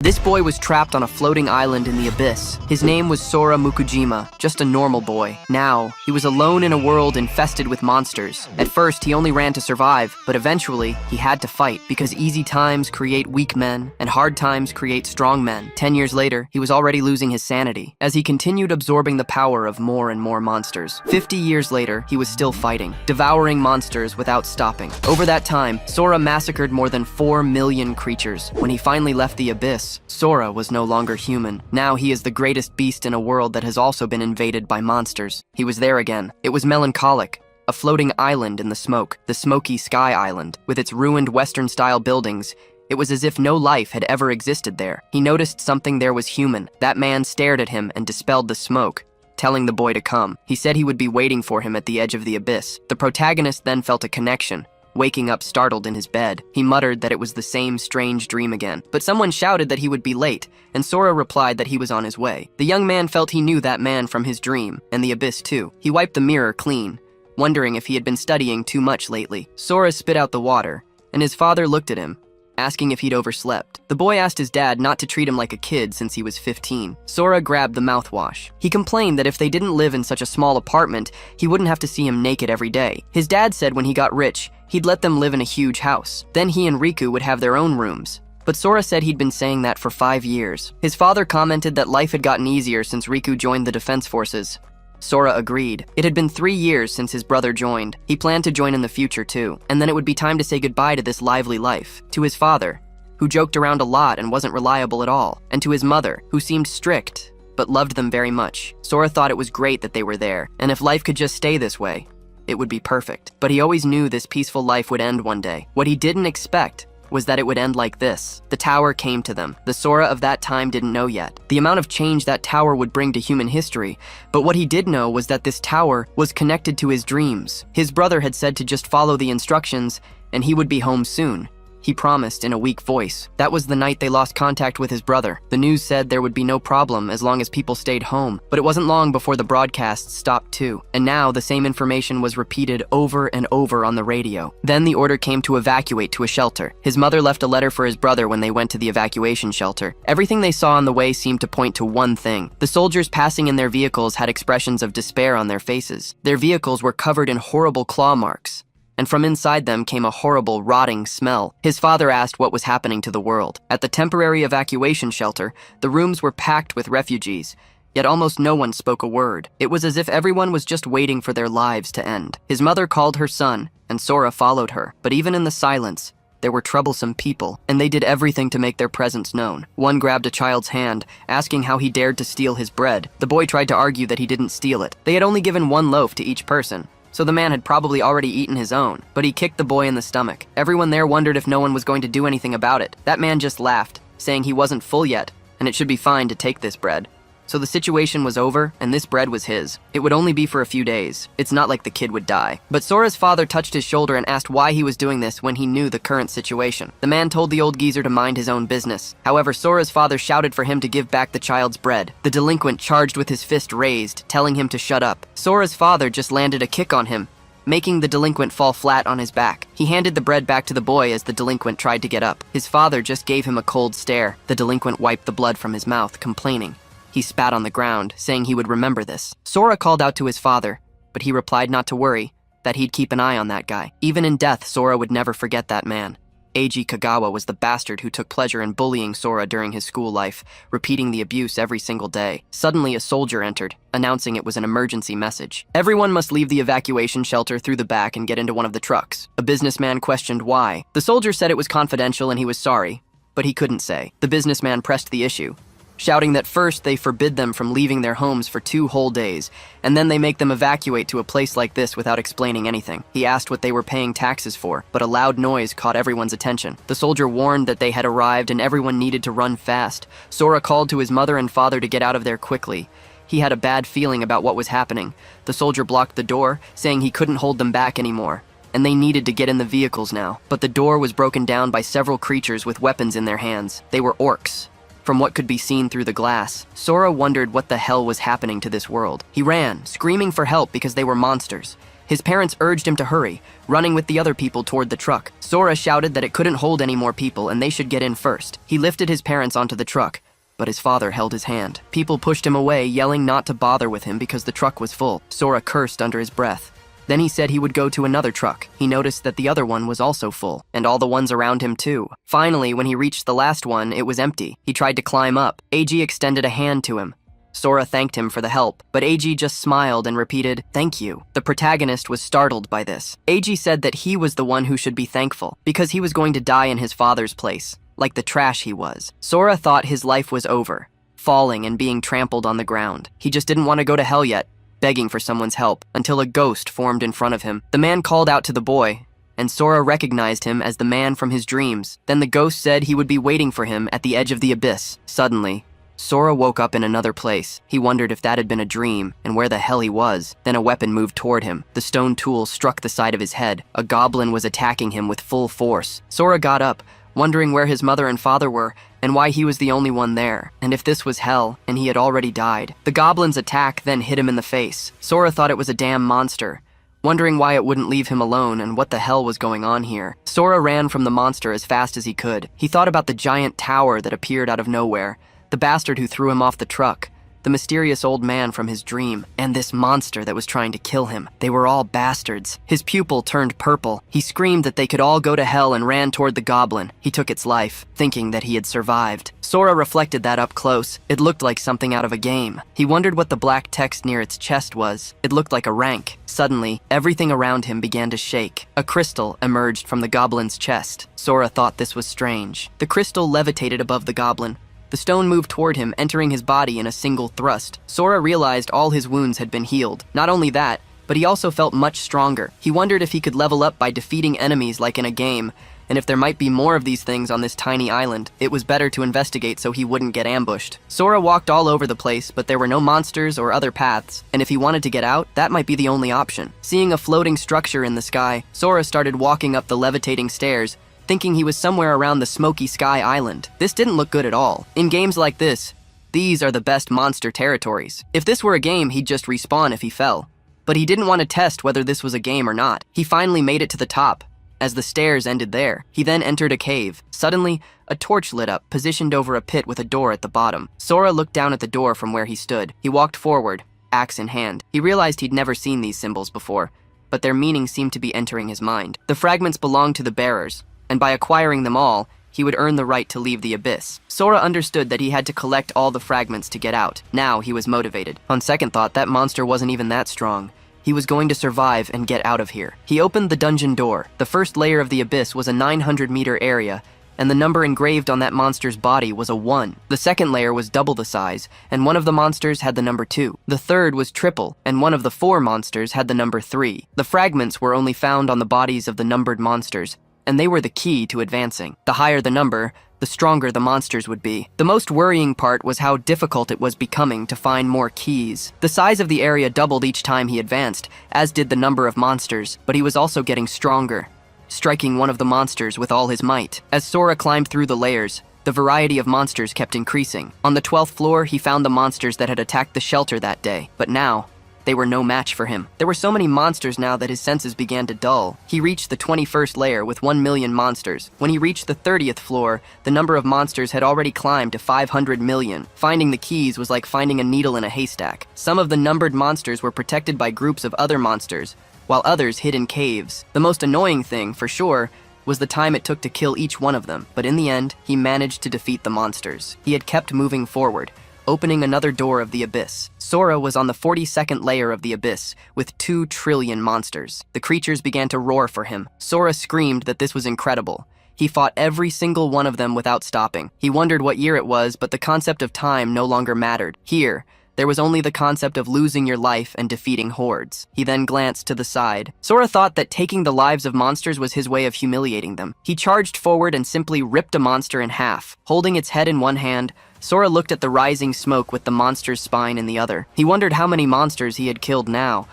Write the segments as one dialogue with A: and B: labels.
A: This boy was trapped on a floating island in the abyss. His name was Sora Mukujima, just a normal boy. Now, he was alone in a world infested with monsters. At first, he only ran to survive, but eventually, he had to fight, because easy times create weak men, and hard times create strong men. 10 years later, he was already losing his sanity, as he continued absorbing the power of more and more monsters. 50 years later, he was still fighting, devouring monsters without stopping. Over that time, Sora massacred more than 4 million creatures. When he finally left the abyss, Sora was no longer human. Now he is the greatest beast in a world that has also been invaded by monsters. He was there again. It was melancholic. A floating island in the smoke, the Smoky Sky Island, with its ruined Western-style buildings. It was as if no life had ever existed there. He noticed something there was human. That man stared at him and dispelled the smoke, telling the boy to come. He said he would be waiting for him at the edge of the abyss. The protagonist then felt a connection. Waking up startled in his bed, he muttered that it was the same strange dream again. But someone shouted that he would be late, and Sora replied that he was on his way. The young man felt he knew that man from his dream, and the abyss too. He wiped the mirror clean, wondering if he had been studying too much lately. Sora spit out the water, and his father looked at him, asking if he'd overslept. The boy asked his dad not to treat him like a kid since he was 15. Sora grabbed the mouthwash. He complained that if they didn't live in such a small apartment, he wouldn't have to see him naked every day. His dad said when he got rich, he'd let them live in a huge house. Then he and Riku would have their own rooms. But Sora said he'd been saying that for 5 years. His father commented that life had gotten easier since Riku joined the defense forces. Sora agreed. It had been 3 years since his brother joined. He planned to join in the future too, and then it would be time to say goodbye to this lively life. To his father, who joked around a lot and wasn't reliable at all, and to his mother, who seemed strict, but loved them very much. Sora thought it was great that they were there, and if life could just stay this way, it would be perfect. But he always knew this peaceful life would end one day. What he didn't expect was that it would end like this. The tower came to them. The Sora of that time didn't know yet the amount of change that tower would bring to human history, but what he did know was that this tower was connected to his dreams. His brother had said to just follow the instructions, and he would be home soon. He promised in a weak voice. That was the night they lost contact with his brother. The news said there would be no problem as long as people stayed home, but it wasn't long before the broadcasts stopped too. And now the same information was repeated over and over on the radio. Then the order came to evacuate to a shelter. His mother left a letter for his brother when they went to the evacuation shelter. Everything they saw on the way seemed to point to one thing. The soldiers passing in their vehicles had expressions of despair on their faces. Their vehicles were covered in horrible claw marks, and from inside them came a horrible, rotting smell. His father asked what was happening to the world. At the temporary evacuation shelter, the rooms were packed with refugees, yet almost no one spoke a word. It was as if everyone was just waiting for their lives to end. His mother called her son, and Sora followed her. But even in the silence, there were troublesome people, and they did everything to make their presence known. One grabbed a child's hand, asking how he dared to steal his bread. The boy tried to argue that he didn't steal it. They had only given one loaf to each person, so the man had probably already eaten his own, but he kicked the boy in the stomach. Everyone there wondered if no one was going to do anything about it. That man just laughed, saying he wasn't full yet, and it should be fine to take this bread. So the situation was over, and this bread was his. It would only be for a few days. It's not like the kid would die. But Sora's father touched his shoulder and asked why he was doing this when he knew the current situation. The man told the old geezer to mind his own business. However, Sora's father shouted for him to give back the child's bread. The delinquent charged with his fist raised, telling him to shut up. Sora's father just landed a kick on him, making the delinquent fall flat on his back. He handed the bread back to the boy as the delinquent tried to get up. His father just gave him a cold stare. The delinquent wiped the blood from his mouth, complaining. He spat on the ground, saying he would remember this. Sora called out to his father, but he replied not to worry, that he'd keep an eye on that guy. Even in death, Sora would never forget that man. Eiji Kagawa was the bastard who took pleasure in bullying Sora during his school life, repeating the abuse every single day. Suddenly, a soldier entered, announcing it was an emergency message. Everyone must leave the evacuation shelter through the back and get into one of the trucks. A businessman questioned why. The soldier said it was confidential and he was sorry, but he couldn't say. The businessman pressed the issue, shouting that first they forbid them from leaving their homes for 2 whole days, and then they make them evacuate to a place like this without explaining anything. He asked what they were paying taxes for, but a loud noise caught everyone's attention. The soldier warned that they had arrived and everyone needed to run fast. Sora called to his mother and father to get out of there quickly. He had a bad feeling about what was happening. The soldier blocked the door, saying he couldn't hold them back anymore, and they needed to get in the vehicles now. But the door was broken down by several creatures with weapons in their hands. They were orcs, from what could be seen through the glass. Sora wondered what the hell was happening to this world. He ran, screaming for help because they were monsters. His parents urged him to hurry, running with the other people toward the truck. Sora shouted that it couldn't hold any more people and they should get in first. He lifted his parents onto the truck, but his father held his hand. People pushed him away, yelling not to bother with him because the truck was full. Sora cursed under his breath. Then he said he would go to another truck. He noticed that the other one was also full, and all the ones around him too. Finally, when he reached the last one, it was empty. He tried to climb up. AG extended a hand to him. Sora thanked him for the help, but AG just smiled and repeated, "Thank you." The protagonist was startled by this. AG said that he was the one who should be thankful, because he was going to die in his father's place, like the trash he was. Sora thought his life was over, falling and being trampled on the ground. He just didn't want to go to hell yet, begging for someone's help, until a ghost formed in front of him. The man called out to the boy, and Sora recognized him as the man from his dreams. Then the ghost said he would be waiting for him at the edge of the abyss. Suddenly, Sora woke up in another place. He wondered if that had been a dream, and where the hell he was. Then a weapon moved toward him. The stone tool struck the side of his head. A goblin was attacking him with full force. Sora got up, wondering where his mother and father were, and why he was the only one there, and if this was hell, and he had already died. The goblin's attack then hit him in the face. Sora thought it was a damn monster, wondering why it wouldn't leave him alone and what the hell was going on here. Sora ran from the monster as fast as he could. He thought about the giant tower that appeared out of nowhere, the bastard who threw him off the truck, the mysterious old man from his dream, and this monster that was trying to kill him. They were all bastards. His pupil turned purple. He screamed that they could all go to hell and ran toward the goblin. He took its life, thinking that he had survived. Sora reflected that up close. It looked like something out of a game. He wondered what the black text near its chest was. It looked like a rank. Suddenly, everything around him began to shake. A crystal emerged from the goblin's chest. Sora thought this was strange. The crystal levitated above the goblin. The stone moved toward him, entering his body in a single thrust. Sora realized all his wounds had been healed. Not only that, but he also felt much stronger. He wondered if he could level up by defeating enemies like in a game, and if there might be more of these things on this tiny island. It was better to investigate so he wouldn't get ambushed. Sora walked all over the place, but there were no monsters or other paths, and if he wanted to get out, that might be the only option. Seeing a floating structure in the sky, Sora started walking up the levitating stairs, thinking he was somewhere around the Smoky Sky Island. This didn't look good at all. In games like this, these are the best monster territories. If this were a game, he'd just respawn if he fell. But he didn't want to test whether this was a game or not. He finally made it to the top, as the stairs ended there. He then entered a cave. Suddenly, a torch lit up, positioned over a pit with a door at the bottom. Sora looked down at the door from where he stood. He walked forward, axe in hand. He realized he'd never seen these symbols before, but their meaning seemed to be entering his mind. The fragments belonged to the bearers, and by acquiring them all, he would earn the right to leave the abyss. Sora understood that he had to collect all the fragments to get out. Now he was motivated. On second thought, that monster wasn't even that strong. He was going to survive and get out of here. He opened the dungeon door. The first layer of the abyss was a 900-meter area, and the number engraved on that monster's body was a 1. The second layer was double the size, and one of the monsters had the number 2. The third was triple, and one of the 4 monsters had the number 3. The fragments were only found on the bodies of the numbered monsters, and they were the key to advancing. The higher the number, the stronger the monsters would be. The most worrying part was how difficult it was becoming to find more keys. The size of the area doubled each time he advanced, as did the number of monsters, but he was also getting stronger, striking one of the monsters with all his might. As Sora climbed through the layers, the variety of monsters kept increasing. On the 12th floor, he found the monsters that had attacked the shelter that day, but now, they were no match for him. There were so many monsters now that his senses began to dull. He reached the 21st layer with 1 million monsters. When he reached the 30th floor, the number of monsters had already climbed to 500 million. Finding the keys was like finding a needle in a haystack. Some of the numbered monsters were protected by groups of other monsters, while others hid in caves. The most annoying thing, for sure, was the time it took to kill each one of them. But in the end, he managed to defeat the monsters. He had kept moving forward, opening another door of the abyss. Sora was on the 42nd layer of the abyss, with 2 trillion monsters. The creatures began to roar for him. Sora screamed that this was incredible. He fought every single one of them without stopping. He wondered what year it was, but the concept of time no longer mattered. Here, there was only the concept of losing your life and defeating hordes. He then glanced to the side. Sora thought that taking the lives of monsters was his way of humiliating them. He charged forward and simply ripped a monster in half. Holding its head in one hand, Sora looked at the rising smoke with the monster's spine in the other. He wondered how many monsters he had killed now,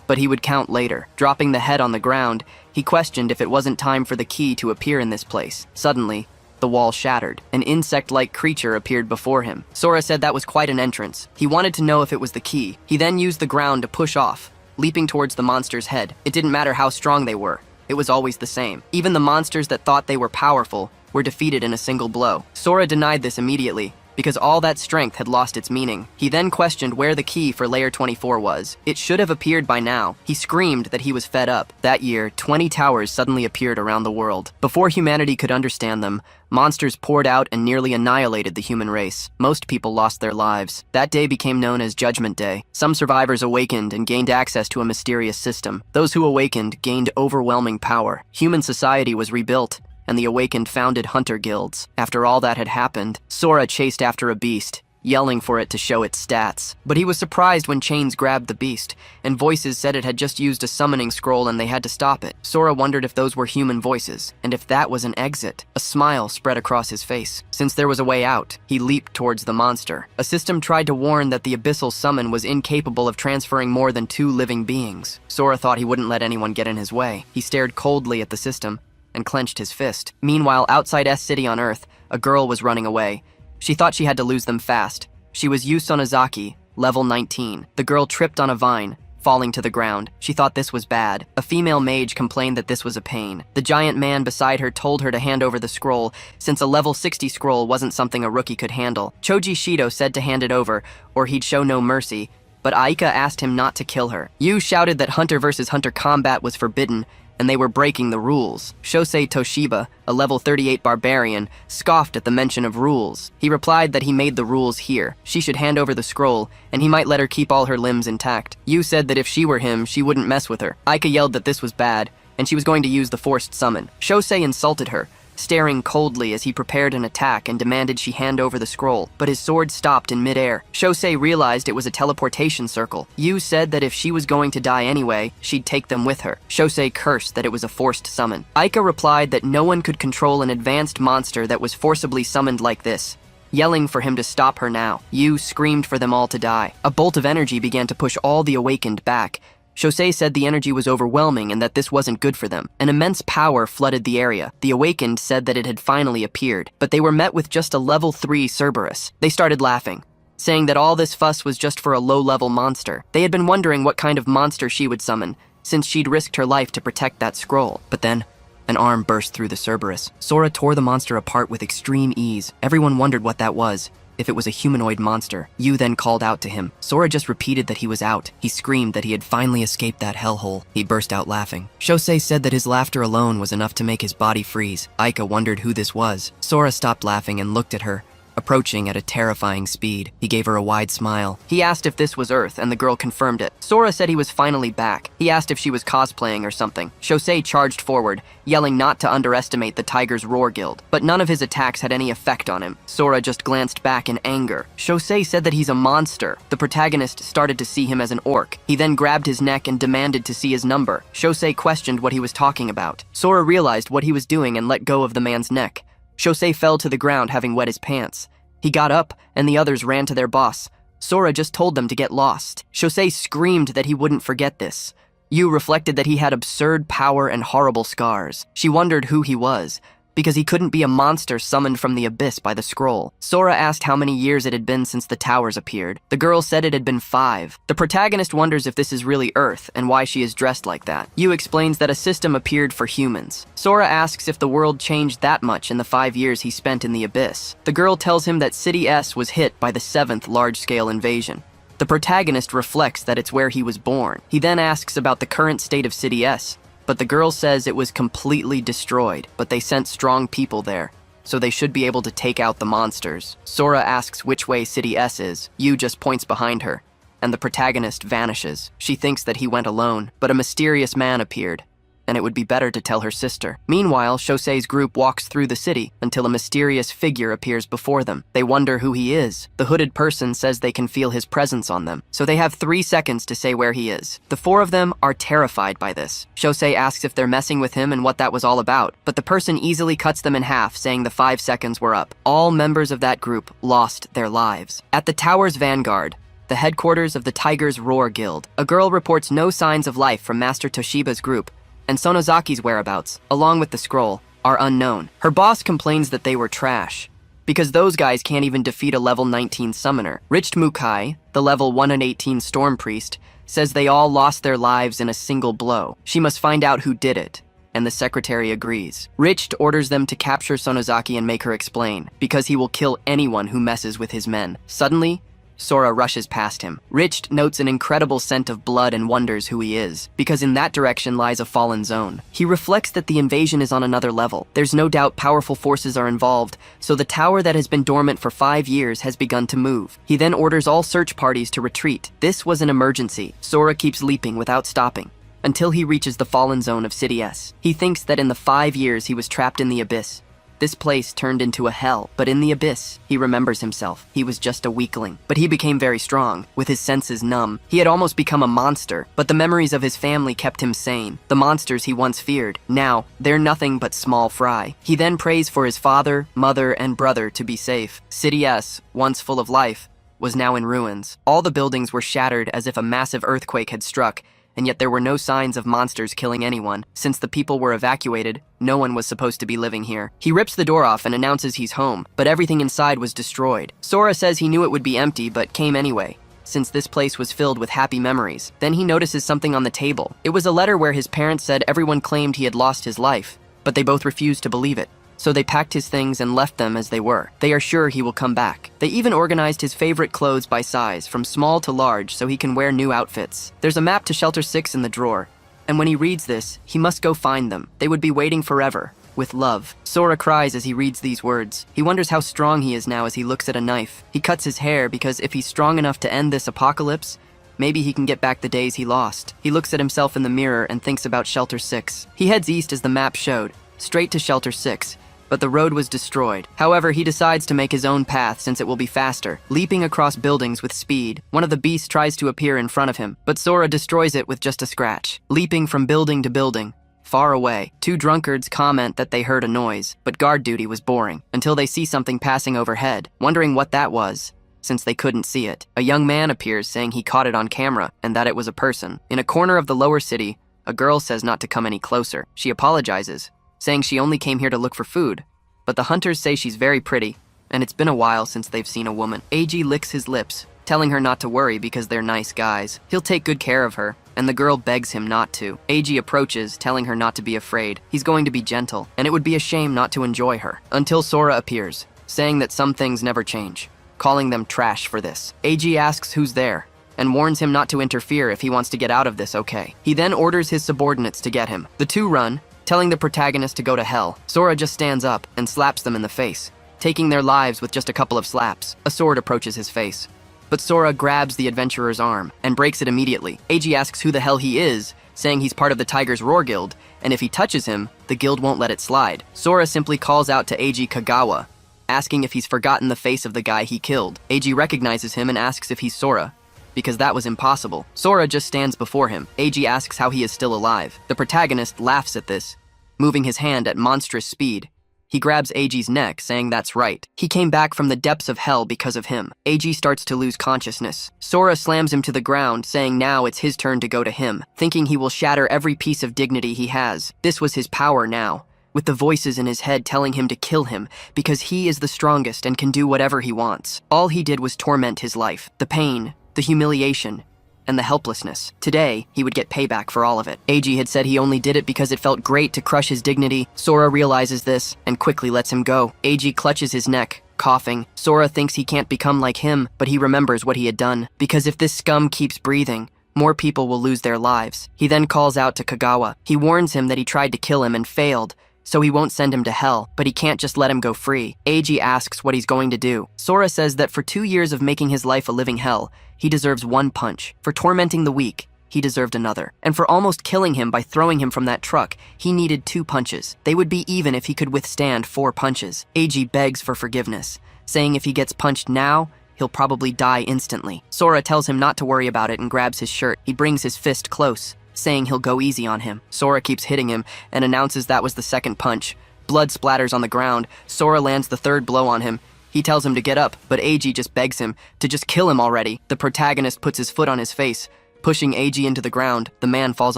A: but he would count later. Dropping the head on the ground, he questioned if it wasn't time for the key to appear in this place. Suddenly, the wall shattered. An insect-like creature appeared before him. Sora said that was quite an entrance. He wanted to know if it was the key. He then used the ground to push off, leaping towards the monster's head. It didn't matter how strong they were. It was always the same. Even the monsters that thought they were powerful were defeated in a single blow. Sora denied this immediately, because all that strength had lost its meaning. He then questioned where the key for Layer 24 was. It should have appeared by now. He screamed that he was fed up. That year, 20 towers suddenly appeared around the world. Before humanity could understand them, monsters poured out and nearly annihilated the human race. Most people lost their lives. That day became known as Judgment Day. Some survivors awakened and gained access to a mysterious system. Those who awakened gained overwhelming power. Human society was rebuilt, and the awakened founded hunter guilds. After all that had happened, Sora chased after a beast, yelling for it to show its stats. But he was surprised when chains grabbed the beast, and voices said it had just used a summoning scroll and they had to stop it. Sora wondered if those were human voices, and if that was an exit. A smile spread across his face. Since there was a way out, he leaped towards the monster. A system tried to warn that the abyssal summon was incapable of transferring more than 2 living beings. Sora thought he wouldn't let anyone get in his way. He stared coldly at the system and clenched his fist. Meanwhile, outside S City on Earth, a girl was running away. She thought she had to lose them fast. She was Yu Sonozaki, level 19. The girl tripped on a vine, falling to the ground. She thought this was bad. A female mage complained that this was a pain. The giant man beside her told her to hand over the scroll, since a level 60 scroll wasn't something a rookie could handle. Choji Shido said to hand it over, or he'd show no mercy, but Aika asked him not to kill her. Yu shouted that hunter versus hunter combat was forbidden, and they were breaking the rules. Shosei Toshiba, a level 38 barbarian, scoffed at the mention of rules. He replied that he made the rules here. She should hand over the scroll, and he might let her keep all her limbs intact. Yu said that if she were him, she wouldn't mess with her. Aika yelled that this was bad, and she was going to use the forced summon. Shosei insulted her, staring coldly as he prepared an attack and demanded she hand over the scroll, but his sword stopped in midair. Shosei realized it was a teleportation circle. Yu said that if she was going to die anyway, she'd take them with her. Shosei cursed that it was a forced summon. Aika replied that no one could control an advanced monster that was forcibly summoned like this, yelling for him to stop her now. Yu screamed for them all to die. A bolt of energy began to push all the awakened back. Shosei said the energy was overwhelming and that this wasn't good for them. An immense power flooded the area. The awakened said that it had finally appeared, but they were met with just a level 3 Cerberus. They started laughing, saying that all this fuss was just for a low-level monster. They had been wondering what kind of monster she would summon, since she'd risked her life to protect that scroll. But then, an arm burst through the Cerberus. Sora tore the monster apart with extreme ease. Everyone wondered what that was, if it was a humanoid monster. Yu then called out to him. Sora just repeated that he was out. He screamed that he had finally escaped that hellhole. He burst out laughing. Shosei said that his laughter alone was enough to make his body freeze. Aika wondered who this was. Sora stopped laughing and looked at her, approaching at a terrifying speed. He gave her a wide smile. He asked if this was Earth, and the girl confirmed it. Sora said he was finally back. He asked if she was cosplaying or something. Shosei charged forward, yelling not to underestimate the Tiger's Roar Guild, but none of his attacks had any effect on him. Sora just glanced back in anger. Shosei said that he's a monster. The protagonist started to see him as an orc. He then grabbed his neck and demanded to see his number. Shosei questioned what he was talking about. Sora realized what he was doing and let go of the man's neck. Shosei fell to the ground, having wet his pants. He got up, and the others ran to their boss. Sora just told them to get lost. Shosei screamed that he wouldn't forget this. Yu reflected that he had absurd power and horrible scars. She wondered who he was, because he couldn't be a monster summoned from the abyss by the scroll. Sora asked how many years it had been since the towers appeared. The girl said it had been 5. The protagonist wonders if this is really Earth and why she is dressed like that. Yu explains that a system appeared for humans. Sora asks if the world changed that much in the 5 years he spent in the abyss. The girl tells him that City S was hit by the 7th large-scale invasion. The protagonist reflects that it's where he was born. He then asks about the current state of City S, but the girl says it was completely destroyed, but they sent strong people there, so they should be able to take out the monsters. Sora asks which way City S is. Yu just points behind her, and the protagonist vanishes. She thinks that he went alone, but a mysterious man appeared, and it would be better to tell her sister. Meanwhile, Shosei's group walks through the city until a mysterious figure appears before them. They wonder who he is. The hooded person says they can feel his presence on them, so they have 3 seconds to say where he is. The 4 of them are terrified by this. Shosei asks if they're messing with him and what that was all about, but the person easily cuts them in half, saying the 5 seconds were up. All members of that group lost their lives. At the tower's vanguard, the headquarters of the Tiger's Roar Guild, a girl reports no signs of life from Master Toshiba's group, and Sonozaki's whereabouts, along with the scroll, are unknown. Her boss complains that they were trash, because those guys can't even defeat a level 19 summoner. Rich Mukai, the level 118 storm priest, says they all lost their lives in a single blow. She must find out who did it, and the secretary agrees. Richt orders them to capture Sonozaki and make her explain, because he will kill anyone who messes with his men. Suddenly, Sora rushes past him. Richt notes an incredible scent of blood and wonders who he is, because in that direction lies a fallen zone. He reflects that the invasion is on another level. There's no doubt powerful forces are involved, so the tower that has been dormant for 5 years has begun to move. He then orders all search parties to retreat. This was an emergency. Sora keeps leaping without stopping, until he reaches the fallen zone of City S. He thinks that in the 5 years he was trapped in the abyss, this place turned into a hell, but in the abyss, he remembers himself. He was just a weakling, but he became very strong, with his senses numb. He had almost become a monster, but the memories of his family kept him sane. The monsters he once feared, now, they're nothing but small fry. He then prays for his father, mother, and brother to be safe. City S, once full of life, was now in ruins. All the buildings were shattered as if a massive earthquake had struck, and yet there were no signs of monsters killing anyone. Since the people were evacuated, no one was supposed to be living here. He rips the door off and announces he's home, but everything inside was destroyed. Sora says he knew it would be empty, but came anyway, since this place was filled with happy memories. Then he notices something on the table. It was a letter where his parents said everyone claimed he had lost his life, but they both refused to believe it. So they packed his things and left them as they were. They are sure he will come back. They even organized his favorite clothes by size, from small to large, so he can wear new outfits. There's a map to Shelter 6 in the drawer, and when he reads this, he must go find them. They would be waiting forever. With love. Sora cries as he reads these words. He wonders how strong he is now as he looks at a knife. He cuts his hair because if he's strong enough to end this apocalypse, maybe he can get back the days he lost. He looks at himself in the mirror and thinks about Shelter 6. He heads east as the map showed, straight to Shelter 6. But the road was destroyed. However, he decides to make his own path since it will be faster. Leaping across buildings with speed, one of the beasts tries to appear in front of him, but Sora destroys it with just a scratch. Leaping from building to building, far away, 2 drunkards comment that they heard a noise, but guard duty was boring, until they see something passing overhead, wondering what that was, since they couldn't see it. A young man appears saying he caught it on camera, and that it was a person. In a corner of the lower city, a girl says not to come any closer. She apologizes, saying she only came here to look for food, but the hunters say she's very pretty, and it's been a while since they've seen a woman. AG licks his lips, telling her not to worry because they're nice guys. He'll take good care of her, and the girl begs him not to. AG approaches, telling her not to be afraid. He's going to be gentle, and it would be a shame not to enjoy her. Until Sora appears, saying that some things never change, calling them trash for this. AG asks who's there, and warns him not to interfere if he wants to get out of this okay. He then orders his subordinates to get him. The 2 run, telling the protagonist to go to hell. Sora just stands up and slaps them in the face, taking their lives with just a couple of slaps. A sword approaches his face, but Sora grabs the adventurer's arm and breaks it immediately. AG asks who the hell he is, saying he's part of the Tiger's Roar Guild, and if he touches him, the guild won't let it slide. Sora simply calls out to AG Kagawa, asking if he's forgotten the face of the guy he killed. AG recognizes him and asks if he's Sora, because that was impossible. Sora just stands before him. AG asks how he is still alive. The protagonist laughs at this, moving his hand at monstrous speed. He grabs AG's neck, saying that's right. He came back from the depths of hell because of him. AG starts to lose consciousness. Sora slams him to the ground, saying now it's his turn to go to him, thinking he will shatter every piece of dignity he has. This was his power now, with the voices in his head telling him to kill him, because he is the strongest and can do whatever he wants. All he did was torment his life. The pain, the humiliation, and the helplessness. Today, he would get payback for all of it. AG had said he only did it because it felt great to crush his dignity. Sora realizes this and quickly lets him go. AG clutches his neck, coughing. Sora thinks he can't become like him, but he remembers what he had done. Because if this scum keeps breathing, more people will lose their lives. He then calls out to Kagawa. He warns him that he tried to kill him and failed, so he won't send him to hell, but he can't just let him go free. AG asks what he's going to do. Sora says that for 2 years of making his life a living hell, he deserves 1 punch. For tormenting the weak, he deserved another. And for almost killing him by throwing him from that truck, he needed 2 punches. They would be even if he could withstand 4 punches. AG begs for forgiveness, saying if he gets punched now, he'll probably die instantly. Sora tells him not to worry about it and grabs his shirt. He brings his fist close, saying he'll go easy on him. Sora keeps hitting him and announces that was the 2nd punch. Blood splatters on the ground. Sora lands the 3rd blow on him. He tells him to get up, but AG just begs him to just kill him already. The protagonist puts his foot on his face, Pushing Eiji into the ground, the man falls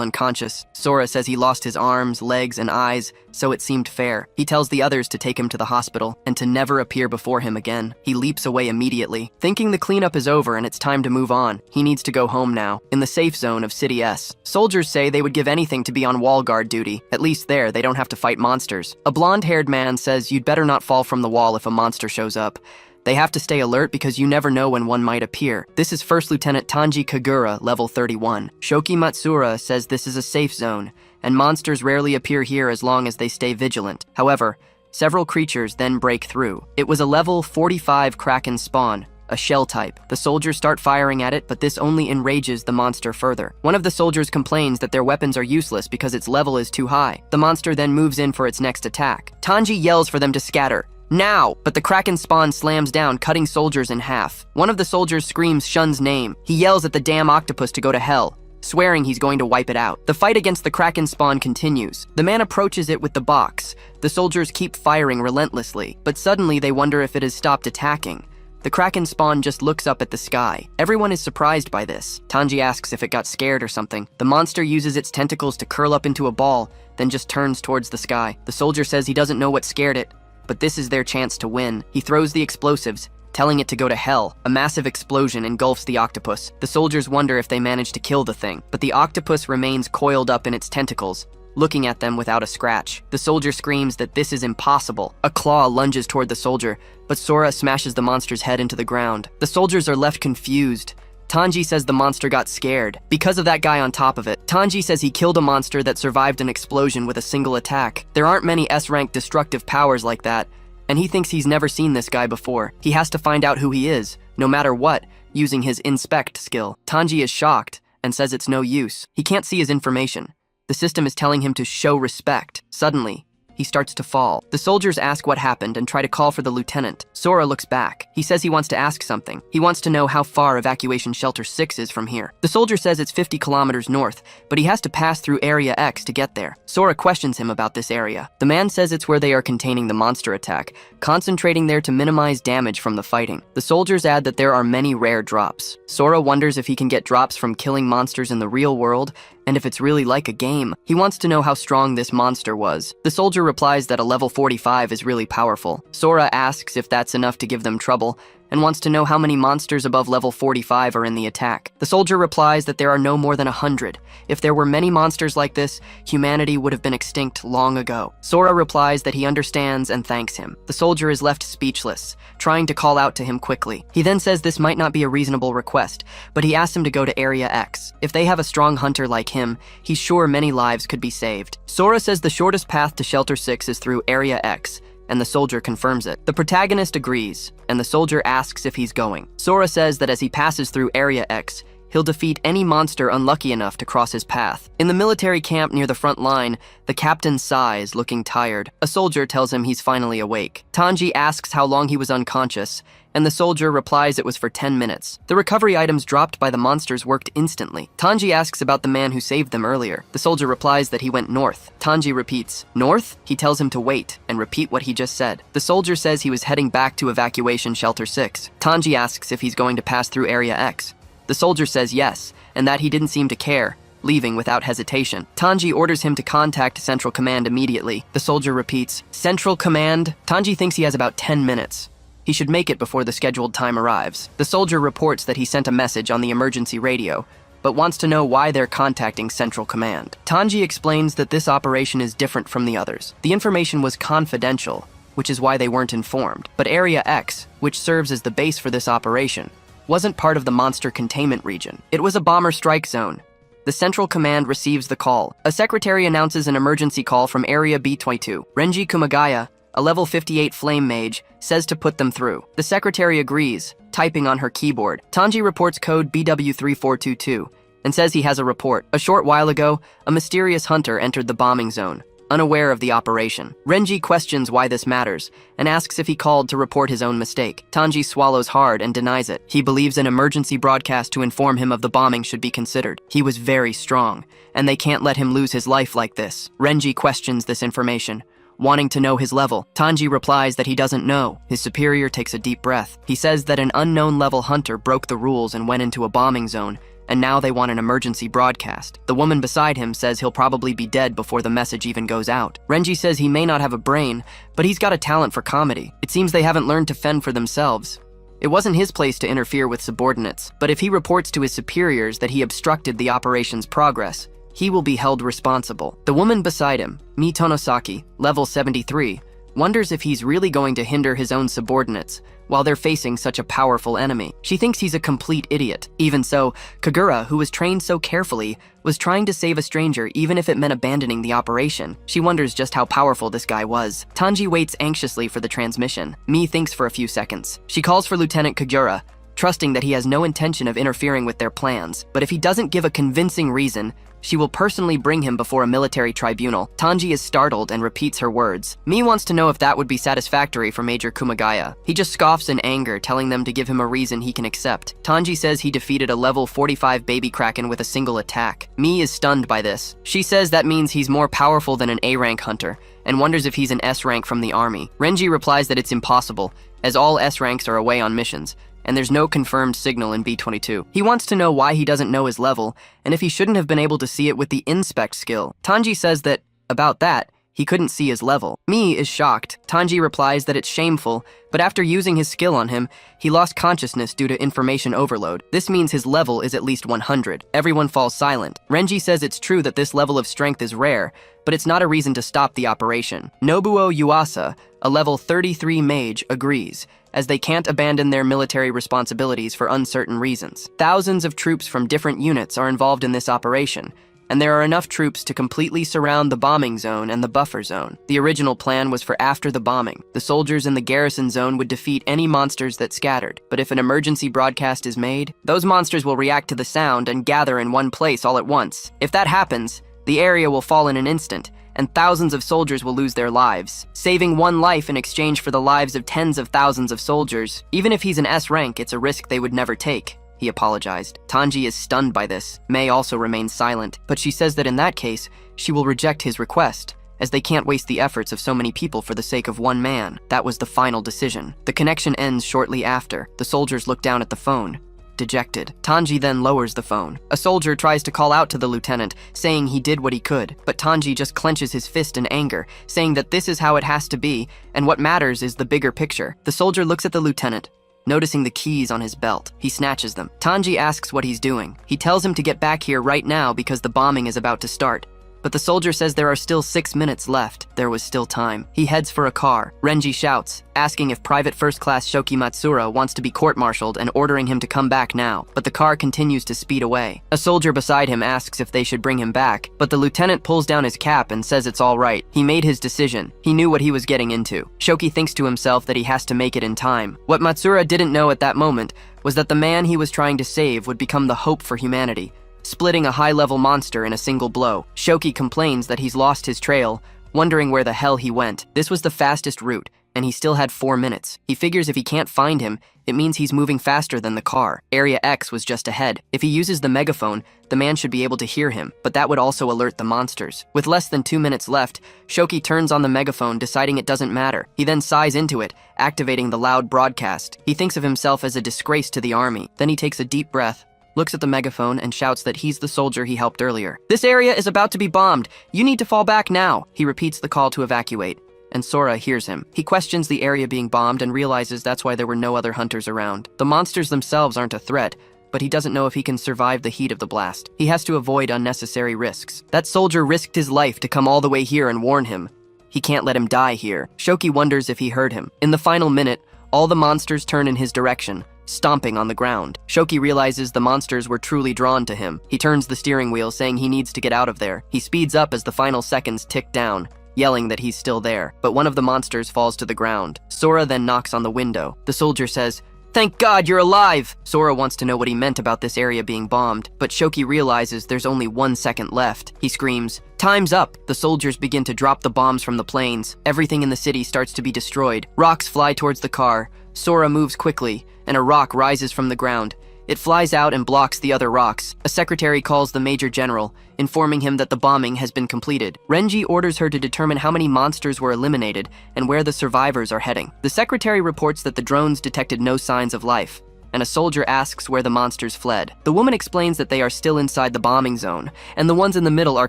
A: unconscious. Sora says he lost his arms, legs, and eyes, so it seemed fair. He tells the others to take him to the hospital and to never appear before him again. He leaps away immediately, thinking the cleanup is over and it's time to move on. He needs to go home now, in the safe zone of City S. Soldiers say they would give anything to be on wall guard duty. At least there, they don't have to fight monsters. A blonde-haired man says you'd better not fall from the wall if a monster shows up. They have to stay alert because you never know when one might appear. This is First Lieutenant Tanji Kagura, level 31. Shoki Matsura says this is a safe zone, and monsters rarely appear here as long as they stay vigilant. However, several creatures then break through. It was a level 45 Kraken spawn, a shell type. The soldiers start firing at it, but this only enrages the monster further. One of the soldiers complains that their weapons are useless because its level is too high. The monster then moves in for its next attack. Tanji yells for them to scatter. Now! But the Kraken spawn slams down, cutting soldiers in half. One of the soldiers screams Shun's name. He yells at the damn octopus to go to hell, swearing he's going to wipe it out. The fight against the Kraken spawn continues. The man approaches it with the box. The soldiers keep firing relentlessly, but suddenly they wonder if it has stopped attacking. The Kraken spawn just looks up at the sky. Everyone is surprised by this. Tanji asks if it got scared or something. The monster uses its tentacles to curl up into a ball, then just turns towards the sky. The soldier says he doesn't know what scared it, but this is their chance to win. He throws the explosives, telling it to go to hell. A massive explosion engulfs the octopus. The soldiers wonder if they managed to kill the thing, but the octopus remains coiled up in its tentacles, looking at them without a scratch. The soldier screams that this is impossible. A claw lunges toward the soldier, but Sora smashes the monster's head into the ground. The soldiers are left confused. Tanji says the monster got scared because of that guy on top of it. Tanji says he killed a monster that survived an explosion with a single attack. There aren't many S-rank destructive powers like that, and he thinks he's never seen this guy before. He has to find out who he is, no matter what, using his inspect skill. Tanji is shocked and says it's no use. He can't see his information. The system is telling him to show respect. Suddenly, he starts to fall. The soldiers ask what happened and try to call for the lieutenant. Sora looks back. He says he wants to ask something. He wants to know how far Evacuation Shelter 6 is from here. The soldier says it's 50 kilometers north, but he has to pass through Area X to get there. Sora questions him about this area. The man says it's where they are containing the monster attack, concentrating there to minimize damage from the fighting. The soldiers add that there are many rare drops. Sora wonders if he can get drops from killing monsters in the real world, and if it's really like a game. He wants to know how strong this monster was. The soldier replies that a level 45 is really powerful. Sora asks if that's enough to give them trouble, and wants to know how many monsters above level 45 are in the attack. The soldier replies that there are no more than 100. If there were many monsters like this, humanity would have been extinct long ago. Sora replies that he understands and thanks him. The soldier is left speechless, trying to call out to him quickly. He then says this might not be a reasonable request, but he asks him to go to Area X. If they have a strong hunter like him, he's sure many lives could be saved. Sora says the shortest path to Shelter 6 is through Area X, and the soldier confirms it. The protagonist agrees, and the soldier asks if he's going. Sora says that as he passes through Area X, he'll defeat any monster unlucky enough to cross his path. In the military camp near the front line, the captain sighs, looking tired. A soldier tells him he's finally awake. Tanji asks how long he was unconscious, and the soldier replies it was for 10 minutes. The recovery items dropped by the monsters worked instantly. Tanji asks about the man who saved them earlier. The soldier replies that he went north. Tanji repeats, "North?" He tells him to wait and repeat what he just said. The soldier says he was heading back to Evacuation Shelter 6. Tanji asks if he's going to pass through Area X. The soldier says yes, and that he didn't seem to care, leaving without hesitation. Tanji orders him to contact Central Command immediately. The soldier repeats, "Central Command?" Tanji thinks he has about 10 minutes. He should make it before the scheduled time arrives. The soldier reports that he sent a message on the emergency radio, but wants to know why they're contacting Central Command. Tanji explains that this operation is different from the others. The information was confidential, which is why they weren't informed. But Area X, which serves as the base for this operation, wasn't part of the monster containment region. It was a bomber strike zone. The Central Command receives the call. A secretary announces an emergency call from Area B22. Renji Kumagaya, a level 58 flame mage, says to put them through. The secretary agrees, typing on her keyboard. Tanji reports code BW3422 and says he has a report. A short while ago, a mysterious hunter entered the bombing zone, unaware of the operation. Renji questions why this matters and asks if he called to report his own mistake. Tanji swallows hard and denies it. He believes an emergency broadcast to inform him of the bombing should be considered. He was very strong, and they can't let him lose his life like this. Renji questions this information, wanting to know his level. Tanji replies that he doesn't know. His superior takes a deep breath. He says that an unknown level hunter broke the rules and went into a bombing zone, and now they want an emergency broadcast. The woman beside him says he'll probably be dead before the message even goes out. Renji says he may not have a brain, but he's got a talent for comedy. It seems they haven't learned to fend for themselves. It wasn't his place to interfere with subordinates, but if he reports to his superiors that he obstructed the operation's progress, he will be held responsible. The woman beside him, Mi Tonosaki, level 73, wonders if he's really going to hinder his own subordinates while they're facing such a powerful enemy. She thinks he's a complete idiot. Even so, Kagura, who was trained so carefully, was trying to save a stranger even if it meant abandoning the operation. She wonders just how powerful this guy was. Tanji waits anxiously for the transmission. Mi thinks for a few seconds. She calls for Lieutenant Kagura, trusting that he has no intention of interfering with their plans. But if he doesn't give a convincing reason, she will personally bring him before a military tribunal. Tanji is startled and repeats her words. Mi wants to know if that would be satisfactory for Major Kumagaya. He just scoffs in anger, telling them to give him a reason he can accept. Tanji says he defeated a level 45 baby kraken with a single attack. Mi is stunned by this. She says that means he's more powerful than an A-rank hunter, and wonders if he's an S-rank from the army. Renji replies that it's impossible, as all S-ranks are away on missions, and there's no confirmed signal in B22. He wants to know why he doesn't know his level, and if he shouldn't have been able to see it with the inspect skill. Tanji says that, about that, he couldn't see his level. Mi is shocked. Tanji replies that it's shameful, but after using his skill on him, he lost consciousness due to information overload. This means his level is at least 100. Everyone falls silent. Renji says it's true that this level of strength is rare, but it's not a reason to stop the operation. Nobuo Yuasa, a level 33 mage, agrees, as they can't abandon their military responsibilities for uncertain reasons. Thousands of troops from different units are involved in this operation, and there are enough troops to completely surround the bombing zone and the buffer zone. The original plan was for after the bombing. The soldiers in the garrison zone would defeat any monsters that scattered, but if an emergency broadcast is made, those monsters will react to the sound and gather in one place all at once. If that happens, the area will fall in an instant, and thousands of soldiers will lose their lives. Saving one life in exchange for the lives of tens of thousands of soldiers. Even if he's an S rank, it's a risk they would never take. He apologized. Tanji is stunned by this. Mei also remains silent, but she says that in that case, she will reject his request, as they can't waste the efforts of so many people for the sake of one man. That was the final decision. The connection ends shortly after. The soldiers look down at the phone, dejected. Tanji then lowers the phone. A soldier tries to call out to the lieutenant, saying he did what he could, but Tanji just clenches his fist in anger, saying that this is how it has to be, and what matters is the bigger picture. The soldier looks at the lieutenant, noticing the keys on his belt. He snatches them. Tanji asks what he's doing. He tells him to get back here right now because the bombing is about to start. But the soldier says there are still 6 minutes left. There was still time. He heads for a car. Renji shouts, asking if Private First Class Shoki Matsura wants to be court-martialed and ordering him to come back now. But the car continues to speed away. A soldier beside him asks if they should bring him back, but the lieutenant pulls down his cap and says it's all right. He made his decision. He knew what he was getting into. Shoki thinks to himself that he has to make it in time. What Matsura didn't know at that moment was that the man he was trying to save would become the hope for humanity, splitting a high-level monster in a single blow. Shoki complains that he's lost his trail, wondering where the hell he went. This was the fastest route, and he still had 4 minutes. He figures if he can't find him, it means he's moving faster than the car. Area X was just ahead. If he uses the megaphone, the man should be able to hear him, but that would also alert the monsters. With less than 2 minutes left, Shoki turns on the megaphone, deciding it doesn't matter. He then sighs into it, activating the loud broadcast. He thinks of himself as a disgrace to the army. Then he takes a deep breath, looks at the megaphone, and shouts that he's the soldier he helped earlier. "This area is about to be bombed. You need to fall back now." He repeats the call to evacuate, and Sora hears him. He questions the area being bombed and realizes that's why there were no other hunters around. The monsters themselves aren't a threat, but he doesn't know if he can survive the heat of the blast. He has to avoid unnecessary risks. That soldier risked his life to come all the way here and warn him. He can't let him die here. Shoki wonders if he heard him. In the final minute, all the monsters turn in his direction, stomping on the ground. Shoki realizes the monsters were truly drawn to him. He turns the steering wheel, saying he needs to get out of there. He speeds up as the final seconds tick down, yelling that he's still there, but one of the monsters falls to the ground. Sora then knocks on the window. The soldier says, "Thank God you're alive!" Sora wants to know what he meant about this area being bombed, but Shoki realizes there's only 1 second left. He screams, "Time's up!" The soldiers begin to drop the bombs from the planes. Everything in the city starts to be destroyed. Rocks fly towards the car. Sora moves quickly, and a rock rises from the ground. It flies out and blocks the other rocks. A secretary calls the Major General, informing him that the bombing has been completed. Renji orders her to determine how many monsters were eliminated and where the survivors are heading. The secretary reports that the drones detected no signs of life, and a soldier asks where the monsters fled. The woman explains that they are still inside the bombing zone, and the ones in the middle are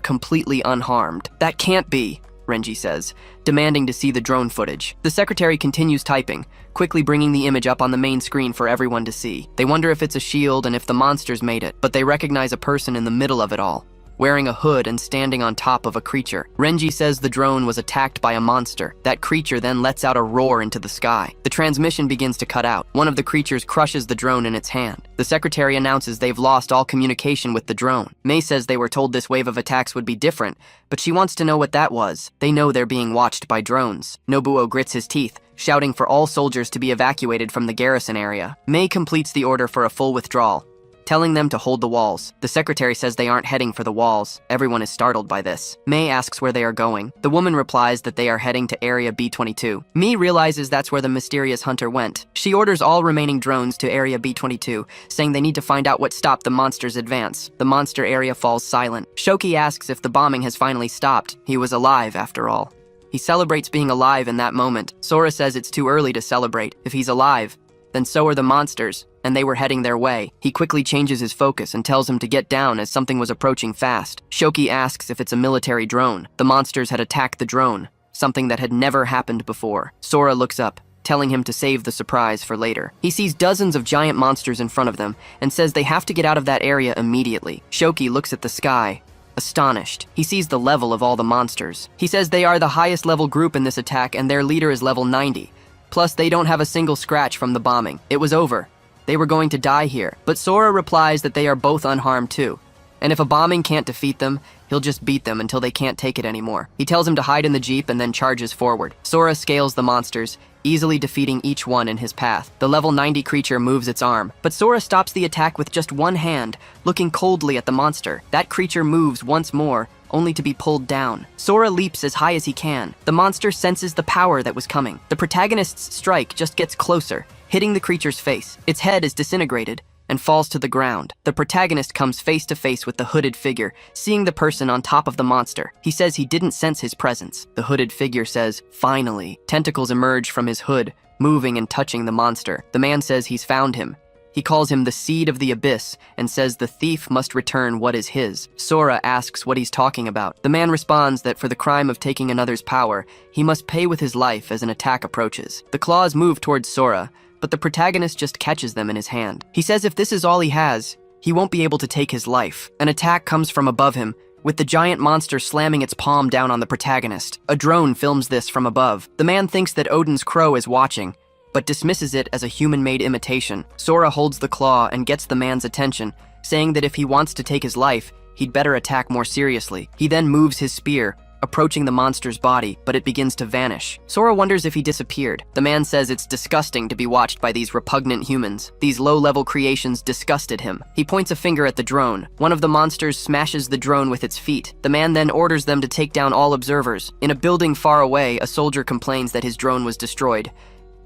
A: completely unharmed. That can't be, Renji says, demanding to see the drone footage. The secretary continues typing, quickly bringing the image up on the main screen for everyone to see. They wonder if it's a shield and if the monsters made it, but they recognize a person in the middle of it all, wearing a hood and standing on top of a creature. Renji says the drone was attacked by a monster. That creature then lets out a roar into the sky. The transmission begins to cut out. One of the creatures crushes the drone in its hand. The secretary announces they've lost all communication with the drone. Mei says they were told this wave of attacks would be different, but she wants to know what that was. They know they're being watched by drones. Nobuo grits his teeth, shouting for all soldiers to be evacuated from the garrison area. Mei completes the order for a full withdrawal, telling them to hold the walls. The secretary says they aren't heading for the walls. Everyone is startled by this. Mei asks where they are going. The woman replies that they are heading to Area B-22. Mei realizes that's where the mysterious hunter went. She orders all remaining drones to Area B-22, saying they need to find out what stopped the monster's advance. The monster area falls silent. Shoki asks if the bombing has finally stopped. He was alive, after all. He celebrates being alive in that moment. Sora says it's too early to celebrate. If he's alive, then so are the monsters, and they were heading their way. He quickly changes his focus and tells him to get down as something was approaching fast. Shoki asks if it's a military drone. The monsters had attacked the drone, something that had never happened before. Sora looks up, telling him to save the surprise for later. He sees dozens of giant monsters in front of them and says they have to get out of that area immediately. Shoki looks at the sky, astonished. He sees the level of all the monsters. He says they are the highest level group in this attack and their leader is level 90. Plus, they don't have a single scratch from the bombing. It was over. They were going to die here. But Sora replies that they are both unharmed too. And if a bombing can't defeat them, he'll just beat them until they can't take it anymore. He tells him to hide in the jeep and then charges forward. Sora scales the monsters, easily defeating each one in his path. The level 90 creature moves its arm, but Sora stops the attack with just one hand, looking coldly at the monster. That creature moves once more, only to be pulled down. Sora leaps as high as he can. The monster senses the power that was coming. The protagonist's strike just gets closer, hitting the creature's face. Its head is disintegrated and falls to the ground. The protagonist comes face to face with the hooded figure, seeing the person on top of the monster. He says he didn't sense his presence. The hooded figure says, "Finally." Tentacles emerge from his hood, moving and touching the monster. The man says he's found him. He calls him the Seed of the Abyss and says the thief must return what is his. Sora asks what he's talking about. The man responds that for the crime of taking another's power, he must pay with his life as an attack approaches. The claws move towards Sora, but the protagonist just catches them in his hand. He says if this is all he has, he won't be able to take his life. An attack comes from above him, with the giant monster slamming its palm down on the protagonist. A drone films this from above. The man thinks that Odin's crow is watching, but dismisses it as a human-made imitation. Sora holds the claw and gets the man's attention, saying that if he wants to take his life, he'd better attack more seriously. He then moves his spear, approaching the monster's body, but it begins to vanish. Sora wonders if he disappeared. The man says it's disgusting to be watched by these repugnant humans. These low-level creations disgusted him. He points a finger at the drone. One of the monsters smashes the drone with its feet. The man then orders them to take down all observers. In a building far away, a soldier complains that his drone was destroyed.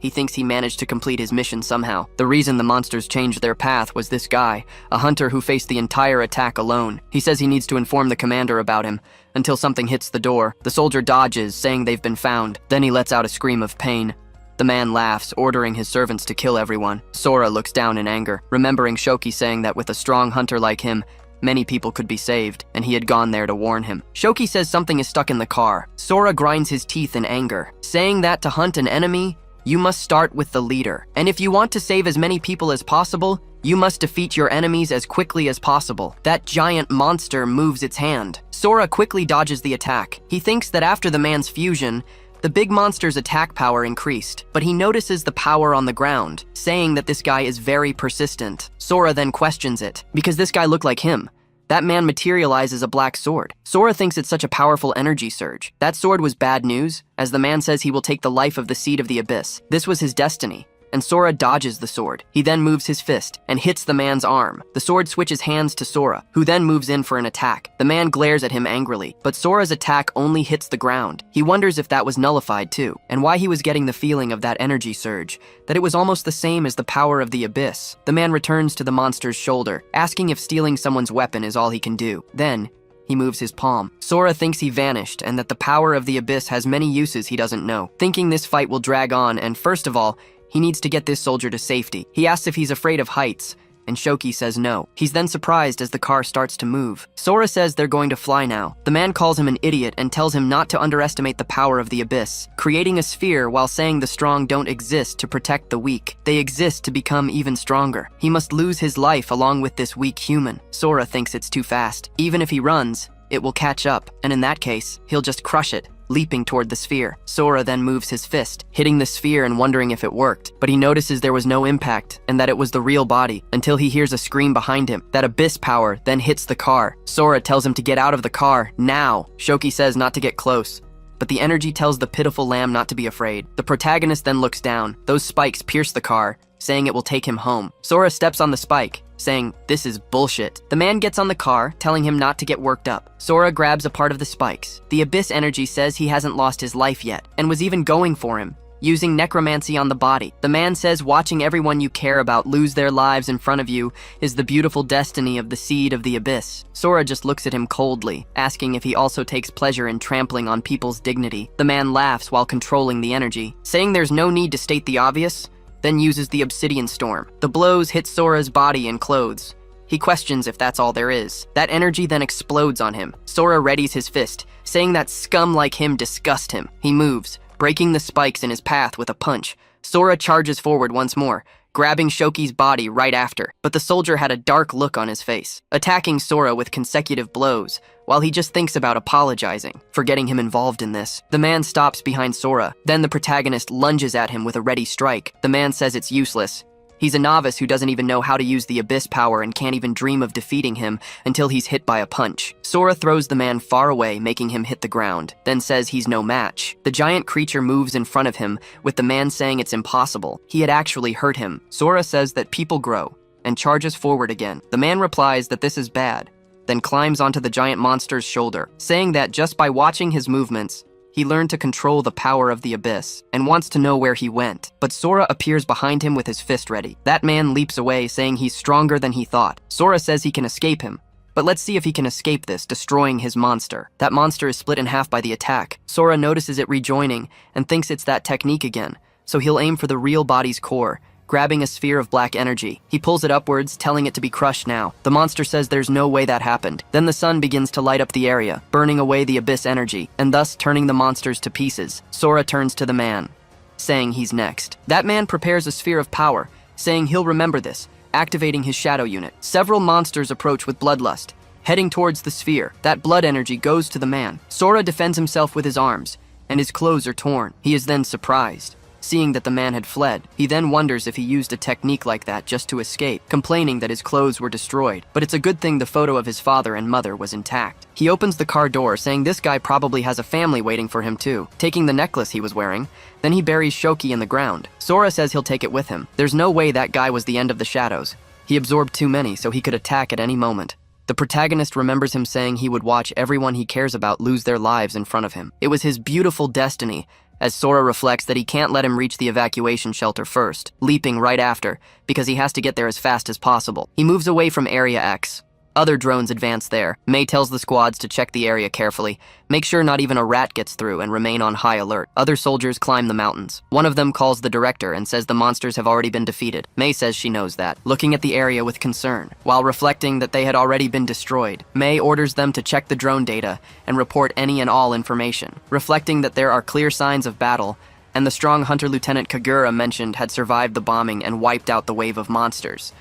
A: He thinks he managed to complete his mission somehow. The reason the monsters changed their path was this guy, a hunter who faced the entire attack alone. He says he needs to inform the commander about him, until something hits the door. The soldier dodges, saying they've been found. Then he lets out a scream of pain. The man laughs, ordering his servants to kill everyone. Sora looks down in anger, remembering Shoki saying that with a strong hunter like him, many people could be saved, and he had gone there to warn him. Shoki says something is stuck in the car. Sora grinds his teeth in anger, saying that to hunt an enemy, you must start with the leader. And if you want to save as many people as possible, you must defeat your enemies as quickly as possible. That giant monster moves its hand. Sora quickly dodges the attack. He thinks that after the man's fusion, the big monster's attack power increased, but he notices the power on the ground, saying that this guy is very persistent. Sora then questions it, because this guy looked like him. That man materializes a black sword. Sora thinks it's such a powerful energy surge. That sword was bad news, as the man says he will take the life of the Seed of the Abyss. This was his destiny, and Sora dodges the sword. He then moves his fist and hits the man's arm. The sword switches hands to Sora, who then moves in for an attack. The man glares at him angrily, but Sora's attack only hits the ground. He wonders if that was nullified too, and why he was getting the feeling of that energy surge, that it was almost the same as the power of the Abyss. The man returns to the monster's shoulder, asking if stealing someone's weapon is all he can do. Then, he moves his palm. Sora thinks he vanished and that the power of the Abyss has many uses he doesn't know. Thinking this fight will drag on and, first of all, He needs to get this soldier to safety. He asks if he's afraid of heights, and Shoki says no. He's then surprised as the car starts to move. Sora says they're going to fly now. The man calls him an idiot and tells him not to underestimate the power of the abyss, creating a sphere while saying the strong don't exist to protect the weak. They exist to become even stronger. He must lose his life along with this weak human. Sora thinks it's too fast. Even if he runs, it will catch up, and in that case, he'll just crush it, leaping toward the sphere. Sora then moves his fist, hitting the sphere and wondering if it worked, but he notices there was no impact and that it was the real body, until he hears a scream behind him. That abyss power then hits the car. Sora tells him to get out of the car, now. Shoki says not to get close, but the energy tells the pitiful lamb not to be afraid. The protagonist then looks down. Those spikes pierce the car, saying it will take him home. Sora steps on the spike, saying, "This is bullshit." The man gets on the car, telling him not to get worked up. Sora grabs a part of the spikes. The abyss energy says he hasn't lost his life yet, and was even going for him, using necromancy on the body. The man says watching everyone you care about lose their lives in front of you is the beautiful destiny of the seed of the abyss. Sora just looks at him coldly, asking if he also takes pleasure in trampling on people's dignity. The man laughs while controlling the energy, saying there's no need to state the obvious, then uses the obsidian storm. The blows hit Sora's body and clothes. He questions if that's all there is. That energy then explodes on him. Sora readies his fist, saying that scum like him disgust him. He moves, breaking the spikes in his path with a punch. Sora charges forward once more, grabbing Shoki's body right after, but the soldier had a dark look on his face, attacking Sora with consecutive blows, while he just thinks about apologizing for getting him involved in this. The man stops behind Sora, then the protagonist lunges at him with a ready strike. The man says it's useless. He's a novice who doesn't even know how to use the abyss power and can't even dream of defeating him until he's hit by a punch. Sora throws the man far away, making him hit the ground, then says he's no match. The giant creature moves in front of him, with the man saying it's impossible. He had actually hurt him. Sora says that people grow, and charges forward again. The man replies that this is bad, then climbs onto the giant monster's shoulder, saying that just by watching his movements, he learned to control the power of the abyss, and wants to know where he went. But Sora appears behind him with his fist ready. That man leaps away, saying he's stronger than he thought. Sora says he can escape him, but let's see if he can escape this, destroying his monster. That monster is split in half by the attack. Sora notices it rejoining, and thinks it's that technique again, so he'll aim for the real body's core, grabbing a sphere of black energy. He pulls it upwards, telling it to be crushed now. The monster says there's no way that happened. Then the sun begins to light up the area, burning away the abyss energy, and thus turning the monsters to pieces. Sora turns to the man, saying he's next. That man prepares a sphere of power, saying he'll remember this, activating his shadow unit. Several monsters approach with bloodlust, heading towards the sphere. That blood energy goes to the man. Sora defends himself with his arms, and his clothes are torn. He is then surprised, seeing that the man had fled. He then wonders if he used a technique like that just to escape, complaining that his clothes were destroyed. But it's a good thing the photo of his father and mother was intact. He opens the car door, saying this guy probably has a family waiting for him too, taking the necklace he was wearing. Then he buries Shoki in the ground. Sora says he'll take it with him. There's no way that guy was the end of the shadows. He absorbed too many, so he could attack at any moment. The protagonist remembers him saying he would watch everyone he cares about lose their lives in front of him. It was his beautiful destiny, as Sora reflects that he can't let him reach the evacuation shelter first, leaping right after, because he has to get there as fast as possible. He moves away from Area X. Other drones advance there. May tells the squads to check the area carefully, make sure not even a rat gets through, and remain on high alert. Other soldiers climb the mountains. One of them calls the director and says the monsters have already been defeated. May says she knows that, looking at the area with concern. While reflecting that they had already been destroyed, May orders them to check the drone data and report any and all information, reflecting that there are clear signs of battle, and the strong hunter Lieutenant Kagura mentioned had survived the bombing and wiped out the wave of monsters.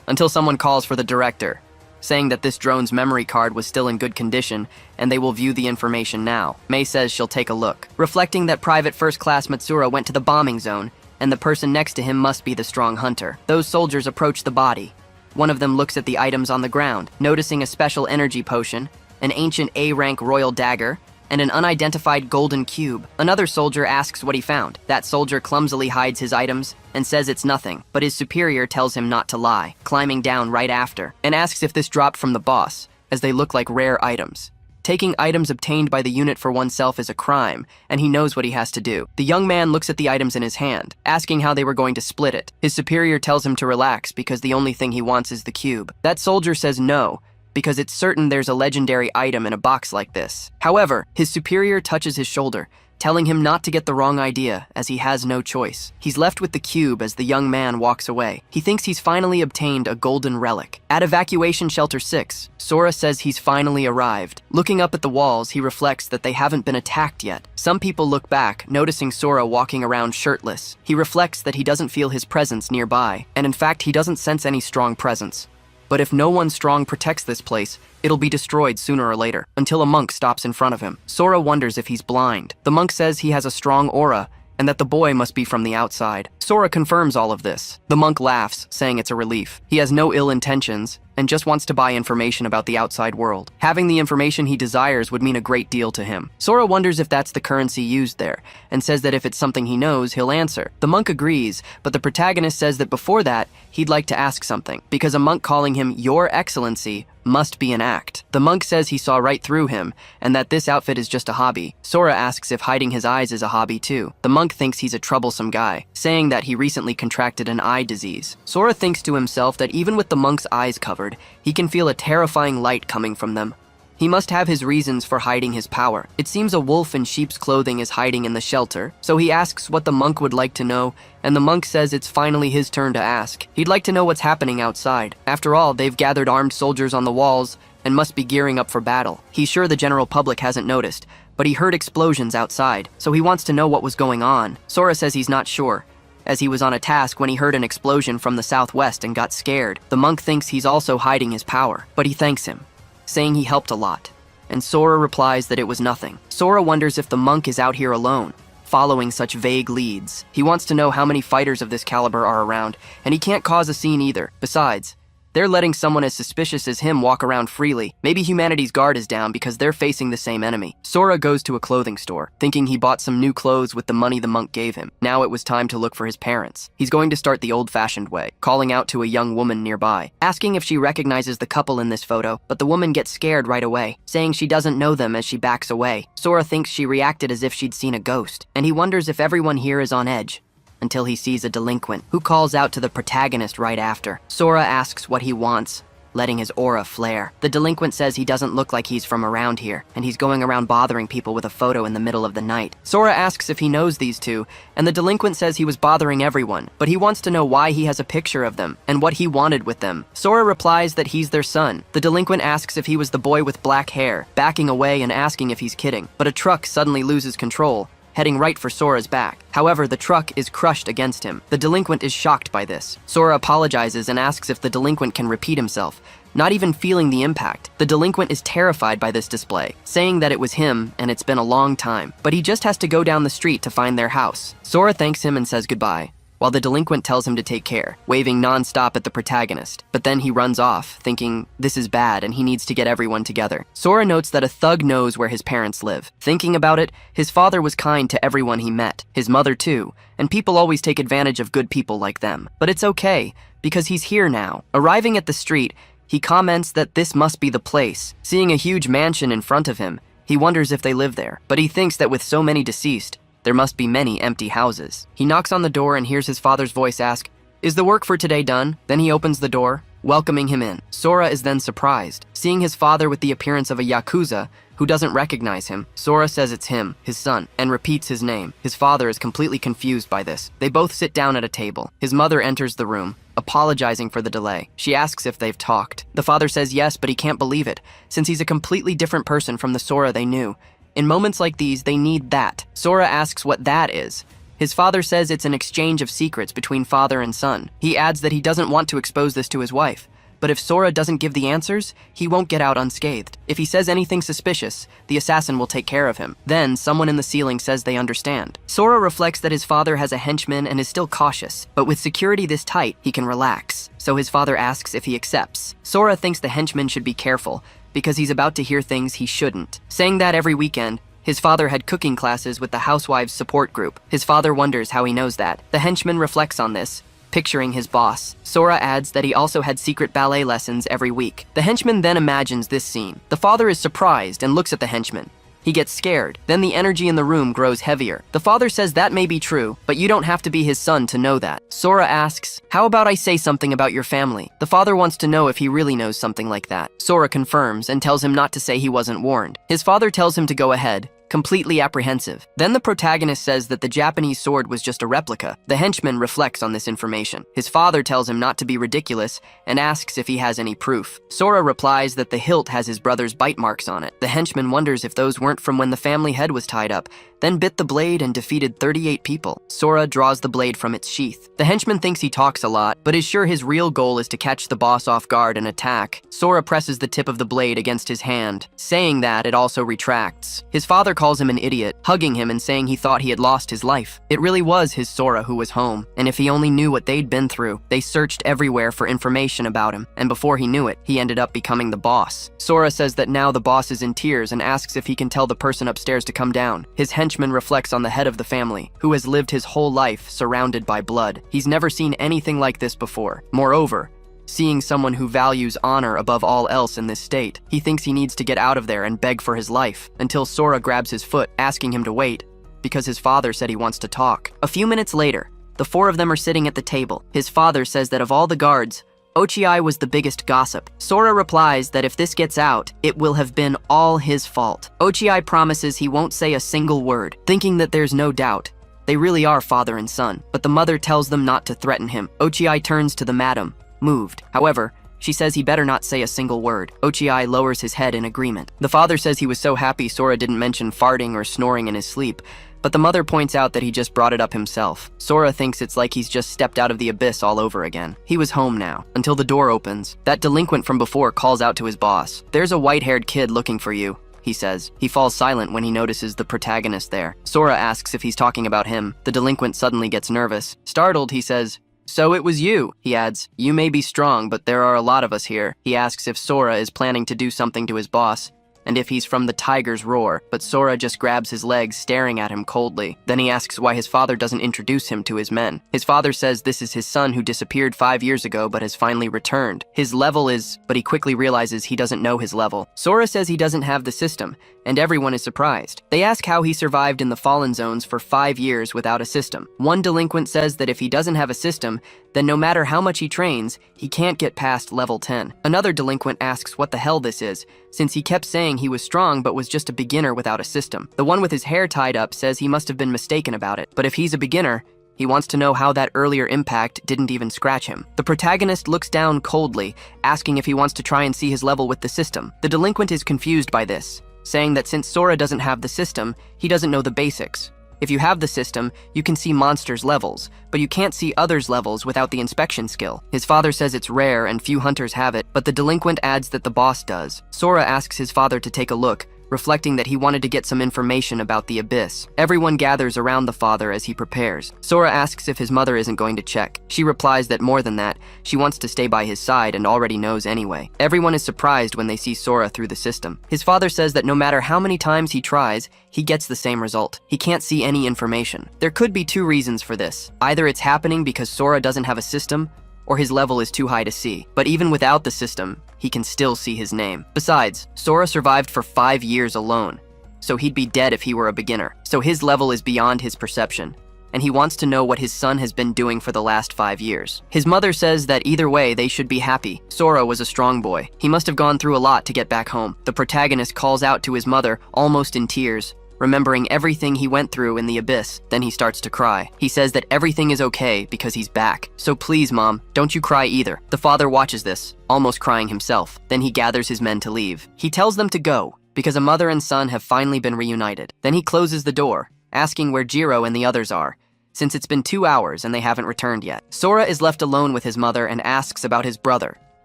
A: Until someone calls for the director, saying that this drone's memory card was still in good condition and they will view the information now. May says she'll take a look, reflecting that Private First Class Matsura went to the bombing zone and the person next to him must be the strong hunter. Those soldiers approach the body. One of them looks at the items on the ground, noticing a special energy potion, an ancient A-rank royal dagger, and an unidentified golden cube. Another soldier asks what he found. That soldier clumsily hides his items and says it's nothing, but his superior tells him not to lie, climbing down right after, and asks if this dropped from the boss, as they look like rare items. Taking items obtained by the unit for oneself is a crime, and he knows what he has to do. The young man looks at the items in his hand, asking how they were going to split it. His superior tells him to relax because the only thing he wants is the cube. That soldier says no, because it's certain there's a legendary item in a box like this. However, his superior touches his shoulder, telling him not to get the wrong idea, as he has no choice. He's left with the cube as the young man walks away. He thinks he's finally obtained a golden relic. At Evacuation Shelter 6, Sora says he's finally arrived. Looking up at the walls, he reflects that they haven't been attacked yet. Some people look back, noticing Sora walking around shirtless. He reflects that he doesn't feel his presence nearby, and in fact, he doesn't sense any strong presence. But if no one strong protects this place, it'll be destroyed sooner or later, until a monk stops in front of him. Sora wonders if he's blind. The monk says he has a strong aura, and that the boy must be from the outside. Sora confirms all of this. The monk laughs, saying it's a relief. He has no ill intentions, and just wants to buy information about the outside world. Having the information he desires would mean a great deal to him. Sora wonders if that's the currency used there, and says that if it's something he knows, he'll answer. The monk agrees, but the protagonist says that before that, he'd like to ask something, because a monk calling him Your Excellency must be an act. The monk says he saw right through him, and that this outfit is just a hobby. Sora asks if hiding his eyes is a hobby too. The monk thinks he's a troublesome guy, saying that he recently contracted an eye disease. Sora thinks to himself that even with the monk's eyes covered, he can feel a terrifying light coming from them. He must have his reasons for hiding his power. It seems a wolf in sheep's clothing is hiding in the shelter, so he asks what the monk would like to know, and the monk says it's finally his turn to ask. He'd like to know what's happening outside. After all, they've gathered armed soldiers on the walls and must be gearing up for battle. He's sure the general public hasn't noticed, but he heard explosions outside, so he wants to know what was going on. Sora says he's not sure, as he was on a task when he heard an explosion from the southwest and got scared. The monk thinks he's also hiding his power, but he thanks him, saying he helped a lot, and Sora replies that it was nothing. Sora wonders if the monk is out here alone, following such vague leads. He wants to know how many fighters of this caliber are around, and he can't cause a scene either. Besides, they're letting someone as suspicious as him walk around freely. Maybe humanity's guard is down because they're facing the same enemy. Sora goes to a clothing store, thinking he bought some new clothes with the money the monk gave him. Now it was time to look for his parents. He's going to start the old-fashioned way, calling out to a young woman nearby, asking if she recognizes the couple in this photo, but the woman gets scared right away, saying she doesn't know them as she backs away. Sora thinks she reacted as if she'd seen a ghost, and he wonders if everyone here is on edge, until he sees a delinquent, who calls out to the protagonist right after. Sora asks what he wants, letting his aura flare. The delinquent says he doesn't look like he's from around here, and he's going around bothering people with a photo in the middle of the night. Sora asks if he knows these two, and the delinquent says he was bothering everyone, but he wants to know why he has a picture of them, and what he wanted with them. Sora replies that he's their son. The delinquent asks if he was the boy with black hair, backing away and asking if he's kidding, but a truck suddenly loses control, heading right for Sora's back. However, the truck is crushed against him. The delinquent is shocked by this. Sora apologizes and asks if the delinquent can repeat himself, not even feeling the impact. The delinquent is terrified by this display, saying that it was him and it's been a long time, but he just has to go down the street to find their house. Sora thanks him and says goodbye, while the delinquent tells him to take care, waving non-stop at the protagonist. But then he runs off, thinking this is bad and he needs to get everyone together. Sora notes that a thug knows where his parents live. Thinking about it, his father was kind to everyone he met, his mother too, and people always take advantage of good people like them. But it's okay, because he's here now. Arriving at the street, he comments that this must be the place. Seeing a huge mansion in front of him, he wonders if they live there, but he thinks that with so many deceased, there must be many empty houses. He knocks on the door and hears his father's voice ask, "Is the work for today done?" Then he opens the door, welcoming him in. Sora is then surprised, seeing his father with the appearance of a Yakuza who doesn't recognize him. Sora says it's him, his son, and repeats his name. His father is completely confused by this. They both sit down at a table. His mother enters the room, apologizing for the delay. She asks if they've talked. The father says yes, but he can't believe it, since he's a completely different person from the Sora they knew. In moments like these, they need that. Sora asks what that is. His father says it's an exchange of secrets between father and son. He adds that he doesn't want to expose this to his wife, but if Sora doesn't give the answers, he won't get out unscathed. If he says anything suspicious, the assassin will take care of him. Then, someone in the ceiling says they understand. Sora reflects that his father has a henchman and is still cautious, but with security this tight, he can relax. So his father asks if he accepts. Sora thinks the henchman should be careful, because he's about to hear things he shouldn't. Saying that every weekend, his father had cooking classes with the housewives support group. His father wonders how he knows that. The henchman reflects on this, picturing his boss. Sora adds that he also had secret ballet lessons every week. The henchman then imagines this scene. The father is surprised and looks at the henchman. He gets scared. Then the energy in the room grows heavier. The father says that may be true, but you don't have to be his son to know that. Sora asks, "How about I say something about your family?" The father wants to know if he really knows something like that. Sora confirms and tells him not to say he wasn't warned. His father tells him to go ahead, completely apprehensive. Then the protagonist says that the Japanese sword was just a replica. The henchman reflects on this information. His father tells him not to be ridiculous and asks if he has any proof. Sora replies that the hilt has his brother's bite marks on it. The henchman wonders if those weren't from when the family head was tied up, then bit the blade and defeated 38 people. Sora draws the blade from its sheath. The henchman thinks he talks a lot, but is sure his real goal is to catch the boss off guard and attack. Sora presses the tip of the blade against his hand, saying that it also retracts. His father calls him an idiot, hugging him and saying he thought he had lost his life. It really was his Sora who was home, and if he only knew what they'd been through. They searched everywhere for information about him, and before he knew it, he ended up becoming the boss. Sora says that now the boss is in tears and asks if he can tell the person upstairs to come down. His henchman reflects on the head of the family, who has lived his whole life surrounded by blood. He's never seen anything like this before. Moreover, seeing someone who values honor above all else in this state, he thinks he needs to get out of there and beg for his life, until Sora grabs his foot, asking him to wait, because his father said he wants to talk. A few minutes later, the four of them are sitting at the table. His father says that of all the guards, Ochiai was the biggest gossip. Sora replies that if this gets out, it will have been all his fault. Ochiai promises he won't say a single word, thinking that there's no doubt. They really are father and son, but the mother tells them not to threaten him. Ochiai turns to the madam, moved. However, she says he better not say a single word. Ochiai lowers his head in agreement. The father says he was so happy Sora didn't mention farting or snoring in his sleep, but the mother points out that he just brought it up himself. Sora thinks it's like he's just stepped out of the abyss all over again. He was home now, until the door opens. That delinquent from before calls out to his boss. "There's a white-haired kid looking for you," he says. He falls silent when he notices the protagonist there. Sora asks if he's talking about him. The delinquent suddenly gets nervous. Startled, he says, "So it was you," he adds. "You may be strong, but there are a lot of us here." He asks if Sora is planning to do something to his boss, and if he's from the tiger's roar, but Sora just grabs his legs, staring at him coldly. Then he asks why his father doesn't introduce him to his men. His father says this is his son who disappeared 5 years ago but has finally returned. His level is, but he quickly realizes he doesn't know his level. Sora says he doesn't have the system, and everyone is surprised. They ask how he survived in the Fallen Zones for 5 years without a system. One delinquent says that if he doesn't have a system, then no matter how much he trains, he can't get past level 10. Another delinquent asks what the hell this is, since he kept saying he was strong but was just a beginner without a system. The one with his hair tied up says he must have been mistaken about it, but if he's a beginner, he wants to know how that earlier impact didn't even scratch him. The protagonist looks down coldly, asking if he wants to try and see his level with the system. The delinquent is confused by this, saying that since Sora doesn't have the system, he doesn't know the basics. If you have the system, you can see monsters' levels, but you can't see others' levels without the inspection skill. His father says it's rare and few hunters have it, but the delinquent adds that the boss does. Sora asks his father to take a look, reflecting that he wanted to get some information about the abyss. Everyone gathers around the father as he prepares. Sora asks if his mother isn't going to check. She replies that more than that, she wants to stay by his side and already knows anyway. Everyone is surprised when they see Sora through the system. His father says that no matter how many times he tries, he gets the same result. He can't see any information. There could be two reasons for this. Either it's happening because Sora doesn't have a system, or his level is too high to see. But even without the system, he can still see his name. Besides, Sora survived for 5 years alone, so he'd be dead if he were a beginner. So his level is beyond his perception, and he wants to know what his son has been doing for the last 5 years. His mother says that either way, they should be happy. Sora was a strong boy. He must have gone through a lot to get back home. The protagonist calls out to his mother, almost in tears, remembering everything he went through in the abyss. Then he starts to cry. He says that everything is okay because he's back. "So please, Mom, don't you cry either." The father watches this, almost crying himself. Then he gathers his men to leave. He tells them to go, because a mother and son have finally been reunited. Then he closes the door, asking where Jiro and the others are, since it's been 2 hours and they haven't returned yet. Sora is left alone with his mother and asks about his brother,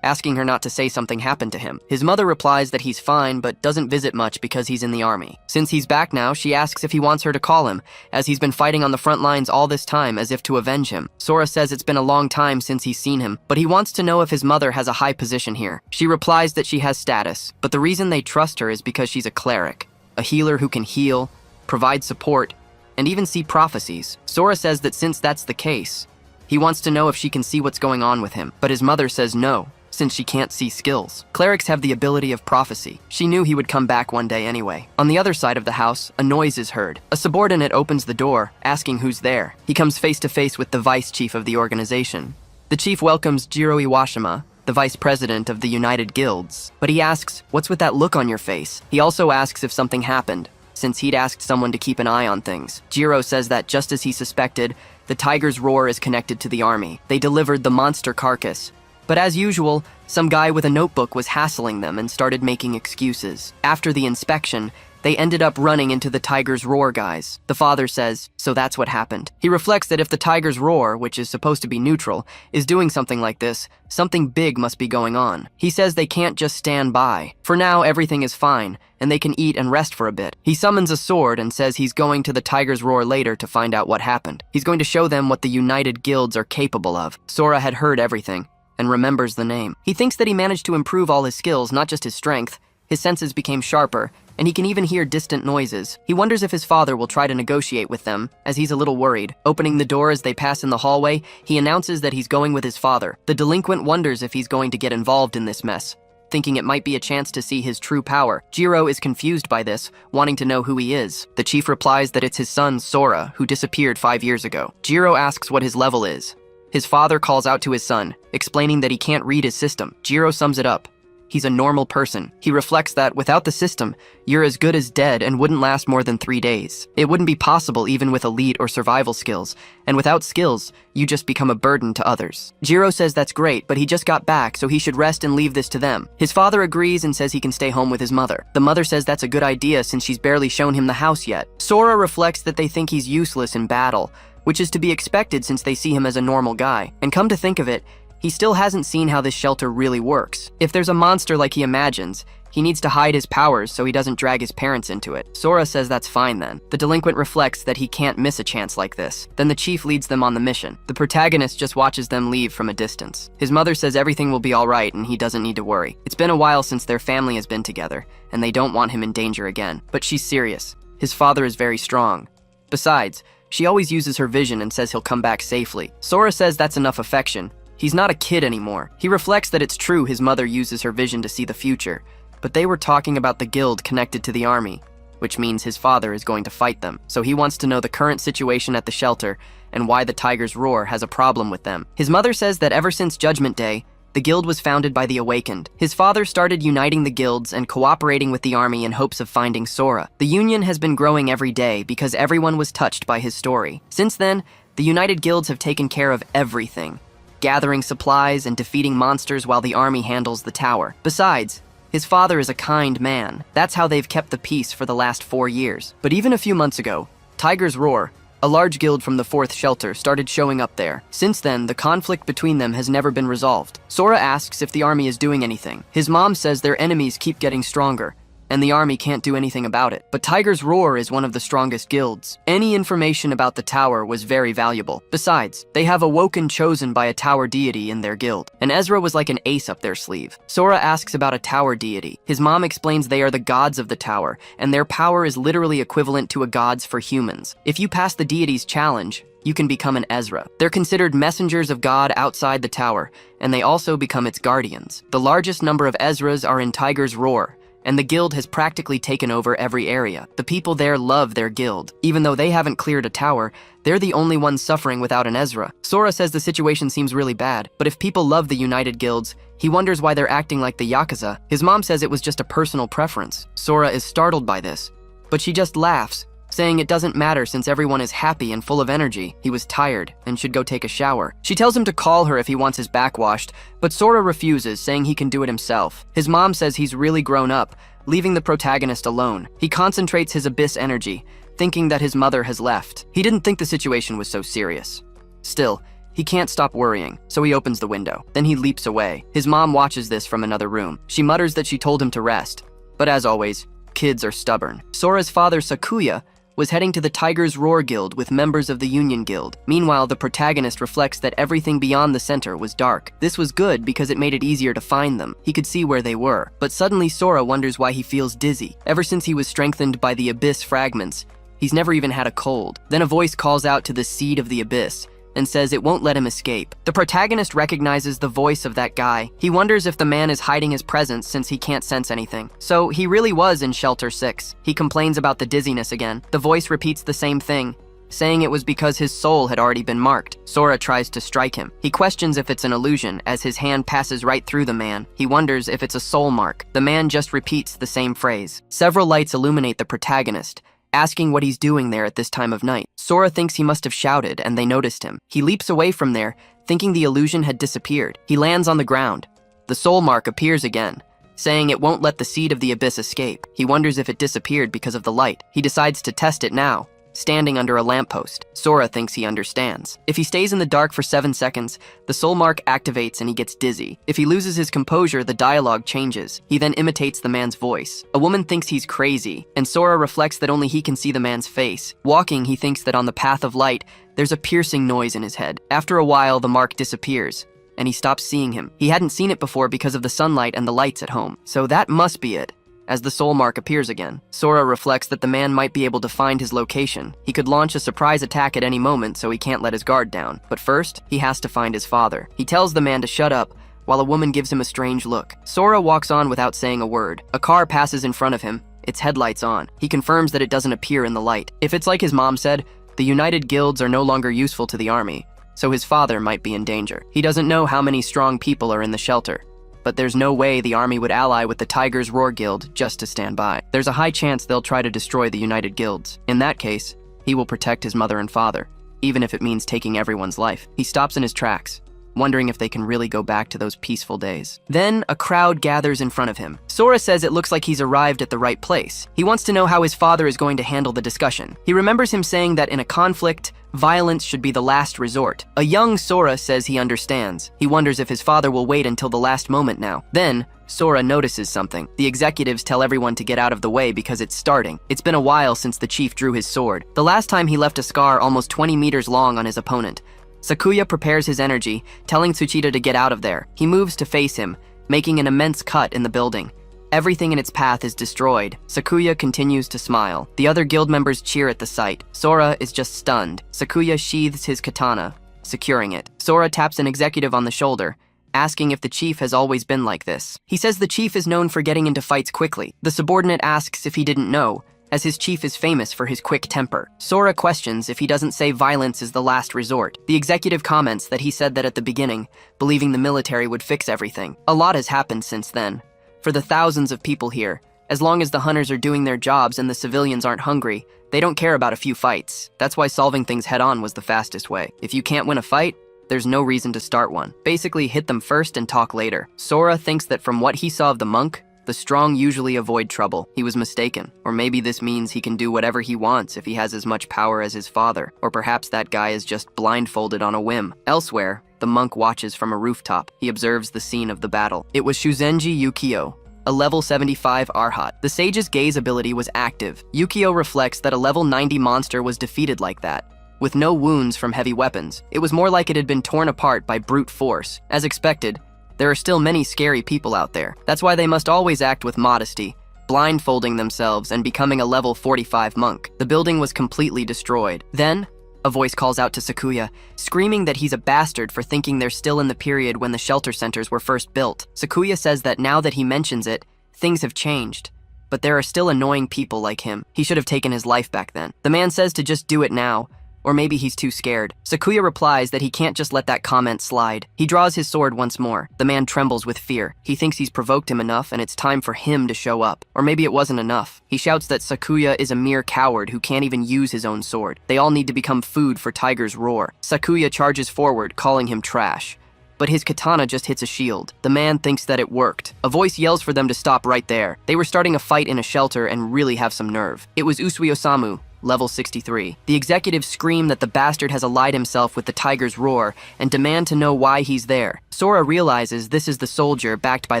A: asking her not to say something happened to him. His mother replies that he's fine but doesn't visit much because he's in the army. Since he's back now, she asks if he wants her to call him, as he's been fighting on the front lines all this time as if to avenge him. Sora says it's been a long time since he's seen him, but he wants to know if his mother has a high position here. She replies that she has status, but the reason they trust her is because she's a cleric, a healer who can heal, provide support, and even see prophecies. Sora says that since that's the case, he wants to know if she can see what's going on with him, but his mother says no, since she can't see skills. Clerics have the ability of prophecy. She knew he would come back one day anyway. On the other side of the house, a noise is heard. A subordinate opens the door, asking who's there. He comes face to face with the vice chief of the organization. The chief welcomes Jiro Iwashima, the vice president of the United Guilds, but he asks, "What's with that look on your face?" He also asks if something happened, since he'd asked someone to keep an eye on things. Jiro says that just as he suspected, the tiger's roar is connected to the army. They delivered the monster carcass. But as usual, some guy with a notebook was hassling them and started making excuses. After the inspection, they ended up running into the tiger's roar guys. The father says, so that's what happened. He reflects that if the tiger's roar, which is supposed to be neutral, is doing something like this, something big must be going on. He says they can't just stand by. For now, everything is fine, and they can eat and rest for a bit. He summons a sword and says he's going to the tiger's roar later to find out what happened. He's going to show them what the united guilds are capable of. Sora had heard everything and remembers the name. He thinks that he managed to improve all his skills, not just his strength. His senses became sharper, and he can even hear distant noises. He wonders if his father will try to negotiate with them, as he's a little worried. Opening the door as they pass in the hallway, he announces that he's going with his father. The delinquent wonders if he's going to get involved in this mess, thinking it might be a chance to see his true power. Jiro is confused by this, wanting to know who he is. The chief replies that it's his son, Sora, who disappeared 5 years ago. Jiro asks what his level is. His father calls out to his son, explaining that he can't read his system. Jiro sums it up. He's a normal person. He reflects that without the system, you're as good as dead and wouldn't last more than 3 days. It wouldn't be possible even with elite or survival skills, and without skills, you just become a burden to others. Jiro says that's great, but he just got back, so he should rest and leave this to them. His father agrees and says he can stay home with his mother. The mother says that's a good idea since she's barely shown him the house yet. Sora reflects that they think he's useless in battle, which is to be expected since they see him as a normal guy. And come to think of it, he still hasn't seen how this shelter really works. If there's a monster like he imagines, he needs to hide his powers so he doesn't drag his parents into it. Sora says that's fine then. The delinquent reflects that he can't miss a chance like this. Then the chief leads them on the mission. The protagonist just watches them leave from a distance. His mother says everything will be all right and he doesn't need to worry. It's been a while since their family has been together, and they don't want him in danger again. But she's serious. His father is very strong. Besides, she always uses her vision and says he'll come back safely. Sora says that's enough affection. He's not a kid anymore. He reflects that it's true his mother uses her vision to see the future, but they were talking about the guild connected to the army, which means his father is going to fight them. So he wants to know the current situation at the shelter and why the tiger's roar has a problem with them. His mother says that ever since Judgment Day, the guild was founded by the Awakened. His father started uniting the guilds and cooperating with the army in hopes of finding Sora. The union has been growing every day because everyone was touched by his story. Since then, the united guilds have taken care of everything, gathering supplies and defeating monsters while the army handles the tower. Besides, his father is a kind man. That's how they've kept the peace for the last 4 years. But even a few months ago, Tiger's Roar, a large guild from the 4th shelter, started showing up there. Since then, the conflict between them has never been resolved. Sora asks if the army is doing anything. His mom says their enemies keep getting stronger, and the army can't do anything about it. But Tiger's Roar is one of the strongest guilds. Any information about the tower was very valuable. Besides, they have a Woken chosen by a tower deity in their guild, and Ezra was like an ace up their sleeve. Sora asks about a tower deity. His mom explains they are the gods of the tower, and their power is literally equivalent to a god's for humans. If you pass the deity's challenge, you can become an Ezra. They're considered messengers of God outside the tower, and they also become its guardians. The largest number of Ezras are in Tiger's Roar, and the guild has practically taken over every area. The people there love their guild. Even though they haven't cleared a tower, they're the only ones suffering without an Ezra. Sora says the situation seems really bad, but if people love the united guilds, he wonders why they're acting like the Yakuza. His mom says it was just a personal preference. Sora is startled by this, but she just laughs, saying it doesn't matter since everyone is happy and full of energy. He was tired and should go take a shower. She tells him to call her if he wants his back washed, but Sora refuses, saying he can do it himself. His mom says he's really grown up, leaving the protagonist alone. He concentrates his abyss energy, thinking that his mother has left. He didn't think the situation was so serious. Still, he can't stop worrying, so he opens the window. Then he leaps away. His mom watches this from another room. She mutters that she told him to rest, but as always, kids are stubborn. Sora's father, Sakuya, was heading to the Tiger's Roar Guild with members of the Union Guild. Meanwhile, the protagonist reflects that everything beyond the center was dark. This was good because it made it easier to find them. He could see where they were. But suddenly Sora wonders why he feels dizzy. Ever since he was strengthened by the Abyss fragments, he's never even had a cold. Then a voice calls out to the Seed of the Abyss and says it won't let him escape. The protagonist recognizes the voice of that guy. He wonders if the man is hiding his presence since he can't sense anything. So he really was in Shelter 6. He complains about the dizziness again. The voice repeats the same thing, saying it was because his soul had already been marked. Sora tries to strike him. He questions if it's an illusion as his hand passes right through the man. He wonders if it's a soul mark. The man just repeats the same phrase. Several lights illuminate the protagonist, asking what he's doing there at this time of night. Sora thinks he must have shouted and they noticed him. He leaps away from there, thinking the illusion had disappeared. He lands on the ground. The soul mark appears again, saying it won't let the seed of the abyss escape. He wonders if it disappeared because of the light. He decides to test it now, standing under a lamppost. Sora thinks he understands. If he stays in the dark for 7 seconds, the soul mark activates and he gets dizzy. If he loses his composure, the dialogue changes. He then imitates the man's voice. A woman thinks he's crazy, and Sora reflects that only he can see the man's face. Walking, he thinks that on the path of light, there's a piercing noise in his head. After a while, the mark disappears, and he stops seeing him. He hadn't seen it before because of the sunlight and the lights at home. So that must be it. As the soul mark appears again, Sora reflects that the man might be able to find his location. He could launch a surprise attack at any moment, so he can't let his guard down. But first, he has to find his father. He tells the man to shut up, while a woman gives him a strange look. Sora walks on without saying a word. A car passes in front of him, its headlights on. He confirms that it doesn't appear in the light. If it's like his mom said, the United Guilds are no longer useful to the army, so his father might be in danger. He doesn't know how many strong people are in the shelter, but there's no way the army would ally with the Tiger's Roar Guild just to stand by. There's a high chance they'll try to destroy the United Guilds. In that case, he will protect his mother and father, even if it means taking everyone's life. He stops in his tracks, wondering if they can really go back to those peaceful days. Then, a crowd gathers in front of him. Sora says it looks like he's arrived at the right place. He wants to know how his father is going to handle the discussion. He remembers him saying that in a conflict, violence should be the last resort. A young Sora says he understands. He wonders if his father will wait until the last moment now. Then, Sora notices something. The executives tell everyone to get out of the way because it's starting. It's been a while since the chief drew his sword. The last time he left a scar almost 20 meters long on his opponent. Sakuya prepares his energy, telling Tsuchita to get out of there. He moves to face him, making an immense cut in the building. Everything in its path is destroyed. Sakuya continues to smile. The other guild members cheer at the sight. Sora is just stunned. Sakuya sheathes his katana, securing it. Sora taps an executive on the shoulder, asking if the chief has always been like this. He says the chief is known for getting into fights quickly. The subordinate asks if he didn't know, as his chief is famous for his quick temper. Sora questions if he doesn't say violence is the last resort. The executive comments that he said that at the beginning, believing the military would fix everything. A lot has happened since then. For the thousands of people here, as long as the hunters are doing their jobs and the civilians aren't hungry, they don't care about a few fights. That's why solving things head-on was the fastest way. If you can't win a fight, there's no reason to start one. Basically, hit them first and talk later. Sora thinks that from what he saw of the monk, the strong usually avoid trouble. He was mistaken. Or maybe this means he can do whatever he wants if he has as much power as his father. Or perhaps that guy is just blindfolded on a whim. Elsewhere, the monk watches from a rooftop. He observes the scene of the battle. It was Shuzenji Yukio, a level 75 Arhat. The sage's gaze ability was active. Yukio reflects that a level 90 monster was defeated like that, with no wounds from heavy weapons. It was more like it had been torn apart by brute force. As expected, there are still many scary people out there. That's why they must always act with modesty, blindfolding themselves and becoming a level 45 monk. The building was completely destroyed. Then, a voice calls out to Sakuya, screaming that he's a bastard for thinking they're still in the period when the shelter centers were first built. Sakuya says that now that he mentions it, things have changed, but there are still annoying people like him. He should have taken his life back then. The man says to just do it now, or maybe he's too scared. Sakuya replies that he can't just let that comment slide. He draws his sword once more. The man trembles with fear. He thinks he's provoked him enough and it's time for him to show up. Or maybe it wasn't enough. He shouts that Sakuya is a mere coward who can't even use his own sword. They all need to become food for Tiger's Roar. Sakuya charges forward, calling him trash. But his katana just hits a shield. The man thinks that it worked. A voice yells for them to stop right there. They were starting a fight in a shelter and really have some nerve. It was Usui Osamu, level 63. The executives scream that the bastard has allied himself with the Tiger's Roar and demand to know why he's there. Sora realizes this is the soldier backed by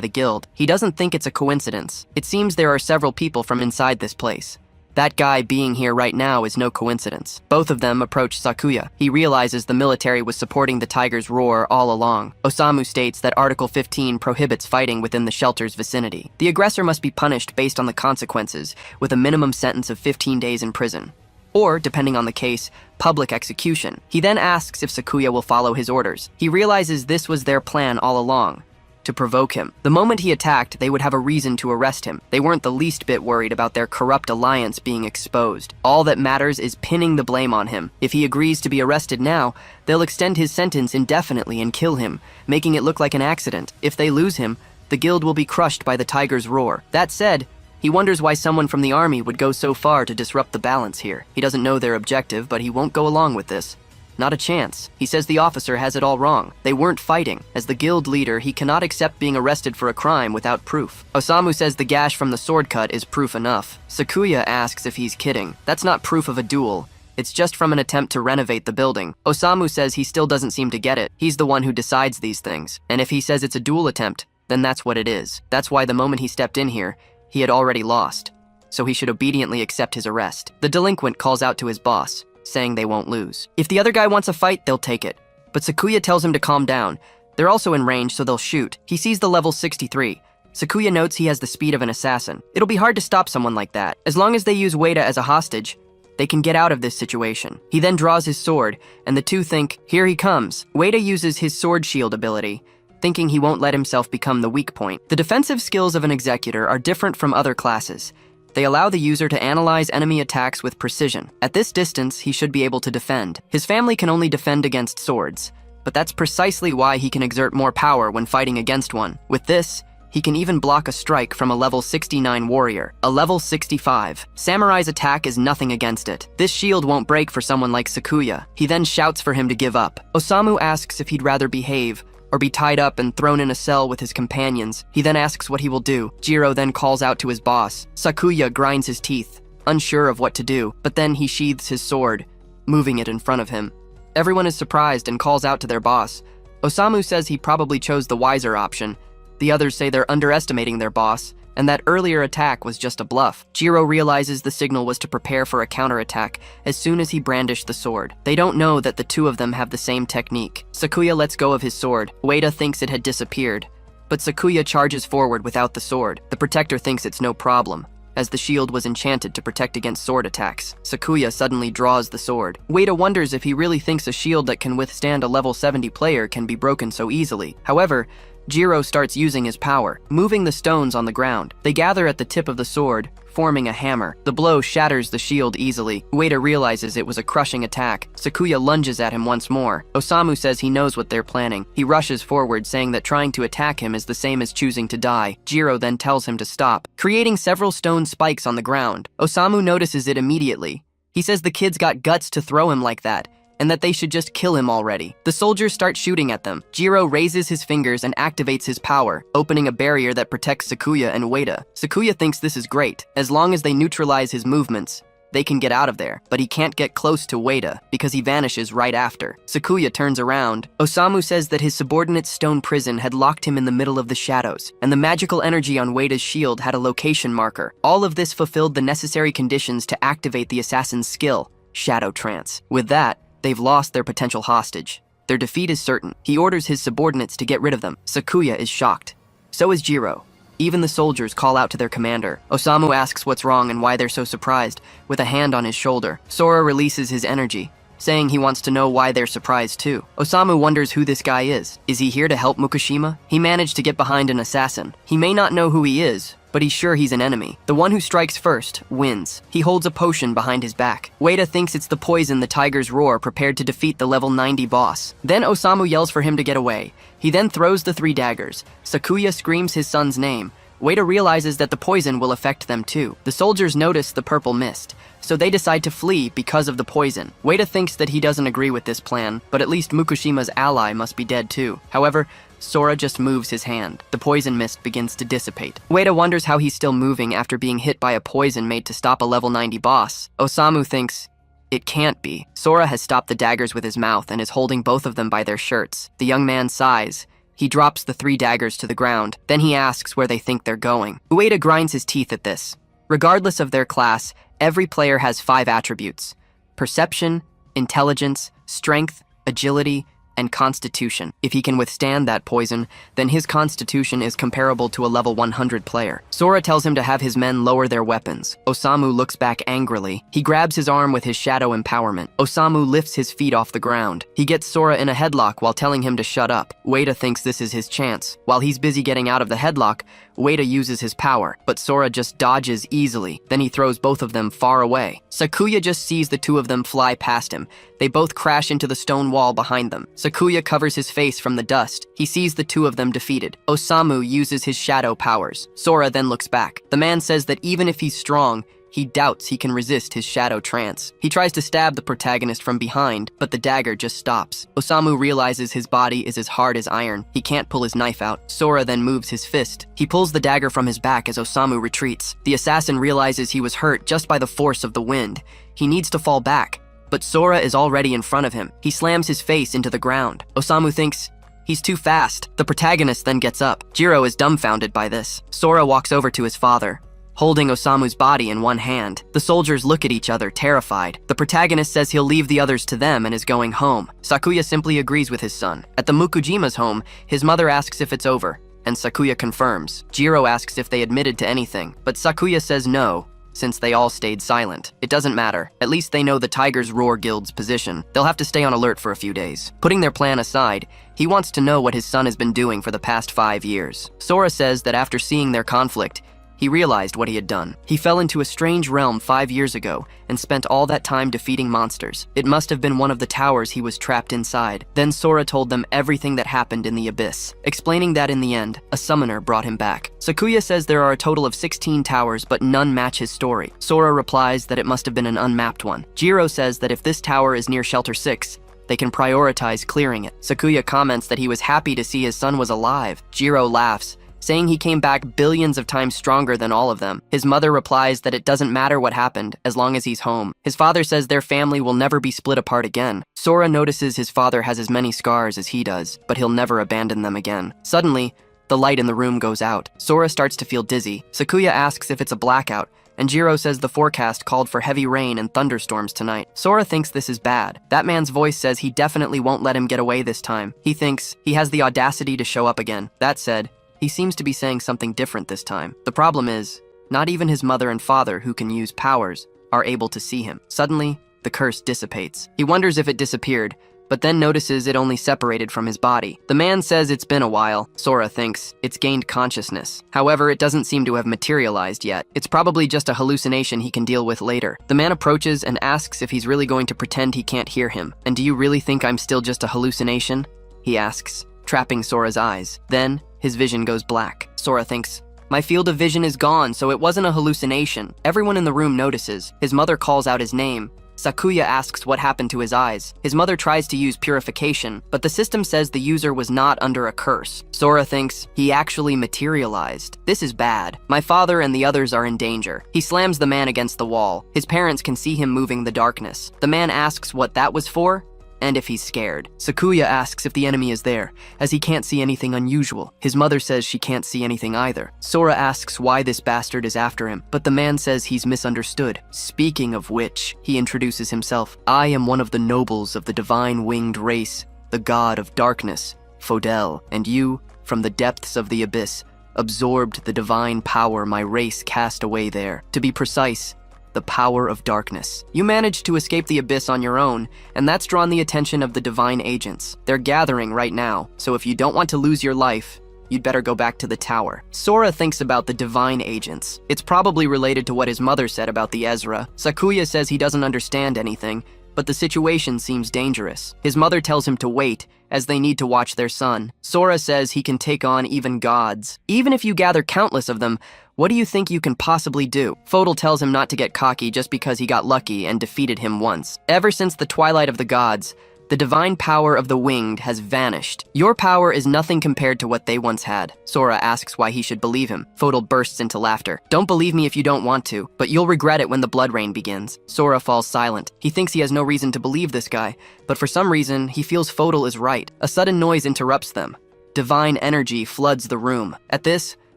A: the guild. He doesn't think it's a coincidence. It seems there are several people from inside this place. That guy being here right now is no coincidence. Both of them approach Sakuya. He realizes the military was supporting the Tiger's Roar all along. Osamu states that Article 15 prohibits fighting within the shelter's vicinity. The aggressor must be punished based on the consequences, with a minimum sentence of 15 days in prison. Or, depending on the case, public execution. He then asks if Sakuya will follow his orders. He realizes this was their plan all along, to provoke him. The moment he attacked, they would have a reason to arrest him. They weren't the least bit worried about their corrupt alliance being exposed. All that matters is pinning the blame on him. If he agrees to be arrested now, they'll extend his sentence indefinitely and kill him, making it look like an accident. If they lose him, the guild will be crushed by the Tiger's Roar. That said, He wonders why someone from the army would go so far to disrupt the balance here. He doesn't know their objective, but he won't go along with this. Not a chance. He says the officer has it all wrong. They weren't fighting. As the guild leader, he cannot accept being arrested for a crime without proof. Osamu says the gash from the sword cut is proof enough. Sakuya asks if he's kidding. That's not proof of a duel. It's just from an attempt to renovate the building. Osamu says he still doesn't seem to get it. He's the one who decides these things. And if he says it's a duel attempt, then that's what it is. That's why the moment he stepped in here, he had already lost. So he should obediently accept his arrest. The delinquent calls out to his boss, saying they won't lose. If the other guy wants a fight, they'll take it. But Sakuya tells him to calm down. They're also in range, so they'll shoot. He sees the level 63. Sakuya notes he has the speed of an assassin. It'll be hard to stop someone like that. As long as they use Ueda as a hostage, they can get out of this situation. He then draws his sword, and the two think, here he comes. Ueda uses his sword shield ability, thinking he won't let himself become the weak point. The defensive skills of an executor are different from other classes. They allow the user to analyze enemy attacks with precision. At this distance, he should be able to defend. His family can only defend against swords, but that's precisely why he can exert more power when fighting against one. With this, he can even block a strike from a level 69 warrior, a level 65. Samurai's attack is nothing against it. This shield won't break for someone like Sakuya. He then shouts for him to give up. Osamu asks if he'd rather behave, or be tied up and thrown in a cell with his companions. He then asks what he will do. Jiro then calls out to his boss. Sakuya grinds his teeth, unsure of what to do, but then he sheathes his sword, moving it in front of him. Everyone is surprised and calls out to their boss. Osamu says he probably chose the wiser option. The others say they're underestimating their boss, and that earlier attack was just a bluff. Jiro realizes the signal was to prepare for a counterattack as soon as he brandished the sword. They don't know that the two of them have the same technique. Sakuya lets go of his sword. Ueda thinks it had disappeared, but Sakuya charges forward without the sword. The protector thinks it's no problem, as the shield was enchanted to protect against sword attacks. Sakuya suddenly draws the sword. Ueda wonders if he really thinks a shield that can withstand a level 70 player can be broken so easily. However, Jiro starts using his power, moving the stones on the ground. They gather at the tip of the sword, forming a hammer. The blow shatters the shield easily. Ueda realizes it was a crushing attack. Sakuya lunges at him once more. Osamu says he knows what they're planning. He rushes forward, saying that trying to attack him is the same as choosing to die. Jiro then tells him to stop, creating several stone spikes on the ground. Osamu notices it immediately. He says the kid's got guts to throw him like that, and that they should just kill him already. The soldiers start shooting at them. Jiro raises his fingers and activates his power, opening a barrier that protects Sakuya and Ueda. Sakuya thinks this is great. As long as they neutralize his movements, they can get out of there, but he can't get close to Ueda because he vanishes right after. Sakuya turns around. Osamu says that his subordinate's stone prison had locked him in the middle of the shadows, and the magical energy on Ueda's shield had a location marker. All of this fulfilled the necessary conditions to activate the assassin's skill, Shadow Trance. With that, they've lost their potential hostage. Their defeat is certain. He orders his subordinates to get rid of them. Sakuya is shocked. So is Jiro. Even the soldiers call out to their commander. Osamu asks what's wrong and why they're so surprised, with a hand on his shoulder. Sora releases his energy, saying he wants to know why they're surprised too. Osamu wonders who this guy is. Is he here to help Mukashima? He managed to get behind an assassin. He may not know who he is, but he's sure he's an enemy. The one who strikes first wins. He holds a potion behind his back. Ueda thinks it's the poison the tiger's roar prepared to defeat the level 90 boss. Then Osamu yells for him to get away. He then throws the 3 daggers. Sakuya screams his son's name. Ueda realizes that the poison will affect them too. The soldiers notice the purple mist, so they decide to flee because of the poison. Ueda thinks that he doesn't agree with this plan, but at least Mukashima's ally must be dead too. However, Sora just moves his hand. The poison mist begins to dissipate. Ueda wonders how he's still moving after being hit by a poison made to stop a level 90 boss. Osamu thinks it can't be. Sora has stopped the daggers with his mouth and is holding both of them by their shirts. The young man sighs. He drops the 3 daggers to the ground. Then he asks where they think they're going. Ueda grinds his teeth at this. Regardless of their class, every player has 5 attributes: perception, intelligence, strength, agility, and constitution. If he can withstand that poison, then his constitution is comparable to a level 100 player. Sora tells him to have his men lower their weapons. Osamu looks back angrily. He grabs his arm with his shadow empowerment. Osamu lifts his feet off the ground. He gets Sora in a headlock while telling him to shut up. Ueda thinks this is his chance. While he's busy getting out of the headlock, Ueda uses his power, but Sora just dodges easily. Then he throws both of them far away. Sakuya just sees the 2 of them fly past him. They both crash into the stone wall behind them. Sakuya covers his face from the dust. He sees the two of them defeated. Osamu uses his shadow powers. Sora then looks back. The man says that even if he's strong, he doubts he can resist his shadow trance. He tries to stab the protagonist from behind, but the dagger just stops. Osamu realizes his body is as hard as iron. He can't pull his knife out. Sora then moves his fist. He pulls the dagger from his back as Osamu retreats. The assassin realizes he was hurt just by the force of the wind. He needs to fall back, but Sora is already in front of him. He slams his face into the ground. Osamu thinks he's too fast. The protagonist then gets up. Jiro is dumbfounded by this. Sora walks over to his father, holding Osamu's body in one hand. The soldiers look at each other, terrified. The protagonist says he'll leave the others to them and is going home. Sakuya simply agrees with his son. At the Mukujima's home, his mother asks if it's over, and Sakuya confirms. Jiro asks if they admitted to anything, but Sakuya says no, since they all stayed silent. It doesn't matter. At least they know the Tiger's Roar Guild's position. They'll have to stay on alert for a few days. Putting their plan aside, he wants to know what his son has been doing for the past 5 years. Sora says that after seeing their conflict, he realized what he had done. He fell into a strange realm 5 years ago and spent all that time defeating monsters. It must have been one of the towers he was trapped inside. Then Sora told them everything that happened in the abyss, explaining that in the end, a summoner brought him back. Sakuya says there are a total of 16 towers, but none match his story. Sora replies that it must have been an unmapped one. Jiro says that if this tower is near Shelter 6, they can prioritize clearing it. Sakuya comments that he was happy to see his son was alive. Jiro laughs, saying he came back billions of times stronger than all of them. His mother replies that it doesn't matter what happened, as long as he's home. His father says their family will never be split apart again. Sora notices his father has as many scars as he does, but he'll never abandon them again. Suddenly, the light in the room goes out. Sora starts to feel dizzy. Sakuya asks if it's a blackout, and Jiro says the forecast called for heavy rain and thunderstorms tonight. Sora thinks this is bad. That man's voice says he definitely won't let him get away this time. He thinks he has the audacity to show up again. That said, he seems to be saying something different this time. The problem is, not even his mother and father, who can use powers, are able to see him. Suddenly, the curse dissipates. He wonders if it disappeared, but then notices it only separated from his body. The man says it's been a while. Sora thinks it's gained consciousness. However, it doesn't seem to have materialized yet. It's probably just a hallucination he can deal with later. The man approaches and asks if he's really going to pretend he can't hear him. "And do you really think I'm still just a hallucination?" he asks, trapping Sora's eyes. Then, his vision goes black. Sora thinks, "My field of vision is gone, so it wasn't a hallucination." Everyone in the room notices. His mother calls out his name. Sakuya asks what happened to his eyes. His mother tries to use purification, but the system says the user was not under a curse. Sora thinks he actually materialized. This is bad. My father and the others are in danger. He slams the man against the wall. His parents can see him moving the darkness. The man asks what that was for, and if he's scared. Sakuya asks if the enemy is there, as he can't see anything unusual. His mother says she can't see anything either. Sora asks why this bastard is after him, but the man says he's misunderstood. Speaking of which, he introduces himself. "I am one of the nobles of the divine winged race, the god of darkness, Fodel, and you, from the depths of the abyss, absorbed the divine power my race cast away there. To be precise, the power of darkness. You managed to escape the abyss on your own, and that's drawn the attention of the divine agents. They're gathering right now, so if you don't want to lose your life, you'd better go back to the tower." Sora thinks about the divine agents. It's probably related to what his mother said about the Ezra. Sakuya says he doesn't understand anything, but the situation seems dangerous. His mother tells him to wait, as they need to watch their son. Sora says he can take on even gods. "Even if you gather countless of them, what do you think you can possibly do?" Fodel tells him not to get cocky just because he got lucky and defeated him once. "Ever since the twilight of the gods, the divine power of the winged has vanished. Your power is nothing compared to what they once had." Sora asks why he should believe him. Fodel bursts into laughter. "Don't believe me if you don't want to, but you'll regret it when the blood rain begins." Sora falls silent. He thinks he has no reason to believe this guy, but for some reason, he feels Fodel is right. A sudden noise interrupts them. Divine energy floods the room. At this,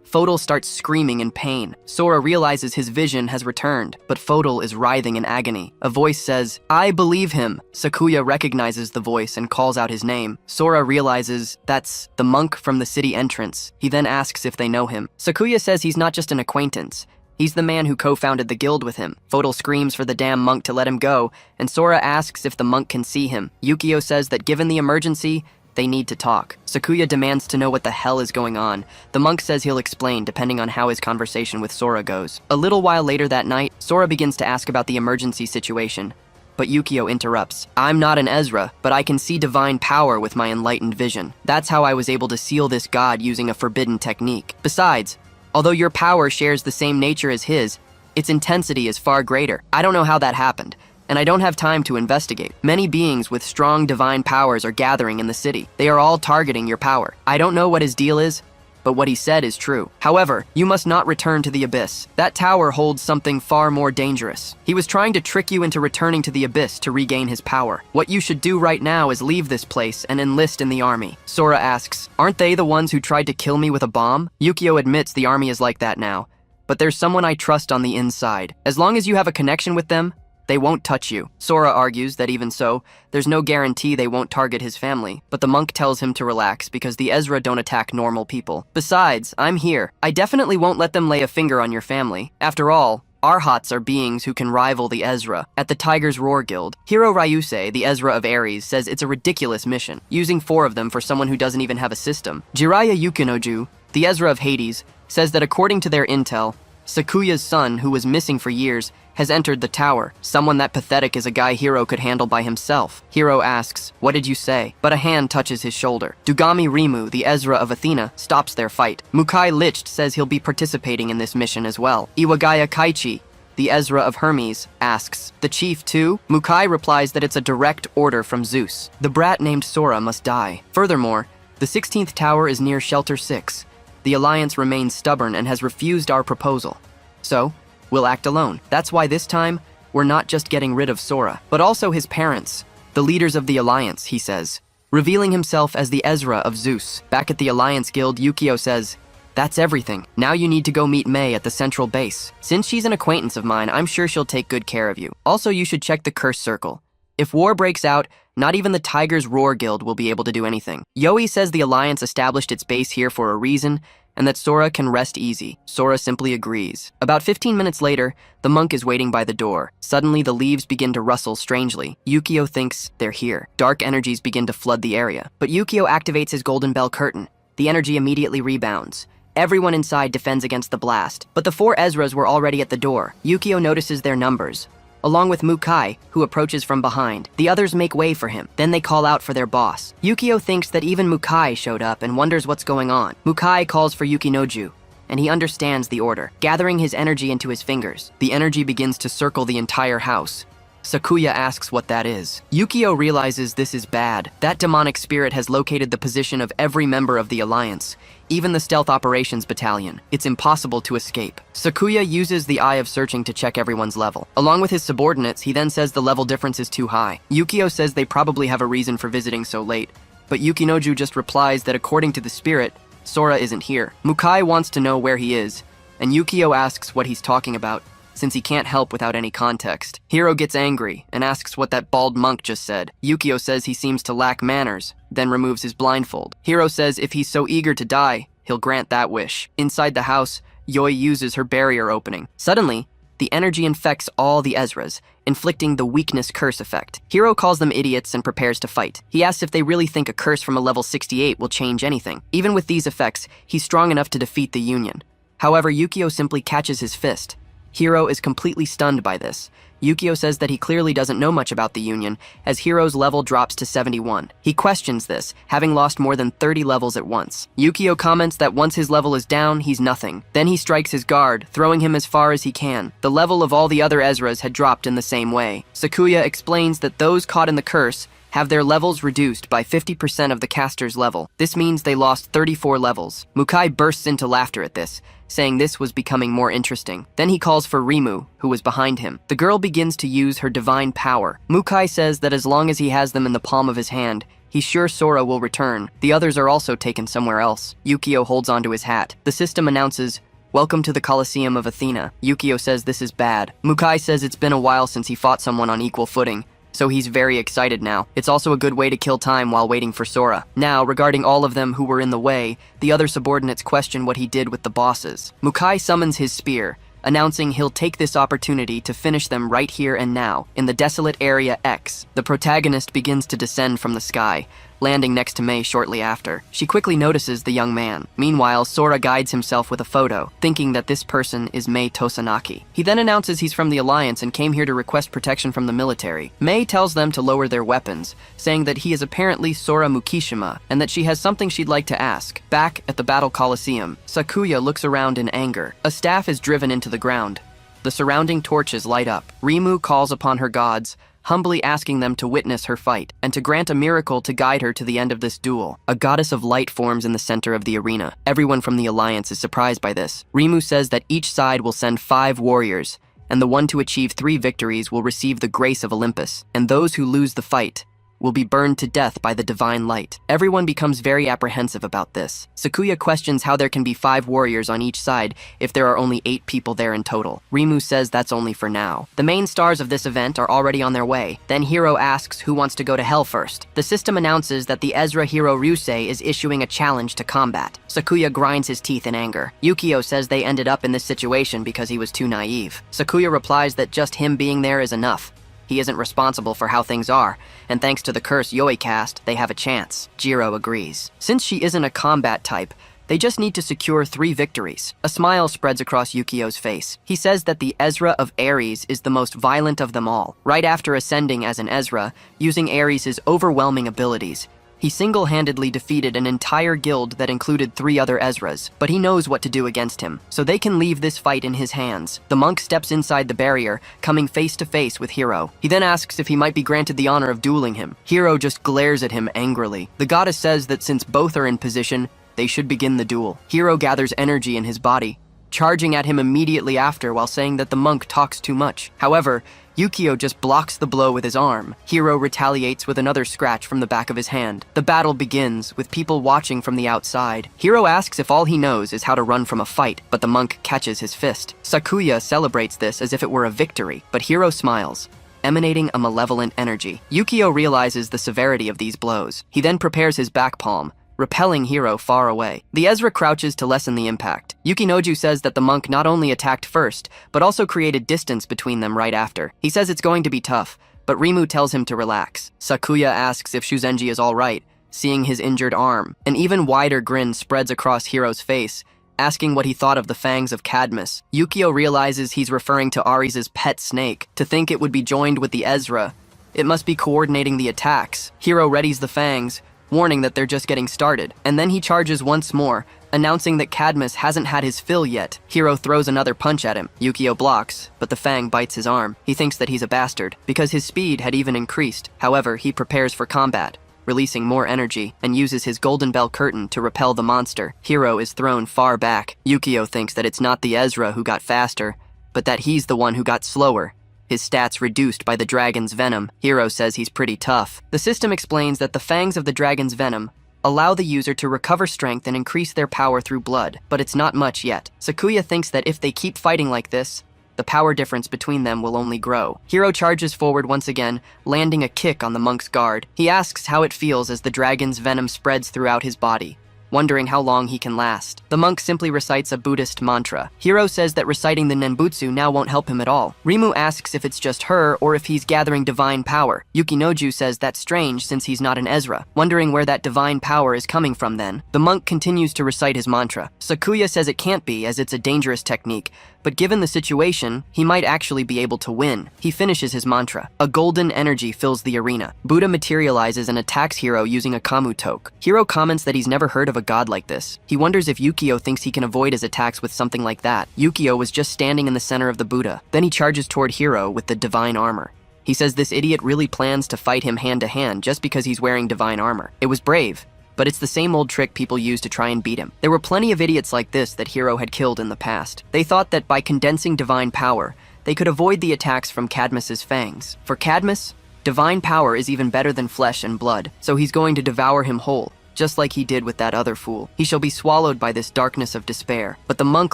A: Fodel starts screaming in pain. Sora realizes his vision has returned, but Fodel is writhing in agony. A voice says, "I believe him." Sakuya recognizes the voice and calls out his name. Sora realizes that's the monk from the city entrance. He then asks if they know him. Sakuya says he's not just an acquaintance. He's the man who co-founded the guild with him. Fodel screams for the damn monk to let him go, and Sora asks if the monk can see him. Yukio says that given the emergency, they need to talk. Sakuya demands to know what the hell is going on. The monk says he'll explain depending on how his conversation with Sora goes. A little while later that night, Sora begins to ask about the emergency situation. but Yukio interrupts. I'm not an Ezra, but I can see divine power with my enlightened vision. That's how I was able to seal this god using a forbidden technique. Besides, although your power shares the same nature as his, its intensity is far greater. I don't know how that happened, and I don't have time to investigate. Many beings with strong divine powers are gathering in the city. They are all targeting your power. I don't know what his deal is, but what he said is true. However, you must not return to the Abyss. That tower holds something far more dangerous. He was trying to trick you into returning to the Abyss to regain his power. What you should do right now is leave this place and enlist in the army. Sora asks, aren't they the ones who tried to kill me with a bomb? Yukio admits the army is like that now, but there's someone I trust on the inside. As long as you have a connection with them, they won't touch you. Sora argues that even so, there's no guarantee they won't target his family, but the monk tells him to relax because the Ezra don't attack normal people. Besides, I'm here. I definitely won't let them lay a finger on your family. After all, Arhats are beings who can rival the Ezra. At the Tiger's Roar Guild, Hiro Ryusei, the Ezra of Ares, says it's a ridiculous mission, using 4 of them for someone who doesn't even have a system. Jiraiya Yukinoju, the Ezra of Hades, says that according to their intel, Sakuya's son, who was missing for years, has entered the tower. Someone that pathetic as a guy Hiro could handle by himself. Hiro asks, what did you say? But a hand touches his shoulder. Dugami Rimu, the Ezra of Athena, stops their fight. Mukai Licht says he'll be participating in this mission as well. Iwagaya Kaichi, the Ezra of Hermes, asks, the chief too? Mukai replies that it's a direct order from Zeus. The brat named Sora must die. Furthermore, the 16th tower is near Shelter 6. The Alliance remains stubborn and has refused our proposal. So, we'll act alone. That's why this time, we're not just getting rid of Sora, but also his parents, the leaders of the Alliance, he says, revealing himself as the Ezra of Zeus. Back at the Alliance Guild, Yukio says, that's everything. Now you need to go meet Mei at the central base. Since she's an acquaintance of mine, I'm sure she'll take good care of you. Also, you should check the Curse Circle. If war breaks out, not even the Tiger's Roar Guild will be able to do anything. Yoi says the Alliance established its base here for a reason, and that Sora can rest easy. Sora simply agrees. About 15 minutes later, the monk is waiting by the door. Suddenly, the leaves begin to rustle strangely. Yukio thinks they're here. Dark energies begin to flood the area. But Yukio activates his golden bell curtain. The energy immediately rebounds. Everyone inside defends against the blast, but the 4 Ezras were already at the door. Yukio notices their numbers, along with Mukai, who approaches from behind. The others make way for him. Then they call out for their boss. Yukio thinks that even Mukai showed up and wonders what's going on. Mukai calls for Yukinoju, and he understands the order, gathering his energy into his fingers. The energy begins to circle the entire house. Sakuya asks what that is. Yukio realizes this is bad. That demonic spirit has located the position of every member of the Alliance, even the Stealth Operations Battalion. It's impossible to escape. Sakuya uses the Eye of Searching to check everyone's level. Along with his subordinates, he then says the level difference is too high. Yukio says they probably have a reason for visiting so late, but Yukinoju just replies that according to the spirit, Sora isn't here. Mukai wants to know where he is, and Yukio asks what he's talking about, since he can't help without any context. Hiro gets angry and asks what that bald monk just said. Yukio says he seems to lack manners, then removes his blindfold. Hiro says if he's so eager to die, he'll grant that wish. Inside the house, Yoi uses her barrier opening. Suddenly, the energy infects all the Ezras, inflicting the weakness curse effect. Hiro calls them idiots and prepares to fight. He asks if they really think a curse from a level 68 will change anything. Even with these effects, he's strong enough to defeat the Union. However, Yukio simply catches his fist. Hiro is completely stunned by this. Yukio says that he clearly doesn't know much about the Union, as Hiro's level drops to 71. He questions this, having lost more than 30 levels at once. Yukio comments that once his level is down, he's nothing. Then he strikes his guard, throwing him as far as he can. The level of all the other Ezras had dropped in the same way. Sakuya explains that those caught in the curse have their levels reduced by 50% of the caster's level. This means they lost 34 levels. Mukai bursts into laughter at this, saying this was becoming more interesting. Then he calls for Rimu, who was behind him. The girl begins to use her divine power. Mukai says that as long as he has them in the palm of his hand, he's sure Sora will return. The others are also taken somewhere else. Yukio holds onto his hat. The system announces, "Welcome to the Colosseum of Athena." Yukio says this is bad. Mukai says it's been a while since he fought someone on equal footing, so he's very excited now. It's also a good way to kill time while waiting for Sora. Now, regarding all of them who were in the way, the other subordinates question what he did with the bosses. Mukai summons his spear, announcing he'll take this opportunity to finish them right here and now, in the desolate area X. The protagonist begins to descend from the sky, landing next to Mei shortly after. She quickly notices the young man. Meanwhile, Sora guides himself with a photo, thinking that this person is Mei Tosanaki. He then announces he's from the Alliance and came here to request protection from the military. Mei tells them to lower their weapons, saying that he is apparently Sora Mukishima, and that she has something she'd like to ask. Back at the Battle Coliseum, Sakuya looks around in anger. A staff is driven into the ground. The surrounding torches light up. Rimu calls upon her gods, humbly asking them to witness her fight, and to grant a miracle to guide her to the end of this duel. A goddess of light forms in the center of the arena. Everyone from the Alliance is surprised by this. Rimu says that each side will send 5 warriors, and the one to achieve 3 victories will receive the grace of Olympus, and those who lose the fight will be burned to death by the divine light. Everyone becomes very apprehensive about this. Sakuya questions how there can be 5 warriors on each side if there are only 8 people there in total. Rimu says that's only for now. The main stars of this event are already on their way. Then Hiro asks who wants to go to hell first. The system announces that the Ezra hero Ryusei is issuing a challenge to combat. Sakuya grinds his teeth in anger. Yukio says they ended up in this situation because he was too naive. Sakuya replies that just him being there is enough. He isn't responsible for how things are, and thanks to the curse Yoi cast, they have a chance. Jiro agrees. Since she isn't a combat type, they just need to secure 3 victories. A smile spreads across Yukio's face. He says that the Ezra of Ares is the most violent of them all. Right after ascending as an Ezra, using Ares' overwhelming abilities, he single-handedly defeated an entire guild that included 3 other Ezras, but he knows what to do against him, so they can leave this fight in his hands. The monk steps inside the barrier, coming face-to-face with Hiro. He then asks if he might be granted the honor of dueling him. Hiro just glares at him angrily. The goddess says that since both are in position, they should begin the duel. Hiro gathers energy in his body, charging at him immediately after while saying that the monk talks too much. However, Yukio just blocks the blow with his arm. Hiro retaliates with another scratch from the back of his hand. The battle begins, with people watching from the outside. Hiro asks if all he knows is how to run from a fight, but the monk catches his fist. Sakuya celebrates this as if it were a victory, but Hiro smiles, emanating a malevolent energy. Yukio realizes the severity of these blows. He then prepares his back palm, repelling Hiro far away. The Ezra crouches to lessen the impact. Yukinoju says that the monk not only attacked first, but also created distance between them right after. He says it's going to be tough, but Rimu tells him to relax. Sakuya asks if Shuzenji is alright, seeing his injured arm. An even wider grin spreads across Hiro's face, asking what he thought of the fangs of Cadmus. Yukio realizes he's referring to Ares' pet snake. To think it would be joined with the Ezra, it must be coordinating the attacks. Hiro readies the fangs, warning that they're just getting started. And then he charges once more, announcing that Cadmus hasn't had his fill yet. Hiro throws another punch at him. Yukio blocks, but the fang bites his arm. He thinks that he's a bastard, because his speed had even increased. However, he prepares for combat, releasing more energy, and uses his golden bell curtain to repel the monster. Hiro is thrown far back. Yukio thinks that it's not the Ezra who got faster, but that he's the one who got slower. His stats reduced by the dragon's venom. Hiro says he's pretty tough. The system explains that the fangs of the dragon's venom allow the user to recover strength and increase their power through blood, but it's not much yet. Sakuya thinks that if they keep fighting like this, the power difference between them will only grow. Hiro charges forward once again, landing a kick on the monk's guard. He asks how it feels as the dragon's venom spreads throughout his body, wondering how long he can last. The monk simply recites a Buddhist mantra. Hiro says that reciting the Nenbutsu now won't help him at all. Rimu asks if it's just her or if he's gathering divine power. Yukinoju says that's strange since he's not an Ezra, wondering where that divine power is coming from then. The monk continues to recite his mantra. Sakuya says it can't be as it's a dangerous technique, but given the situation, he might actually be able to win. He finishes his mantra. A golden energy fills the arena. Buddha materializes and attacks Hiro using a Kamutoke. Hiro comments that he's never heard of a god like this. He wonders if Yukio thinks he can avoid his attacks with something like that. Yukio was just standing in the center of the Buddha. Then he charges toward Hiro with the divine armor. He says this idiot really plans to fight him hand to hand just because he's wearing divine armor. It was brave, but it's the same old trick people use to try and beat him. There were plenty of idiots like this that Hiro had killed in the past. They thought that by condensing divine power, they could avoid the attacks from Cadmus's fangs. For Cadmus, divine power is even better than flesh and blood, so he's going to devour him whole, just like he did with that other fool. He shall be swallowed by this darkness of despair. But the monk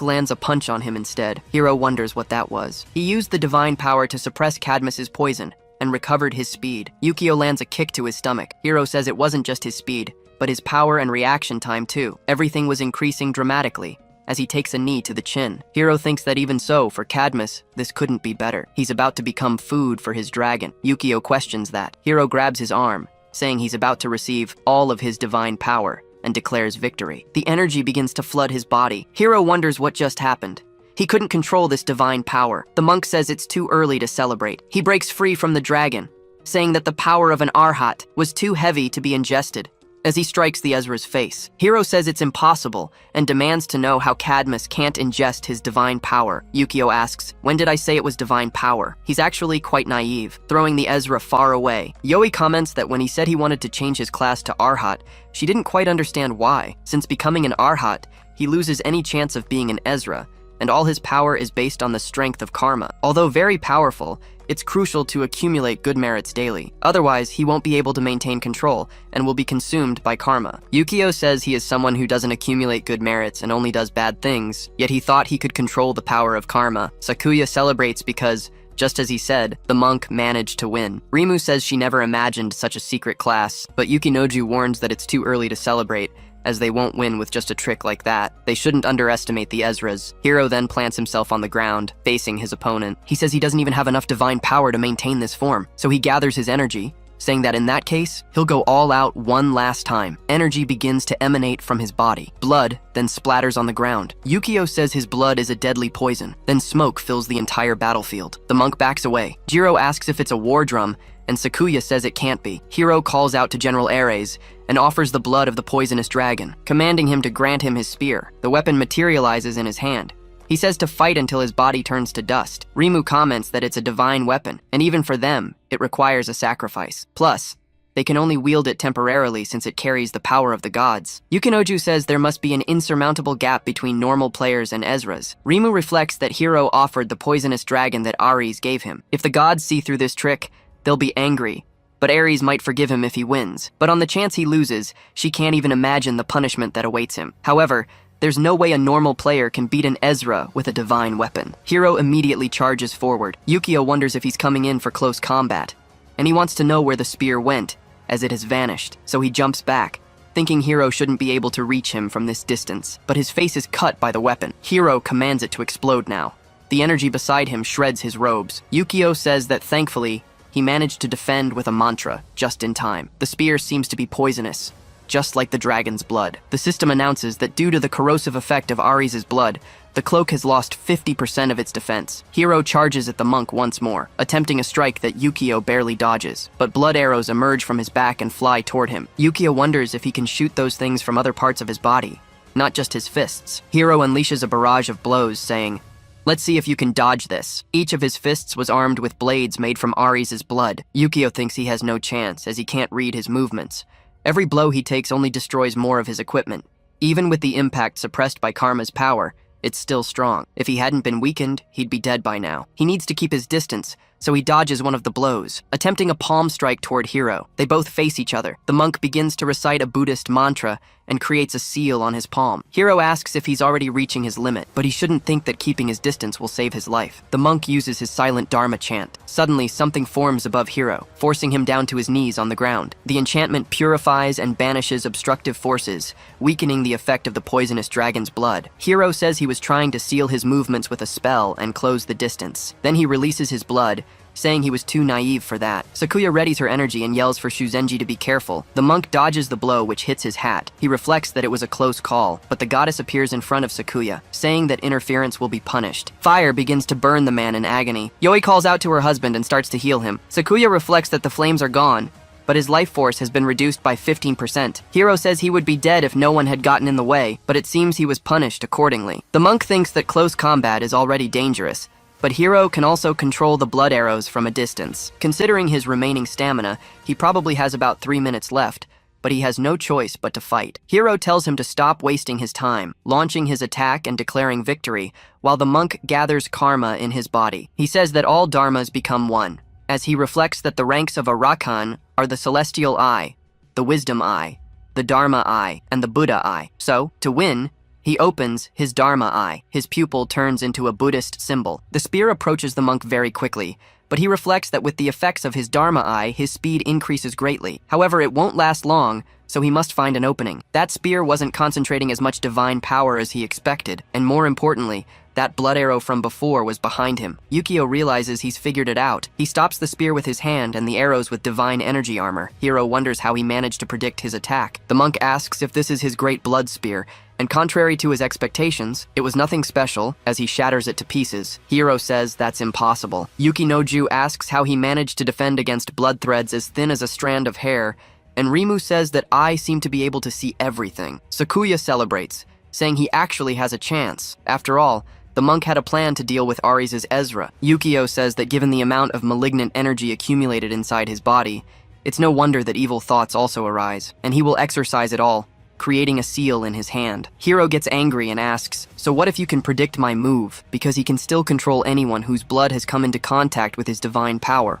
A: lands a punch on him instead. Hiro wonders what that was. He used the divine power to suppress Cadmus's poison and recovered his speed. Yukio lands a kick to his stomach. Hiro says it wasn't just his speed, but his power and reaction time too. Everything was increasing dramatically as he takes a knee to the chin. Hiro thinks that even so, for Cadmus, this couldn't be better. He's about to become food for his dragon. Yukio questions that. Hiro grabs his arm, saying he's about to receive all of his divine power, and declares victory. The energy begins to flood his body. Hiro wonders what just happened. He couldn't control this divine power. The monk says it's too early to celebrate. He breaks free from the dragon, saying that the power of an Arhat was too heavy to be ingested. As he strikes the Ezra's face, Hiro says it's impossible and demands to know how Cadmus can't ingest his divine power. Yukio asks, when did I say it was divine power? He's actually quite naive, throwing the Ezra far away. Yoi comments that when he said he wanted to change his class to Arhat, she didn't quite understand why. Since becoming an Arhat, he loses any chance of being an Ezra, and all his power is based on the strength of karma. Although very powerful, it's crucial to accumulate good merits daily. Otherwise, he won't be able to maintain control and will be consumed by karma. Yukio says he is someone who doesn't accumulate good merits and only does bad things, yet he thought he could control the power of karma. Sakuya celebrates because, just as he said, the monk managed to win. Rimu says she never imagined such a secret class, but Yukinoju warns that it's too early to celebrate, as they won't win with just a trick like that. They shouldn't underestimate the Ezras. Hiro then plants himself on the ground, facing his opponent. He says he doesn't even have enough divine power to maintain this form, so he gathers his energy, saying that in that case, he'll go all out one last time. Energy begins to emanate from his body. Blood then splatters on the ground. Yukio says his blood is a deadly poison. Then smoke fills the entire battlefield. The monk backs away. Jiro asks if it's a war drum, and Sakuya says it can't be. Hiro calls out to General Ares and offers the blood of the poisonous dragon, commanding him to grant him his spear. The weapon materializes in his hand. He says to fight until his body turns to dust. Rimu comments that it's a divine weapon, and even for them, it requires a sacrifice. Plus, they can only wield it temporarily since it carries the power of the gods. Yukinoju says there must be an insurmountable gap between normal players and Ezra's. Rimu reflects that Hiro offered the poisonous dragon that Ares gave him. If the gods see through this trick, they'll be angry, but Ares might forgive him if he wins. But on the chance he loses, she can't even imagine the punishment that awaits him. However, there's no way a normal player can beat an Ezra with a divine weapon. Hiro immediately charges forward. Yukio wonders if he's coming in for close combat, and he wants to know where the spear went, as it has vanished. So he jumps back, thinking Hiro shouldn't be able to reach him from this distance. But his face is cut by the weapon. Hiro commands it to explode now. The energy beside him shreds his robes. Yukio says that thankfully, he managed to defend with a mantra, just in time. The spear seems to be poisonous, just like the dragon's blood. The system announces that due to the corrosive effect of Ares' blood, the cloak has lost 50% of its defense. Hiro charges at the monk once more, attempting a strike that Yukio barely dodges, but blood arrows emerge from his back and fly toward him. Yukio wonders if he can shoot those things from other parts of his body, not just his fists. Hiro unleashes a barrage of blows, saying, "Let's see if you can dodge this." Each of his fists was armed with blades made from Ares' blood. Yukio thinks he has no chance, as he can't read his movements. Every blow he takes only destroys more of his equipment. Even with the impact suppressed by Karma's power, it's still strong. If he hadn't been weakened, he'd be dead by now. He needs to keep his distance, so he dodges one of the blows, attempting a palm strike toward Hiro. They both face each other. The monk begins to recite a Buddhist mantra and creates a seal on his palm. Hiro asks if he's already reaching his limit, but he shouldn't think that keeping his distance will save his life. The monk uses his silent Dharma chant. Suddenly, something forms above Hiro, forcing him down to his knees on the ground. The enchantment purifies and banishes obstructive forces, weakening the effect of the poisonous dragon's blood. Hiro says he was trying to seal his movements with a spell and close the distance. Then he releases his blood, saying he was too naive for that. Sakuya readies her energy and yells for Shuzenji to be careful. The monk dodges the blow, which hits his hat. He reflects that it was a close call, but the goddess appears in front of Sakuya, saying that interference will be punished. Fire begins to burn the man in agony. Yoi calls out to her husband and starts to heal him. Sakuya reflects that the flames are gone, but his life force has been reduced by 15%. Hiro says he would be dead if no one had gotten in the way, but it seems he was punished accordingly. The monk thinks that close combat is already dangerous, but Hiro can also control the blood arrows from a distance. Considering his remaining stamina, he probably has about 3 minutes left, but he has no choice but to fight. Hiro tells him to stop wasting his time, launching his attack and declaring victory, while the monk gathers karma in his body. He says that all dharmas become one, as he reflects that the ranks of a Rakan are the celestial eye, the wisdom eye, the dharma eye, and the Buddha eye. So, to win, he opens his Dharma eye. His pupil turns into a Buddhist symbol. The spear approaches the monk very quickly, but he reflects that with the effects of his Dharma eye, his speed increases greatly. However, it won't last long, so he must find an opening. That spear wasn't concentrating as much divine power as he expected, and more importantly, That blood arrow from before was behind him. Yukio realizes he's figured it out. He stops the spear with his hand and the arrows with divine energy armor. Hiro wonders how he managed to predict his attack. The monk asks if this is his great blood spear, and contrary to his expectations, it was nothing special as he shatters it to pieces. Hiro says that's impossible. Yukinoju asks how he managed to defend against blood threads as thin as a strand of hair, and Rimu says that I seem to be able to see everything. Sakuya celebrates, saying he actually has a chance. After all, the monk had a plan to deal with Ares' Ezra. Yukio says that given the amount of malignant energy accumulated inside his body, it's no wonder that evil thoughts also arise, and he will exorcise it all, creating a seal in his hand. Hiro gets angry and asks, so what if you can predict my move? Because he can still control anyone whose blood has come into contact with his divine power.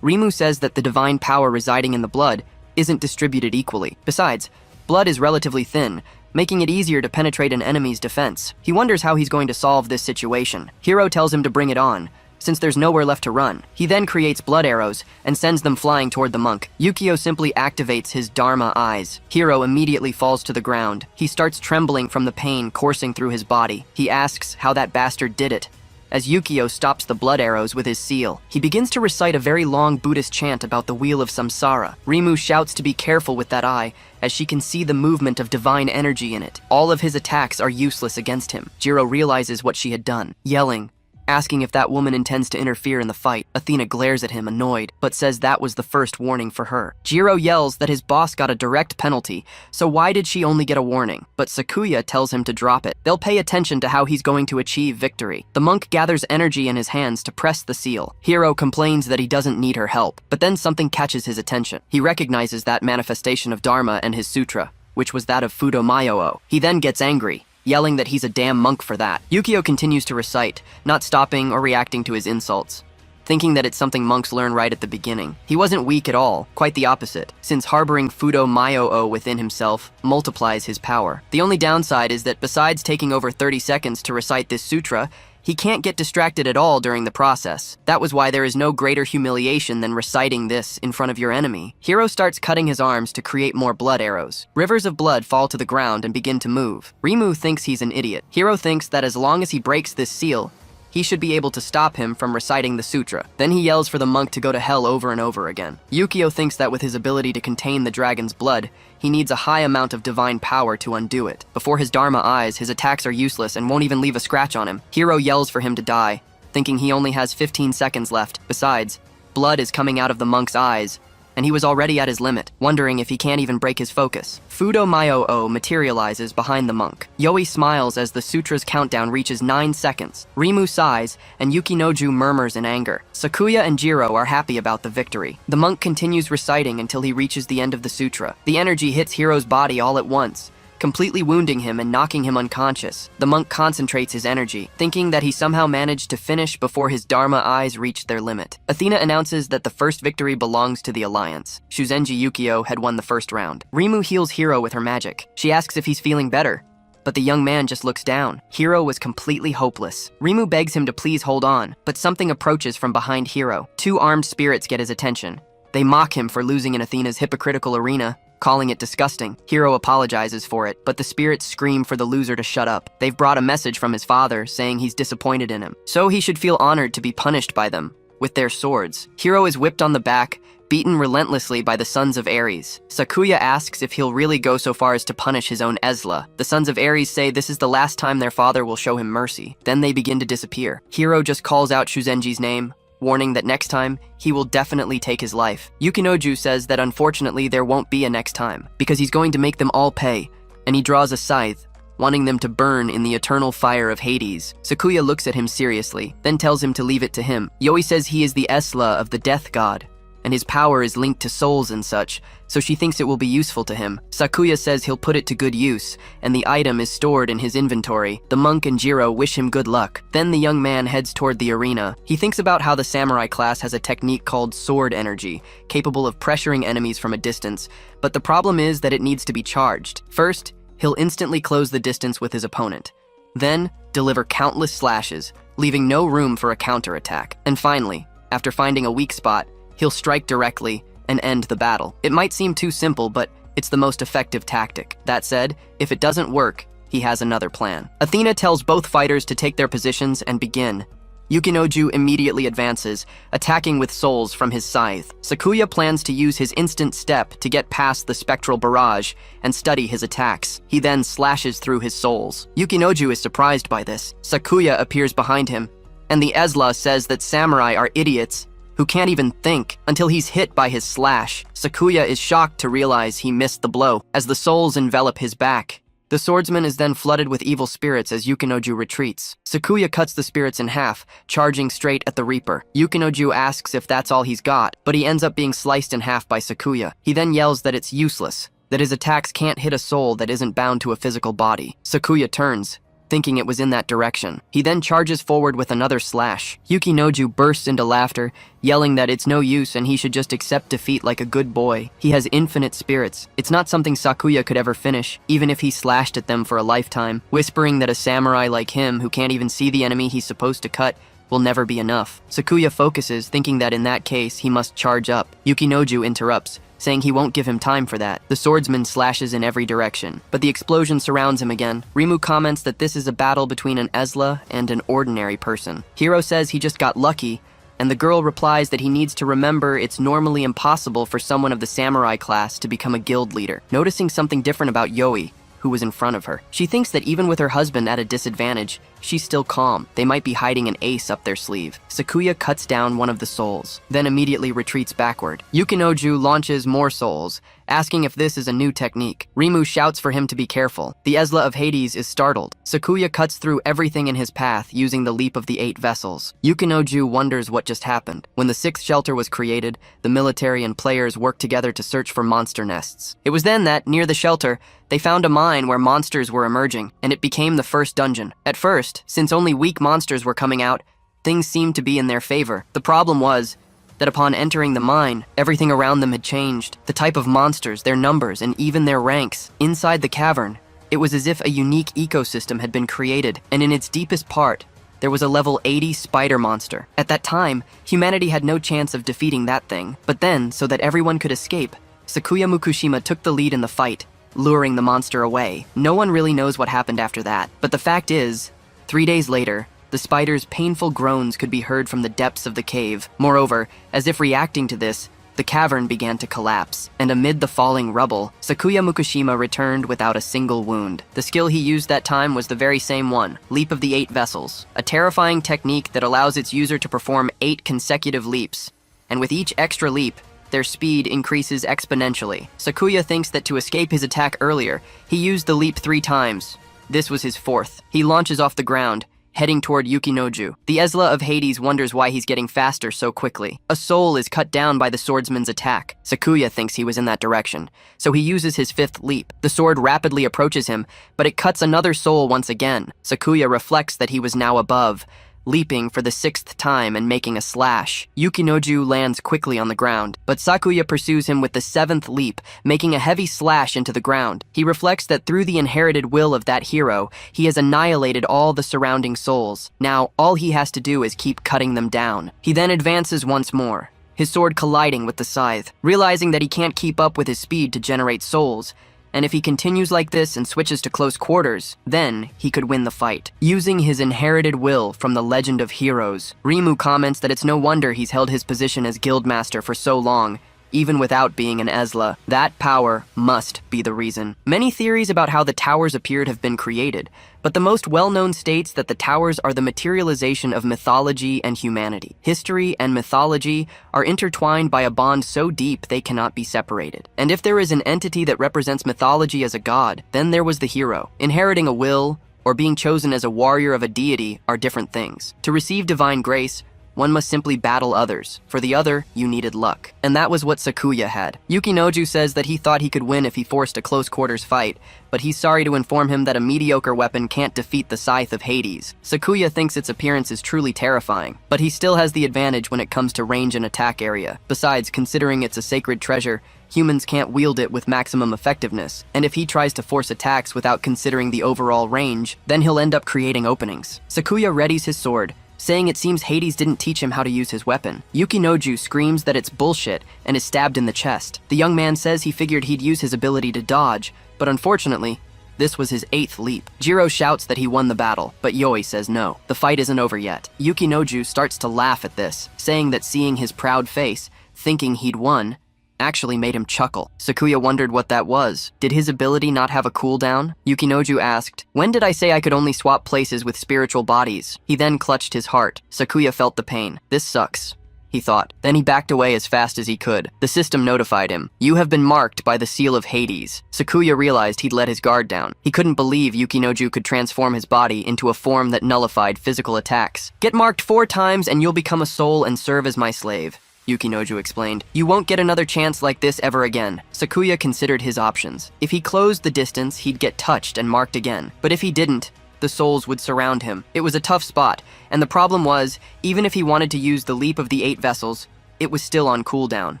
A: Rimu says that the divine power residing in the blood isn't distributed equally. Besides, blood is relatively thin, making it easier to penetrate an enemy's defense. He wonders how he's going to solve this situation. Hiro tells him to bring it on, since there's nowhere left to run. He then creates blood arrows and sends them flying toward the monk. Yukio simply activates his Dharma eyes. Hiro immediately falls to the ground. He starts trembling from the pain coursing through his body. He asks how that bastard did it, as Yukio stops the blood arrows with his seal. He begins to recite a very long Buddhist chant about the Wheel of Samsara. Rimu shouts to be careful with that eye, as she can see the movement of divine energy in it. All of his attacks are useless against him. Jiro realizes what she had done, yelling, asking if that woman intends to interfere in the fight. Athena glares at him, annoyed, but says that was the first warning for her. Jiro yells that his boss got a direct penalty, so why did she only get a warning? But Sakuya tells him to drop it. They'll pay attention to how he's going to achieve victory. The monk gathers energy in his hands to press the seal. Hiro complains that he doesn't need her help, but then something catches his attention. He recognizes that manifestation of Dharma and his sutra, which was that of Fudo Mayoo. He then gets angry, yelling that he's a damn monk for that. Yukio continues to recite, not stopping or reacting to his insults, thinking that it's something monks learn right at the beginning. He wasn't weak at all, quite the opposite, since harboring Fudo Mayoo within himself multiplies his power. The only downside is that besides taking over 30 seconds to recite this sutra, he can't get distracted at all during the process. That was why there is no greater humiliation than reciting this in front of your enemy. Hiro starts cutting his arms to create more blood arrows. Rivers of blood fall to the ground and begin to move. Rimu thinks he's an idiot. Hiro thinks that as long as he breaks this seal, he should be able to stop him from reciting the sutra. Then he yells for the monk to go to hell over and over again. Yukio thinks that with his ability to contain the dragon's blood, he needs a high amount of divine power to undo it. Before his Dharma eyes, his attacks are useless and won't even leave a scratch on him. Hiro yells for him to die, thinking he only has 15 seconds left. Besides, blood is coming out of the monk's eyes, and he was already at his limit, wondering if he can't even break his focus. Fudo Mayoo materializes behind the monk. Yoi smiles as the sutra's countdown reaches 9 seconds. Rimu sighs, and Yukinoju murmurs in anger. Sakuya and Jiro are happy about the victory. The monk continues reciting until he reaches the end of the sutra. The energy hits Hiro's body all at once, completely wounding him and knocking him unconscious. The monk concentrates his energy, thinking that he somehow managed to finish before his Dharma eyes reached their limit. Athena announces that the first victory belongs to the Alliance. Shuzenji Yukio had won the first round. Rimu heals Hiro with her magic. She asks if he's feeling better, but the young man just looks down. Hiro was completely hopeless. Rimu begs him to please hold on, but something approaches from behind Hiro. 2 armed spirits get his attention. They mock him for losing in Athena's hypocritical arena, calling it disgusting. Hiro apologizes for it, but the spirits scream for the loser to shut up. They've brought a message from his father saying he's disappointed in him, so he should feel honored to be punished by them with their swords. Hiro is whipped on the back, beaten relentlessly by the Sons of Ares. Sakuya asks if he'll really go so far as to punish his own Ezla. The Sons of Ares say this is the last time their father will show him mercy. Then they begin to disappear. Hiro just calls out Shuzenji's name, warning that next time, he will definitely take his life. Yukinoju says that unfortunately there won't be a next time, because he's going to make them all pay, and he draws a scythe, wanting them to burn in the eternal fire of Hades. Sakuya looks at him seriously, then tells him to leave it to him. Yoi says he is the Esla of the death god, and his power is linked to souls and such, so she thinks it will be useful to him. Sakuya says he'll put it to good use, and the item is stored in his inventory. The monk and Jiro wish him good luck. Then the young man heads toward the arena. He thinks about how the samurai class has a technique called sword energy, capable of pressuring enemies from a distance, but the problem is that it needs to be charged. First, he'll instantly close the distance with his opponent, then deliver countless slashes, leaving no room for a counterattack. And finally, after finding a weak spot, he'll strike directly and end the battle. It might seem too simple, but it's the most effective tactic. That said, if it doesn't work, he has another plan. Athena tells both fighters to take their positions and begin. Yukinoju immediately advances, attacking with souls from his scythe. Sakuya plans to use his instant step to get past the spectral barrage and study his attacks. He then slashes through his souls. Yukinoju is surprised by this. Sakuya appears behind him, and the Ezla says that samurai are idiots who can't even think until he's hit by his slash. Sakuya is shocked to realize he missed the blow as the souls envelop his back. The swordsman is then flooded with evil spirits as Yukinoju retreats. Sakuya cuts the spirits in half, charging straight at the Reaper. Yukinoju asks if that's all he's got, but he ends up being sliced in half by Sakuya. He then yells that it's useless, that his attacks can't hit a soul that isn't bound to a physical body. Sakuya turns, thinking it was in that direction. He then charges forward with another slash. Yukinoju bursts into laughter, yelling that it's no use and he should just accept defeat like a good boy. He has infinite spirits. It's not something Sakuya could ever finish, even if he slashed at them for a lifetime, whispering that a samurai like him, who can't even see the enemy he's supposed to cut, will never be enough. Sakuya focuses, thinking that in that case, he must charge up. Yukinoju interrupts, saying he won't give him time for that. The swordsman slashes in every direction, but the explosion surrounds him again. Rimu comments that this is a battle between an Ezla and an ordinary person. Hiro says he just got lucky, and the girl replies that he needs to remember it's normally impossible for someone of the samurai class to become a guild leader. Noticing something different about Yoi, who was in front of her, she thinks that even with her husband at a disadvantage, she's still calm. They might be hiding an ace up their sleeve. Sakuya cuts down one of the souls, then immediately retreats backward. Yukinoju launches more souls, asking if this is a new technique. Rimu shouts for him to be careful. The Ezla of Hades is startled. Sakuya cuts through everything in his path using the leap of the 8 vessels. Yukinoju wonders what just happened. When the 6th shelter was created, the military and players worked together to search for monster nests. It was then that, near the shelter, they found a mine where monsters were emerging, and it became the first dungeon. At first, since only weak monsters were coming out, things seemed to be in their favor. The problem was that upon entering the mine, everything around them had changed. The type of monsters, their numbers, and even their ranks. Inside the cavern, it was as if a unique ecosystem had been created, and in its deepest part, there was a level 80 spider monster. At that time, humanity had no chance of defeating that thing. But then, so that everyone could escape, Sakuya Mukushima took the lead in the fight, luring the monster away. No one really knows what happened after that, but the fact is, 3 days later, the spider's painful groans could be heard from the depths of the cave. Moreover, as if reacting to this, the cavern began to collapse, and amid the falling rubble, Sakuya Mukushima returned without a single wound. The skill he used that time was the very same one, Leap of the 8 Vessels, a terrifying technique that allows its user to perform 8 consecutive leaps, and with each extra leap, their speed increases exponentially. Sakuya thinks that to escape his attack earlier, he used the leap 3 times. This was his 4th. He launches off the ground, heading toward Yukinoju. The Ezla of Hades wonders why he's getting faster so quickly. A soul is cut down by the swordsman's attack. Sakuya thinks he was in that direction, so he uses his 5th leap. The sword rapidly approaches him, but it cuts another soul once again. Sakuya reflects that he was now above, leaping for the 6th time and making a slash. Yukinoju lands quickly on the ground, but Sakuya pursues him with the 7th leap, making a heavy slash into the ground. He reflects that through the inherited will of that hero, he has annihilated all the surrounding souls. Now, all he has to do is keep cutting them down. He then advances once more, his sword colliding with the scythe. Realizing that he can't keep up with his speed to generate souls, and if he continues like this and switches to close quarters, then he could win the fight. Using his inherited will from the Legend of Heroes, Rimu comments that it's no wonder he's held his position as guildmaster for so long, even without being an Ezla. That power must be the reason. Many theories about how the towers appeared have been created, but the most well-known states that the towers are the materialization of mythology and humanity. History and mythology are intertwined by a bond so deep they cannot be separated. And if there is an entity that represents mythology as a god, then there was the hero. Inheriting a will, or being chosen as a warrior of a deity are different things. To receive divine grace, one must simply battle others. For the other, you needed luck. And that was what Sakuya had. Yukinoju says that he thought he could win if he forced a close-quarters fight, but he's sorry to inform him that a mediocre weapon can't defeat the Scythe of Hades. Sakuya thinks its appearance is truly terrifying, but he still has the advantage when it comes to range and attack area. Besides, considering it's a sacred treasure, humans can't wield it with maximum effectiveness, and if he tries to force attacks without considering the overall range, then he'll end up creating openings. Sakuya readies his sword, saying it seems Hades didn't teach him how to use his weapon. Yukinoju screams that it's bullshit and is stabbed in the chest. The young man says he figured he'd use his ability to dodge, but unfortunately, This was his 8th leap. Jiro shouts that he won the battle, but Yoi says no. The fight isn't over yet. Yukinoju starts to laugh at this, saying that seeing his proud face, thinking he'd won, actually made him chuckle. Sakuya wondered what that was. Did his ability not have a cooldown? Yukinoju asked, "When did I say I could only swap places with spiritual bodies?" He then clutched his heart. Sakuya felt the pain. This sucks, he thought. Then he backed away as fast as he could. The system notified him. "You have been marked by the Seal of Hades." Sakuya realized he'd let his guard down. He couldn't believe Yukinoju could transform his body into a form that nullified physical attacks. "Get marked 4 times and you'll become a soul and serve as my slave," Yukinoju explained. "You won't get another chance like this ever again." Sakuya considered his options. If he closed the distance, he'd get touched and marked again. But if he didn't, the souls would surround him. It was a tough spot, and the problem was, even if he wanted to use the Leap of the 8 Vessels, it was still on cooldown.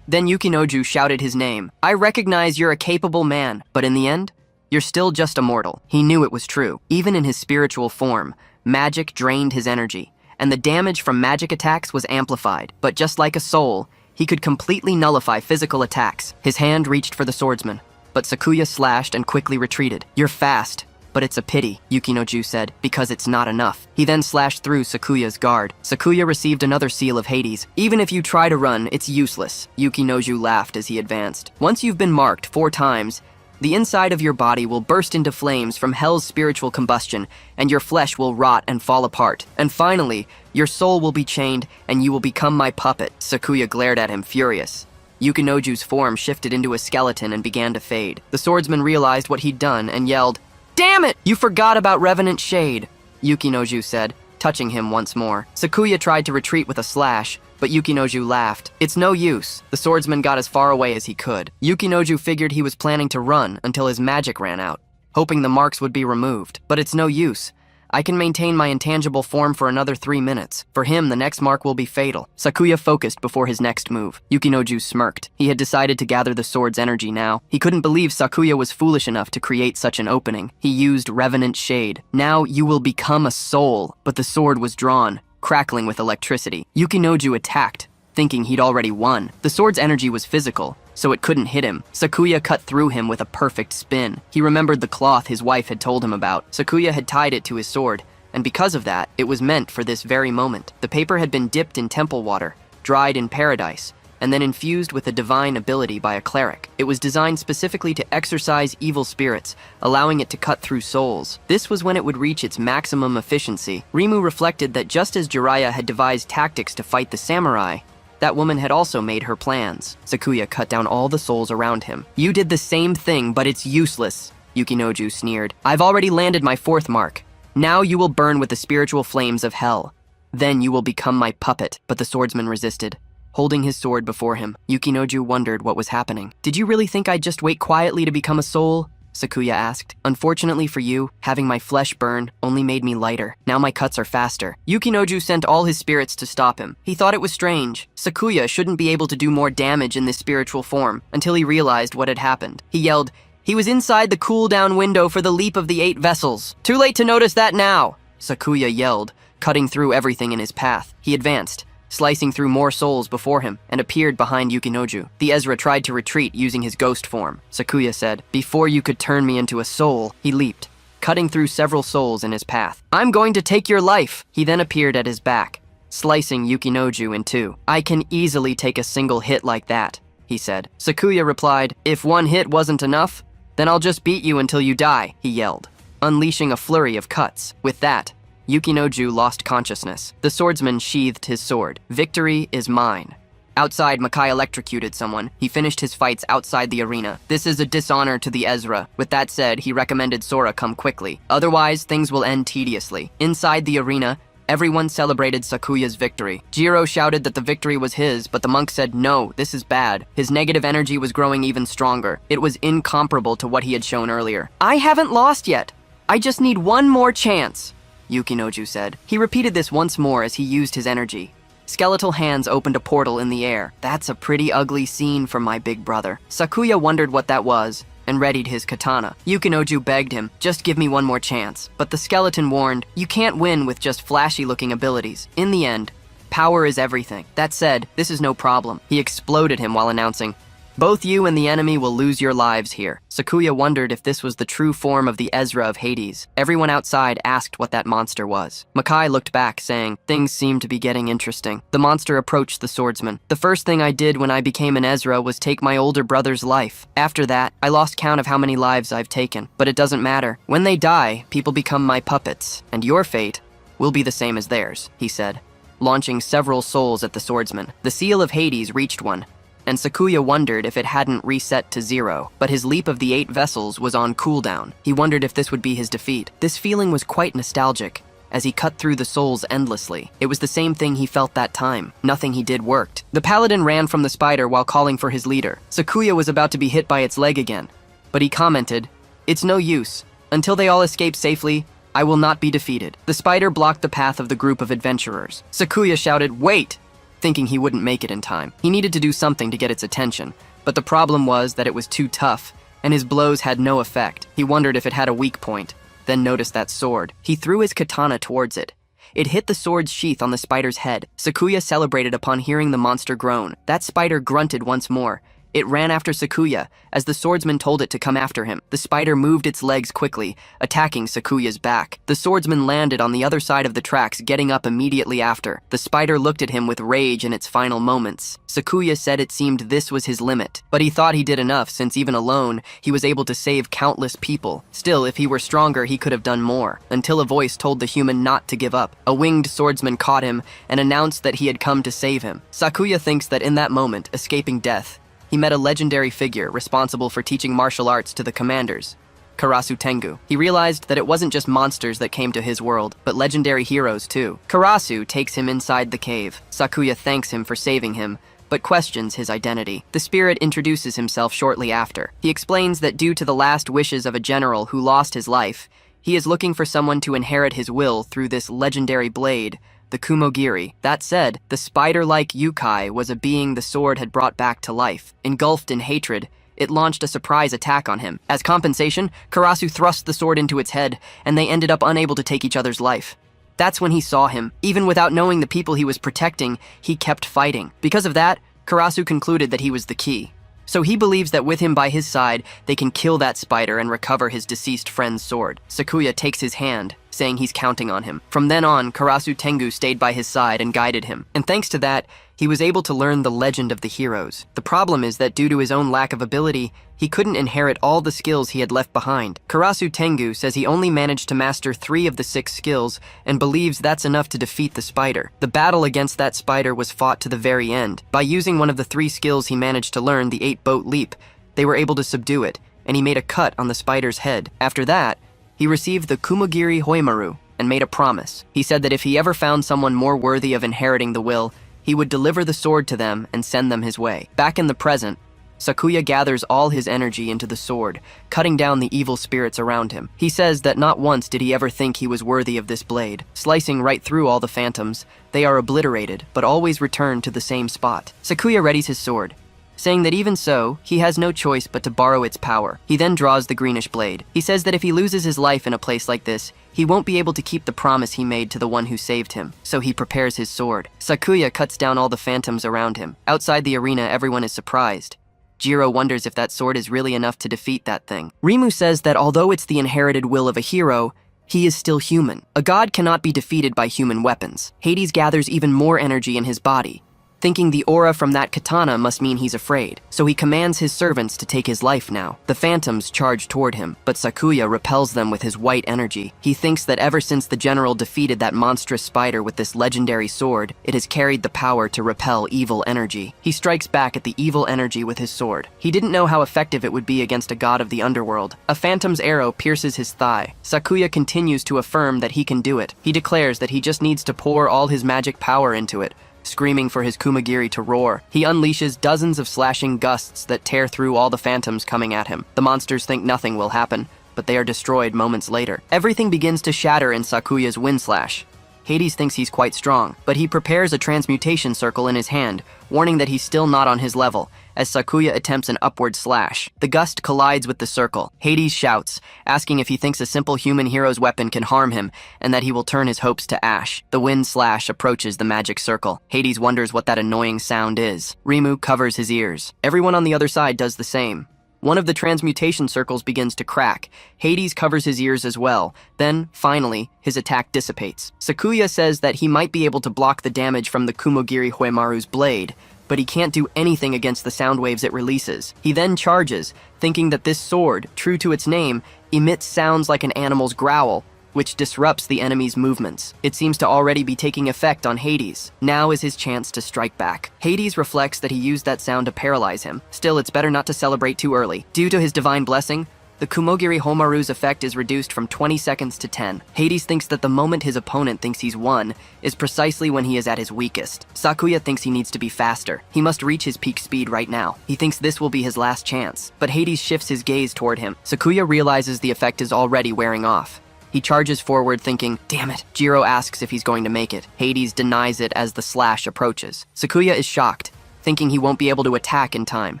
A: Then Yukinoju shouted his name. "I recognize you're a capable man, but in the end, you're still just a mortal." He knew it was true. Even in his spiritual form, magic drained his energy, and the damage from magic attacks was amplified. But just like a soul, he could completely nullify physical attacks. His hand reached for the swordsman, but Sakuya slashed and quickly retreated. "You're fast, but it's a pity," Yukinoju said, "because it's not enough." He then slashed through Sakuya's guard. Sakuya received another Seal of Hades. "Even if you try to run, it's useless," Yukinoju laughed as he advanced. "Once you've been marked 4 times, the inside of your body will burst into flames from hell's spiritual combustion, and your flesh will rot and fall apart. And finally, your soul will be chained, and you will become my puppet." Sakuya glared at him, furious. Yukinoju's form shifted into a skeleton and began to fade. The swordsman realized what he'd done and yelled, "Damn it! You forgot about Revenant Shade," Yukinoju said, touching him once more. Sakuya tried to retreat with a slash, but Yukinoju laughed. "It's no use." The swordsman got as far away as he could. Yukinoju figured he was planning to run until his magic ran out, hoping the marks would be removed. But it's no use. I can maintain my intangible form for another 3 minutes. For him, the next mark will be fatal. Sakuya focused before his next move. Yukinoju smirked. He had decided to gather the sword's energy now. He couldn't believe Sakuya was foolish enough to create such an opening. He used Revenant Shade. "Now you will become a soul." But the sword was drawn, crackling with electricity. Yukinoju attacked, thinking he'd already won. The sword's energy was physical, so it couldn't hit him. Sakuya cut through him with a perfect spin. He remembered the cloth his wife had told him about. Sakuya had tied it to his sword, and because of that, it was meant for this very moment. The paper had been dipped in temple water, dried in paradise, and then infused with a divine ability by a cleric. It was designed specifically to exorcise evil spirits, allowing it to cut through souls. This was when it would reach its maximum efficiency. Rimu reflected that just as Jiraiya had devised tactics to fight the samurai, that woman had also made her plans. Sakuya cut down all the souls around him. "You did the same thing, but it's useless," Yukinoju sneered. "I've already landed my 4th mark. Now you will burn with the spiritual flames of hell. Then you will become my puppet." But the swordsman resisted, holding his sword before him. Yukinoju wondered what was happening. "Did you really think I'd just wait quietly to become a soul?" Sakuya asked. "Unfortunately for you, having my flesh burn only made me lighter. Now my cuts are faster." Yukinoju sent all his spirits to stop him. He thought it was strange. Sakuya shouldn't be able to do more damage in this spiritual form until he realized what had happened. He yelled, "He was inside the cooldown window for the Leap of the 8 Vessels. Too late to notice that now," Sakuya yelled, cutting through everything in his path. He advanced, slicing through more souls before him, and appeared behind Yukinoju. The Ezra tried to retreat using his ghost form. Sakuya said, "Before you could turn me into a soul," he leaped, cutting through several souls in his path. "I'm going to take your life." He then appeared at his back, slicing Yukinoju in 2. "I can easily take a single hit like that," he said. Sakuya replied, "If 1 hit wasn't enough, then I'll just beat you until you die," he yelled, unleashing a flurry of cuts. With that, Yukinoju lost consciousness. The swordsman sheathed his sword. "Victory is mine." Outside, Makai electrocuted someone. He finished his fights outside the arena. "This is a dishonor to the Ezra." With that said, he recommended Sora come quickly. "Otherwise, things will end tediously." Inside the arena, everyone celebrated Sakuya's victory. Jiro shouted that the victory was his, but the monk said, "No, this is bad." His negative energy was growing even stronger. It was incomparable to what he had shown earlier. "I haven't lost yet. I just need 1 more chance," Yukinoju said. He repeated this once more as he used his energy. Skeletal hands opened a portal in the air. "That's a pretty ugly scene for my big brother." Sakuya wondered what that was, and readied his katana. Yukinoju begged him, "Just give me 1 more chance." But the skeleton warned, "You can't win with just flashy-looking abilities. In the end, power is everything." That said, this is no problem. He exploded him while announcing, Both you and the enemy will lose your lives here. Sakuya wondered if this was the true form of the Ezra of Hades. Everyone outside asked what that monster was. Makai looked back, saying, "Things seem to be getting interesting." The monster approached the swordsman. "The first thing I did when I became an Ezra was take my older brother's life. After that, I lost count of how many lives I've taken. But it doesn't matter. When they die, people become my puppets. And your fate will be the same as theirs," he said, launching several souls at the swordsman. The seal of Hades reached one, and Sakuya wondered if it hadn't reset to 0, but his leap of the 8 vessels was on cooldown. He wondered if this would be his defeat. This feeling was quite nostalgic, as he cut through the souls endlessly. It was the same thing he felt that time. Nothing he did worked. The paladin ran from the spider while calling for his leader. Sakuya was about to be hit by its leg again, but he commented, "It's no use. Until they all escape safely, I will not be defeated." The spider blocked the path of the group of adventurers. Sakuya shouted, "Wait!" thinking he wouldn't make it in time. He needed to do something to get its attention, but the problem was that it was too tough, and his blows had no effect. He wondered if it had a weak point, then noticed that sword. He threw his katana towards it. It hit the sword's sheath on the spider's head. Sakuya celebrated upon hearing the monster groan. That spider grunted once more. It ran after Sakuya, as the swordsman told it to come after him. The spider moved its legs quickly, attacking Sakuya's back. The swordsman landed on the other side of the tracks, getting up immediately after. The spider looked at him with rage in its final moments. Sakuya said it seemed this was his limit, but he thought he did enough since even alone, he was able to save countless people. Still, if he were stronger, he could have done more, until a voice told the human not to give up. A winged swordsman caught him and announced that he had come to save him. Sakuya thinks that in that moment, escaping death, he met a legendary figure responsible for teaching martial arts to the commanders, Karasu Tengu. He realized that it wasn't just monsters that came to his world, but legendary heroes too. Karasu takes him inside the cave. Sakuya thanks him for saving him, but questions his identity. The spirit introduces himself shortly after. He explains that due to the last wishes of a general who lost his life, he is looking for someone to inherit his will through this legendary blade, the Kumogiri. That said, the spider-like Yukai was a being the sword had brought back to life. Engulfed in hatred, it launched a surprise attack on him. As compensation, Karasu thrust the sword into its head, and they ended up unable to take each other's life. That's when he saw him. Even without knowing the people he was protecting, he kept fighting. Because of that, Karasu concluded that he was the key. So he believes that with him by his side, they can kill that spider and recover his deceased friend's sword. Sakuya takes his hand, saying he's counting on him. From then on, Karasu Tengu stayed by his side and guided him. And thanks to that, he was able to learn the legend of the heroes. The problem is that due to his own lack of ability, he couldn't inherit all the skills he had left behind. Karasu Tengu says he only managed to master 3 of the 6 skills and believes that's enough to defeat the spider. The battle against that spider was fought to the very end. By using one of the 3 skills he managed to learn, the 8-boat leap, they were able to subdue it, and he made a cut on the spider's head. After that, he received the Kumogiri Hoimaru and made a promise. He said that if he ever found someone more worthy of inheriting the will, he would deliver the sword to them and send them his way. Back in the present, Sakuya gathers all his energy into the sword, cutting down the evil spirits around him. He says that not once did he ever think he was worthy of this blade. Slicing right through all the phantoms, they are obliterated, but always return to the same spot. Sakuya readies his sword, saying that even so, he has no choice but to borrow its power. He then draws the greenish blade. He says that if he loses his life in a place like this, he won't be able to keep the promise he made to the one who saved him, so he prepares his sword. Sakuya cuts down all the phantoms around him. Outside the arena, everyone is surprised. Jiro wonders if that sword is really enough to defeat that thing. Rimu says that although it's the inherited will of a hero, he is still human. A god cannot be defeated by human weapons. Hades gathers even more energy in his body, thinking the aura from that katana must mean he's afraid, so he commands his servants to take his life now. The phantoms charge toward him, but Sakuya repels them with his white energy. He thinks that ever since the general defeated that monstrous spider with this legendary sword, it has carried the power to repel evil energy. He strikes back at the evil energy with his sword. He didn't know how effective it would be against a god of the underworld. A phantom's arrow pierces his thigh. Sakuya continues to affirm that he can do it. He declares that he just needs to pour all his magic power into it, screaming for his Kumogiri to roar. He unleashes dozens of slashing gusts that tear through all the phantoms coming at him. The monsters think nothing will happen, but they are destroyed moments later. Everything begins to shatter in Sakuya's wind slash. Hades thinks he's quite strong, but he prepares a transmutation circle in his hand, warning that he's still not on his level, as Sakuya attempts an upward slash. The gust collides with the circle. Hades shouts, asking if he thinks a simple human hero's weapon can harm him, and that he will turn his hopes to ash. The wind slash approaches the magic circle. Hades wonders what that annoying sound is. Rimu covers his ears. Everyone on the other side does the same. One of the transmutation circles begins to crack. Hades covers his ears as well. Then, finally, his attack dissipates. Sakuya says that he might be able to block the damage from the Kumogiri Huemaru's blade, but he can't do anything against the sound waves it releases. He then charges, thinking that this sword, true to its name, emits sounds like an animal's growl, which disrupts the enemy's movements. It seems to already be taking effect on Hades. Now is his chance to strike back. Hades reflects that he used that sound to paralyze him. Still, it's better not to celebrate too early. Due to his divine blessing, the Kumogiri Homaru's effect is reduced from 20 seconds to 10. Hades thinks that the moment his opponent thinks he's won is precisely when he is at his weakest. Sakuya thinks he needs to be faster. He must reach his peak speed right now. He thinks this will be his last chance. But Hades shifts his gaze toward him. Sakuya realizes the effect is already wearing off. He charges forward thinking, damn it. Jiro asks if he's going to make it. Hades denies it as the slash approaches. Sakuya is shocked, thinking he won't be able to attack in time.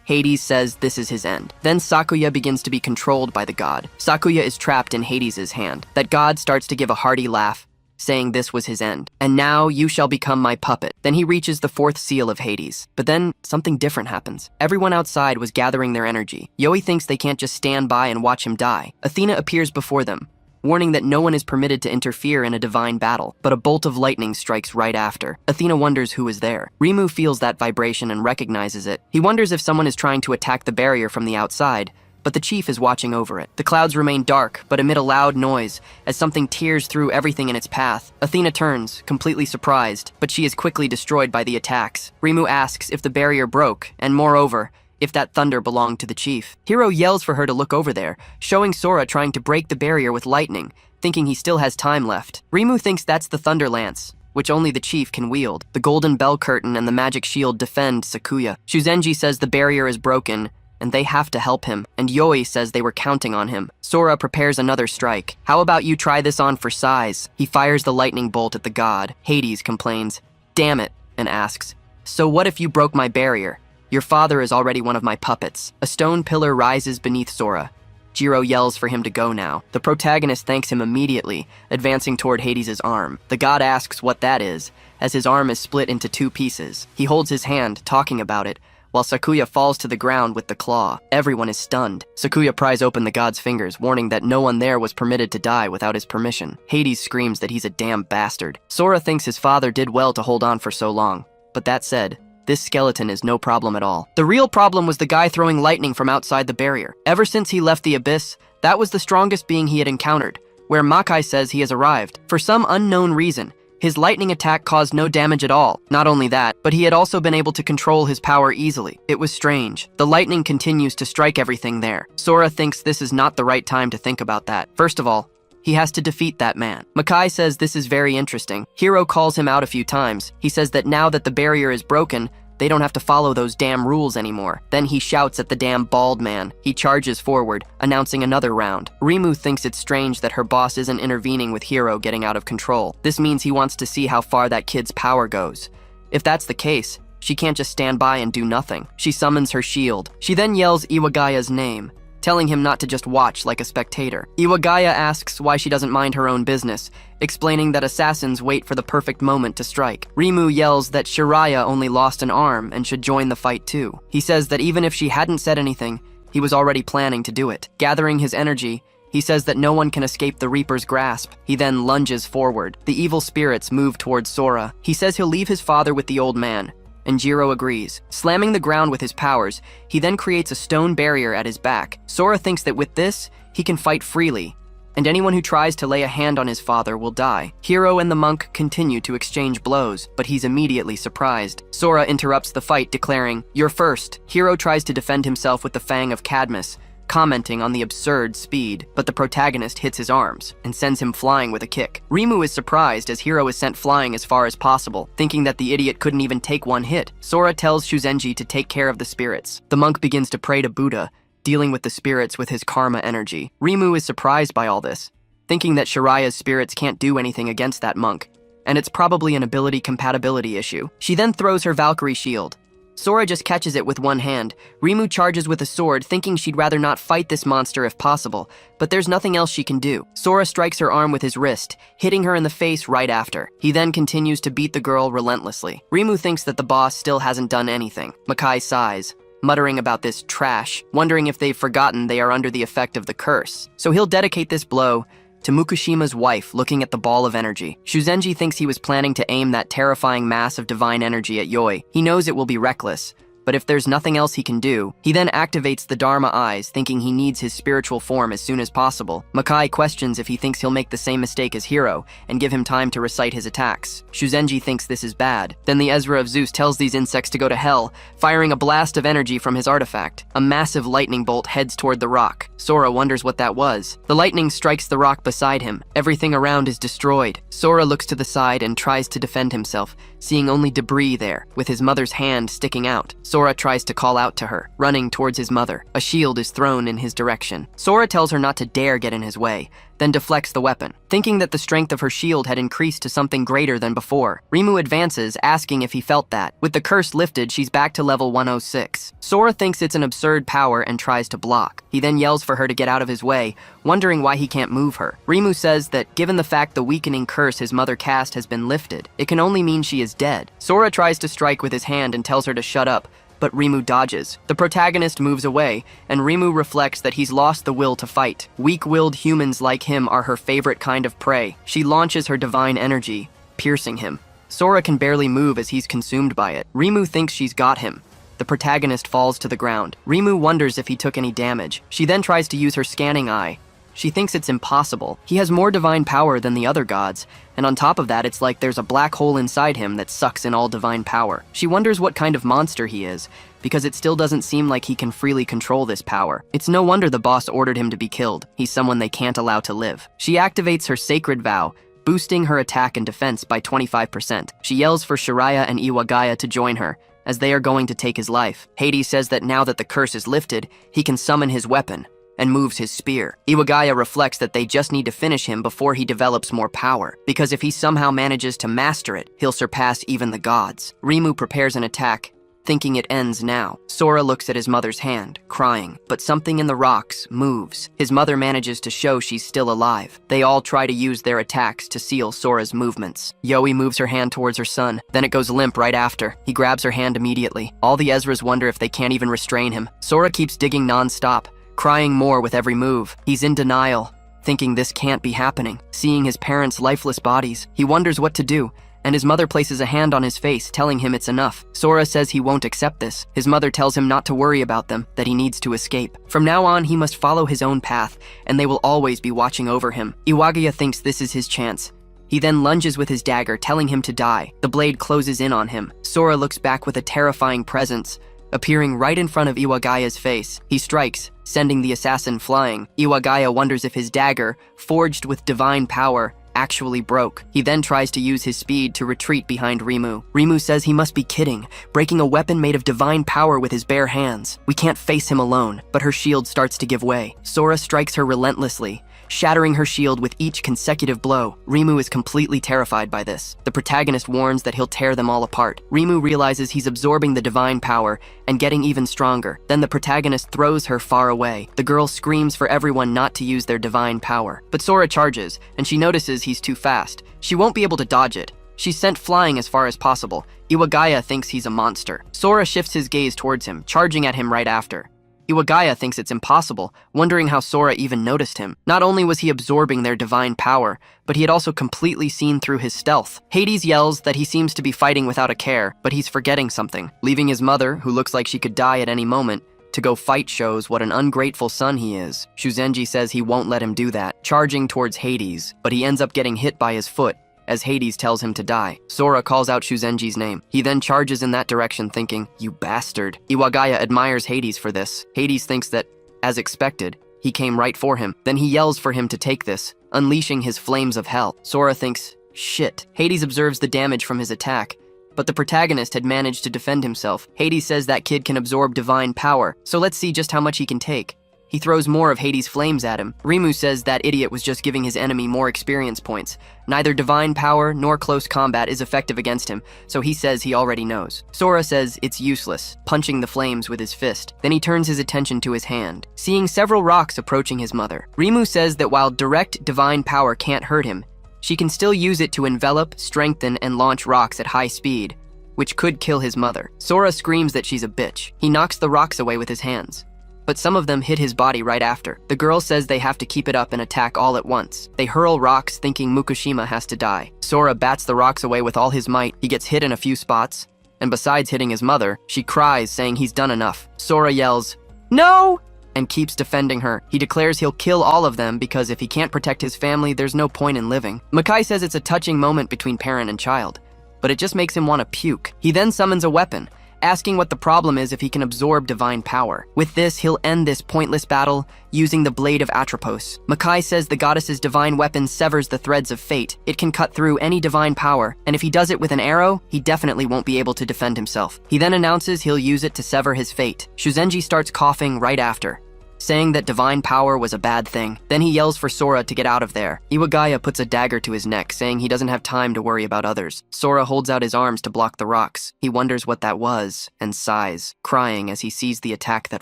A: Hades says this is his end. Then Sakuya begins to be controlled by the god. Sakuya is trapped in Hades' hand. That god starts to give a hearty laugh, saying this was his end. And now you shall become my puppet. Then he reaches the fourth seal of Hades. But then something different happens. Everyone outside was gathering their energy. Yoi thinks they can't just stand by and watch him die. Athena appears before them, warning that no one is permitted to interfere in a divine battle, but a bolt of lightning strikes right after. Athena wonders who is there. Rimu feels that vibration and recognizes it. He wonders if someone is trying to attack the barrier from the outside, but the chief is watching over it. The clouds remain dark, but emit a loud noise as something tears through everything in its path. Athena turns, completely surprised, but she is quickly destroyed by the attacks. Rimu asks if the barrier broke, and moreover, if that thunder belonged to the chief. Hiro yells for her to look over there, showing Sora trying to break the barrier with lightning, thinking he still has time left. Rimu thinks that's the Thunder Lance, which only the chief can wield. The golden bell curtain and the magic shield defend Sakuya. Shuzenji says the barrier is broken, and they have to help him, and Yoi says they were counting on him. Sora prepares another strike. How about you try this on for size? He fires the lightning bolt at the god. Hades complains, damn it, and asks, so what if you broke my barrier? Your father is already one of my puppets. A stone pillar rises beneath Sora. Jiro yells for him to go now. The protagonist thanks him immediately, advancing toward Hades' arm. The god asks what that is, as his arm is split into two pieces. He holds his hand, talking about it, while Sakuya falls to the ground with the claw. Everyone is stunned. Sakuya pries open the god's fingers, warning that no one there was permitted to die without his permission. Hades screams that he's a damn bastard. Sora thinks his father did well to hold on for so long. But that said, this skeleton is no problem at all. The real problem was the guy throwing lightning from outside the barrier. Ever since he left the abyss, that was the strongest being he had encountered, where Makai says he has arrived. For some unknown reason, his lightning attack caused no damage at all. Not only that, but he had also been able to control his power easily. It was strange. The lightning continues to strike everything there. Sora thinks this is not the right time to think about that. First of all, he has to defeat that man. Makai says this is very interesting. Hiro calls him out a few times. He says that now that the barrier is broken, they don't have to follow those damn rules anymore. Then he shouts at the damn bald man. He charges forward, announcing another round. Rimu thinks it's strange that her boss isn't intervening with Hiro getting out of control. This means he wants to see how far that kid's power goes. If that's the case, she can't just stand by and do nothing. She summons her shield. She then yells Iwagaya's name, telling him not to just watch like a spectator. Iwagaya asks why she doesn't mind her own business, explaining that assassins wait for the perfect moment to strike. Rimu yells that Shiraya only lost an arm and should join the fight too. He says that even if she hadn't said anything, he was already planning to do it. Gathering his energy, he says that no one can escape the Reaper's grasp. He then lunges forward. The evil spirits move towards Sora. He says he'll leave his father with the old man, and Jiro agrees. Slamming the ground with his powers, he then creates a stone barrier at his back. Sora thinks that with this, he can fight freely, and anyone who tries to lay a hand on his father will die. Hiro and the monk continue to exchange blows, but he's immediately surprised. Sora interrupts the fight, declaring, "You're first." Hiro tries to defend himself with the Fang of Cadmus, commenting on the absurd speed, but the protagonist hits his arms and sends him flying with a kick. Rimu is surprised as Hiro is sent flying as far as possible, thinking that the idiot couldn't even take one hit. Sora tells Shuzenji to take care of the spirits. The monk begins to pray to Buddha, dealing with the spirits with his karma energy. Rimu is surprised by all this, thinking that Shiraya's spirits can't do anything against that monk, and it's probably an ability compatibility issue. She then throws her Valkyrie shield. Sora just catches it with one hand. Rimu charges with a sword, thinking she'd rather not fight this monster if possible, but there's nothing else she can do. Sora strikes her arm with his wrist, hitting her in the face right after. He then continues to beat the girl relentlessly. Rimu thinks that the boss still hasn't done anything. Makai sighs, muttering about this trash, wondering if they've forgotten they are under the effect of the curse. So he'll dedicate this blow to Mukushima's wife looking at the ball of energy. Shuzenji thinks he was planning to aim that terrifying mass of divine energy at Yoi. He knows it will be reckless, but if there's nothing else he can do, he then activates the Dharma eyes, thinking he needs his spiritual form as soon as possible. Makai questions if he thinks he'll make the same mistake as Hiro and give him time to recite his attacks. Shuzenji thinks this is bad. Then the Ezra of Zeus tells these insects to go to hell, firing a blast of energy from his artifact. A massive lightning bolt heads toward the rock. Sora wonders what that was. The lightning strikes the rock beside him. Everything around is destroyed. Sora looks to the side and tries to defend himself, seeing only debris there, with his mother's hand sticking out. Sora tries to call out to her, running towards his mother. A shield is thrown in his direction. Sora tells her not to dare get in his way, then deflects the weapon, thinking that the strength of her shield had increased to something greater than before. Rimu advances, asking if he felt that. With the curse lifted, she's back to level 106. Sora thinks it's an absurd power and tries to block. He then yells for her to get out of his way, wondering why he can't move her. Rimu says that given the fact the weakening curse his mother cast has been lifted, it can only mean she is dead. Sora tries to strike with his hand and tells her to shut up, but Rimu dodges. The protagonist moves away, and Rimu reflects that he's lost the will to fight. Weak-willed humans like him are her favorite kind of prey. She launches her divine energy, piercing him. Sora can barely move as he's consumed by it. Rimu thinks she's got him. The protagonist falls to the ground. Rimu wonders if he took any damage. She then tries to use her scanning eye. She thinks it's impossible. He has more divine power than the other gods, and on top of that, it's like there's a black hole inside him that sucks in all divine power. She wonders what kind of monster he is, because it still doesn't seem like he can freely control this power. It's no wonder the boss ordered him to be killed. He's someone they can't allow to live. She activates her sacred vow, boosting her attack and defense by 25%. She yells for Shiraya and Iwagaya to join her, as they are going to take his life. Hades says that now that the curse is lifted, he can summon his weapon, and moves his spear. Iwagaya reflects that they just need to finish him before he develops more power, because if he somehow manages to master it, he'll surpass even the gods. Rimu prepares an attack, thinking it ends now. Sora looks at his mother's hand, crying, but something in the rocks moves. His mother manages to show she's still alive. They all try to use their attacks to seal Sora's movements. Yoi moves her hand towards her son, then it goes limp right after. He grabs her hand immediately. All the Ezras wonder if they can't even restrain him. Sora keeps digging non-stop, crying more with every move. He's in denial, thinking this can't be happening. Seeing his parents' lifeless bodies, he wonders what to do, and his mother places a hand on his face, telling him it's enough. Sora says he won't accept this. His mother tells him not to worry about them, that he needs to escape. From now on, he must follow his own path, and they will always be watching over him. Iwagaya thinks this is his chance. He then lunges with his dagger, telling him to die. The blade closes in on him. Sora looks back with a terrifying presence, appearing right in front of Iwagaya's face. He strikes, sending the assassin flying. Iwagaya wonders if his dagger, forged with divine power, actually broke. He then tries to use his speed to retreat behind Rimu. Rimu says he must be kidding, breaking a weapon made of divine power with his bare hands. We can't face him alone, but her shield starts to give way. Sora strikes her relentlessly, shattering her shield with each consecutive blow. Rimu is completely terrified by this. The protagonist warns that he'll tear them all apart. Rimu realizes he's absorbing the divine power and getting even stronger. Then the protagonist throws her far away. The girl screams for everyone not to use their divine power. But Sora charges, and she notices he's too fast. She won't be able to dodge it. She's sent flying as far as possible. Iwagaya thinks he's a monster. Sora shifts his gaze towards him, charging at him right after. Iwagaya thinks it's impossible, wondering how Sora even noticed him. Not only was he absorbing their divine power, but he had also completely seen through his stealth. Hades yells that he seems to be fighting without a care, but he's forgetting something. Leaving his mother, who looks like she could die at any moment, to go fight shows what an ungrateful son he is. Shuzenji says he won't let him do that, charging towards Hades, but he ends up getting hit by his foot, as Hades tells him to die. Sora calls out Shuzenji's name. He then charges in that direction thinking, "You bastard." Iwagaya admires Hades for this. Hades thinks that, as expected, he came right for him. Then he yells for him to take this, unleashing his flames of hell. Sora thinks, shit. Hades observes the damage from his attack, but the protagonist had managed to defend himself. Hades says that kid can absorb divine power, so let's see just how much he can take. he throws more of Hades' flames at him. Rimu says that idiot was just giving his enemy more experience points. Neither divine power nor close combat is effective against him, so he says he already knows. Sora says it's useless, punching the flames with his fist. Then he turns his attention to his hand, seeing several rocks approaching his mother. Rimu says that while direct divine power can't hurt him, she can still use it to envelop, strengthen, and launch rocks at high speed, which could kill his mother. Sora screams that she's a bitch. He knocks the rocks away with his hands, but some of them hit his body right after. The girl says they have to keep it up and attack all at once. They hurl rocks thinking Mukashima has to die. Sora bats the rocks away with all his might. He gets hit in a few spots, and besides hitting his mother, she cries saying he's done enough. Sora yells, "No!" and keeps defending her. He declares he'll kill all of them because if he can't protect his family, there's no point in living. Makai says it's a touching moment between parent and child, but it just makes him want to puke. He then summons a weapon, asking what the problem is if he can absorb divine power. With this, he'll end this pointless battle using the Blade of Atropos. Makai says the goddess's divine weapon severs the threads of fate. It can cut through any divine power, and if he does it with an arrow, he definitely won't be able to defend himself. He then announces he'll use it to sever his fate. Shuzenji starts coughing right after, saying that divine power was a bad thing. Then he yells for Sora to get out of there. Iwagaya puts a dagger to his neck, saying he doesn't have time to worry about others. Sora holds out his arms to block the rocks. He wonders what that was, and sighs, crying as he sees the attack that